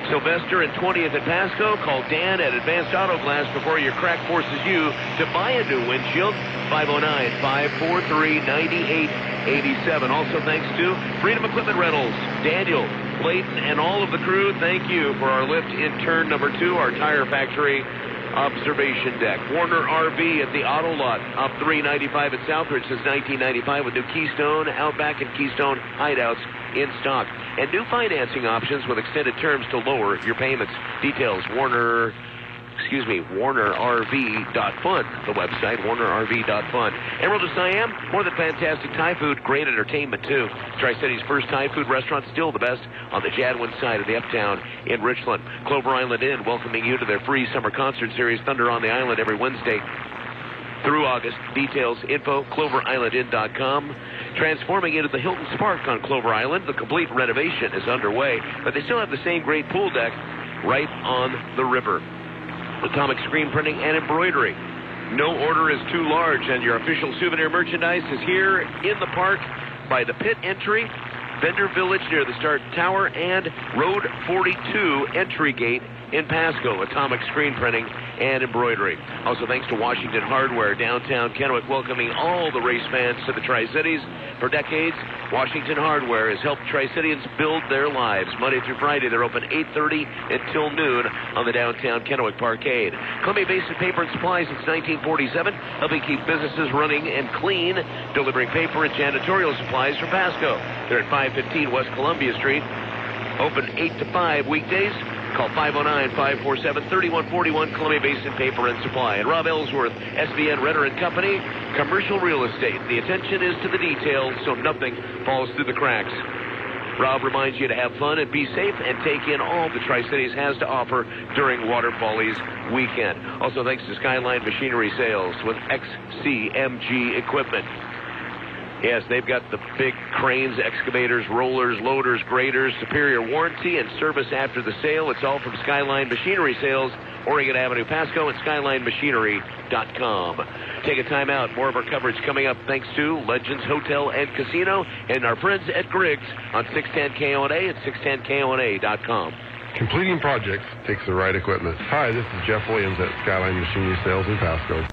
Sylvester and 20th at Pasco. Call Dan at Advanced Auto Glass before your crack forces you to buy a new windshield. 509-543-9887. Also thanks to Freedom Equipment Rentals. Daniel, Clayton, and all of the crew, thank you for our lift in turn number 2, our tire factory observation deck. Warner RV at the Auto Lot, up 395 at Southridge since 1995 with new Keystone, Outback, and Keystone hideouts in stock. And new financing options with extended terms to lower your payments. Details, WarnerRV.fund, the website, WarnerRV.fund. Emerald of Siam, more than fantastic Thai food, great entertainment too. Tri-City's first Thai food restaurant, still the best on the Jadwin side of the Uptown in Richland. Clover Island Inn, welcoming you to their free summer concert series, Thunder on the Island, every Wednesday through August. Details, info, cloverislandinn.com. Transforming into the Hilton Spark on Clover Island. The complete renovation is underway, but they still have the same great pool deck right on the river. Atomic Screen Printing and Embroidery. No order is too large, and your official souvenir merchandise is here in the park by the pit entry, Vendor Village near the Start Tower, and Road 42 entry gate in Pasco. Atomic Screen Printing and Embroidery. Also thanks to Washington Hardware, downtown Kennewick, welcoming all the race fans to the Tri-Cities. For decades, Washington Hardware has helped Tri-Cityans build their lives. Monday through Friday, they're open 8:30 until noon on the downtown Kennewick Parkade. Columbia Basin Paper and Supply since 1947, helping keep businesses running and clean, delivering paper and janitorial supplies from Pasco. They're at 515 West Columbia Street, open 8 to 5 weekdays. Call 509-547-3141, Columbia Basin Paper and Supply. And Rob Ellsworth, SVN Renner and Company, commercial real estate. The attention is to the details so nothing falls through the cracks. Rob reminds you to have fun and be safe and take in all the Tri-Cities has to offer during Water Follies weekend. Also thanks to Skyline Machinery Sales with XCMG equipment. Yes, they've got the big cranes, excavators, rollers, loaders, graders, superior warranty and service after the sale. It's all from Skyline Machinery Sales, Oregon Avenue, Pasco, and SkylineMachinery.com. Take a time out. More of our coverage coming up thanks to Legends Hotel and Casino and our friends at Griggs on 610 KONA and 610KONA.com. Completing projects takes the right equipment. Hi, this is Jeff Williams at Skyline Machinery Sales in Pasco.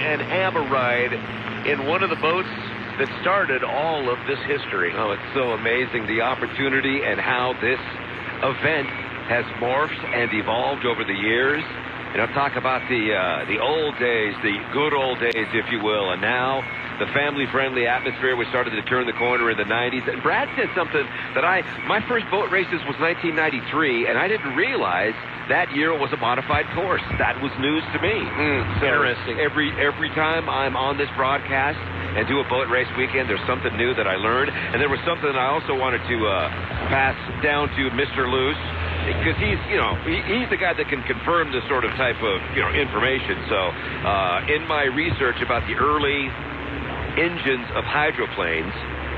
and have a ride in one of the boats that started all of this history. Oh, it's so amazing, the opportunity and how this event has morphed and evolved over the years. You know, talk about the old days, the good old days, if you will, and now the family-friendly atmosphere. We started to turn the corner in the 90s. And Brad said something that my first boat races was 1993, and I didn't realize that year was a modified course. That was news to me. So interesting. Every time I'm on this broadcast and do a boat race weekend, there's something new that I learned. And there was something that I also wanted to pass down to Mr. Luce, because he's the guy that can confirm this sort of type of information. So in my research about the early engines of hydroplanes,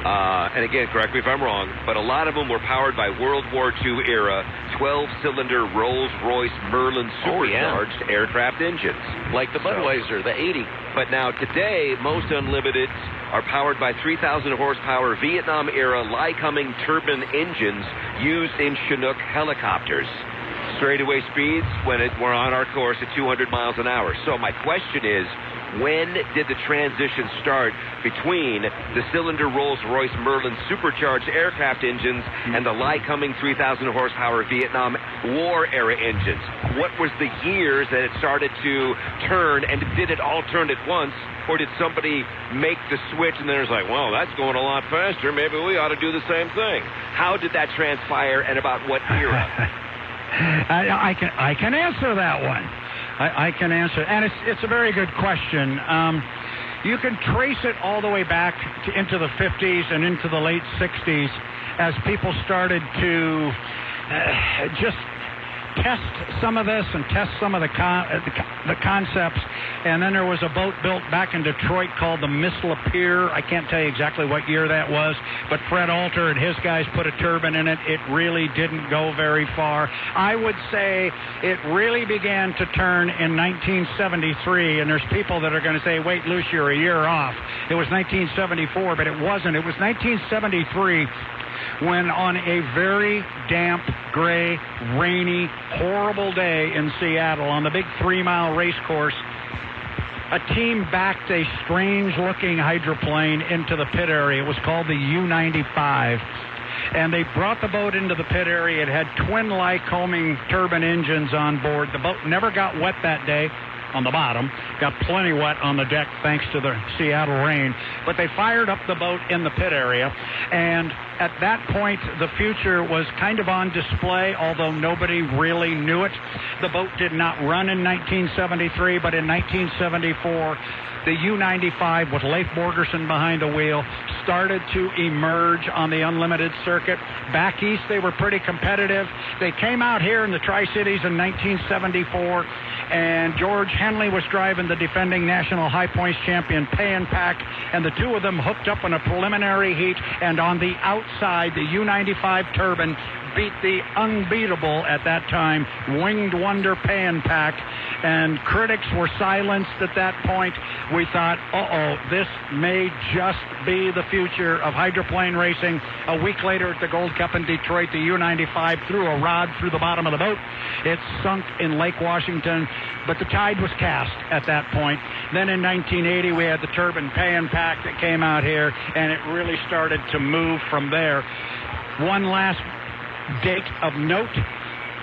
and again, correct me if I'm wrong, but a lot of them were powered by World War II era 12-cylinder Rolls-Royce Merlin supercharged aircraft engines. Like the Budweiser, the 80. But now today, most Unlimiteds are powered by 3,000 horsepower Vietnam-era Lycoming turbine engines used in Chinook helicopters. Straightaway speeds when we're on our course at 200 miles an hour. So my question is, when did the transition start between the cylinder Rolls-Royce Merlin supercharged aircraft engines and the Lycoming 3,000 horsepower Vietnam War-era engines? What was the years that it started to turn, and did it all turn at once, or did somebody make the switch and then it was like, well, that's going a lot faster, maybe we ought to do the same thing? How did that transpire, and about what era? I can answer that one. I can answer, and it's a very good question. You can trace it all the way back into the 50s and into the late 60s as people started to just test some of this and test some of the concepts. And then there was a boat built back in Detroit called the Missile Pier. I can't tell you exactly what year that was, but Fred Alter and his guys put a turbine in it. It really didn't go very far. I would say it really began to turn in 1973, and there's people that are going to say, wait, Luce, you're a year off. It was 1974, but it wasn't. It was 1973 when on a very damp, gray, rainy, horrible day in Seattle on the big 3-mile race course, a team backed a strange-looking hydroplane into the pit area. It was called the U-95. And they brought the boat into the pit area. It had twin Lycoming turbine engines on board. The boat never got wet that day on the bottom, got plenty wet on the deck thanks to the Seattle rain, but they fired up the boat in the pit area, and at that point the future was kind of on display, although nobody really knew it. The boat did not run in 1973, but in 1974 the U-95 with Leif Borgerson behind the wheel started to emerge on the Unlimited circuit. Back east they were pretty competitive. They came out here in the Tri-Cities in 1974, and George Henley was driving the defending national high points champion Pay and Pack, and the two of them hooked up in a preliminary heat, and on the outside the U-95 turbine beat the unbeatable at that time Winged Wonder Pay and Pack, and critics were silenced at that point. We thought, this may just be the future of hydroplane racing. A week later at the Gold Cup in Detroit, the U-95 threw a rod through the bottom of the boat. It sunk in Lake Washington, but the tide was cast at that point. Then in 1980 we had the turbine Pay and Pack that came out here, and it really started to move from there. One last date of note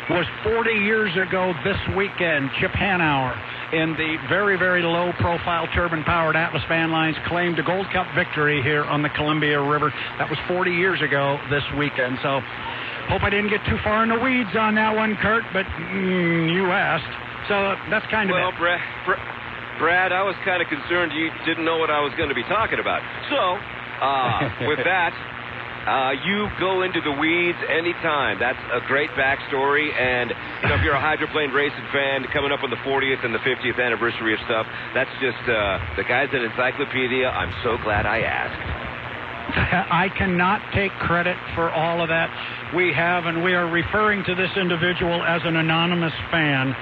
was 40 years ago this weekend. Chip Hanauer in the very, very low-profile turbine-powered Atlas Van Lines claimed a Gold Cup victory here on the Columbia River. That was 40 years ago this weekend. So hope I didn't get too far in the weeds on that one, Kurt, but you asked. So that's kind of well, Brad, I was kind of concerned you didn't know what I was going to be talking about. So with that, you go into the weeds anytime. That's a great backstory. And if you're a hydroplane racing fan coming up on the 40th and the 50th anniversary of stuff, that's just the guy's an encyclopedia. I'm so glad I asked. I cannot take credit for all of that. We are referring to this individual as an anonymous fan.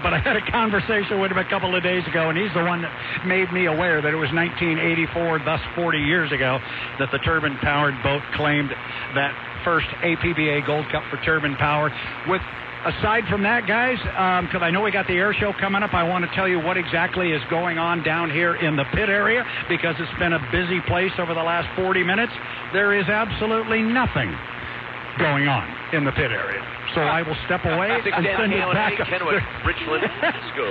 But I had a conversation with him a couple of days ago, and he's the one that made me aware that it was 1984, thus 40 years ago, that the turbine-powered boat claimed that first APBA Gold Cup for turbine power, with aside from that, guys, because I know we got the air show coming up, I want to tell you what exactly is going on down here in the pit area, because it's been a busy place over the last 40 minutes. There is absolutely nothing going on in the pit area. So I will step away and send it back up Kennewick, Richland, let's go.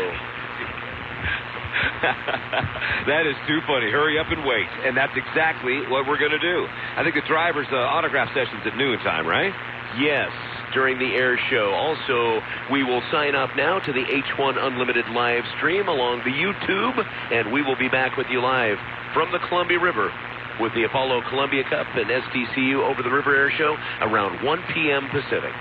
That is too funny. Hurry up and wait. And that's exactly what we're going to do. I think the driver's autograph session's at noon time, right? Yes, during the air show. Also, we will sign up now to the H1 Unlimited live stream along the YouTube, and we will be back with you live from the Columbia River with the Apollo Columbia Cup and STCU Over the River Air Show around 1 p.m. Pacific.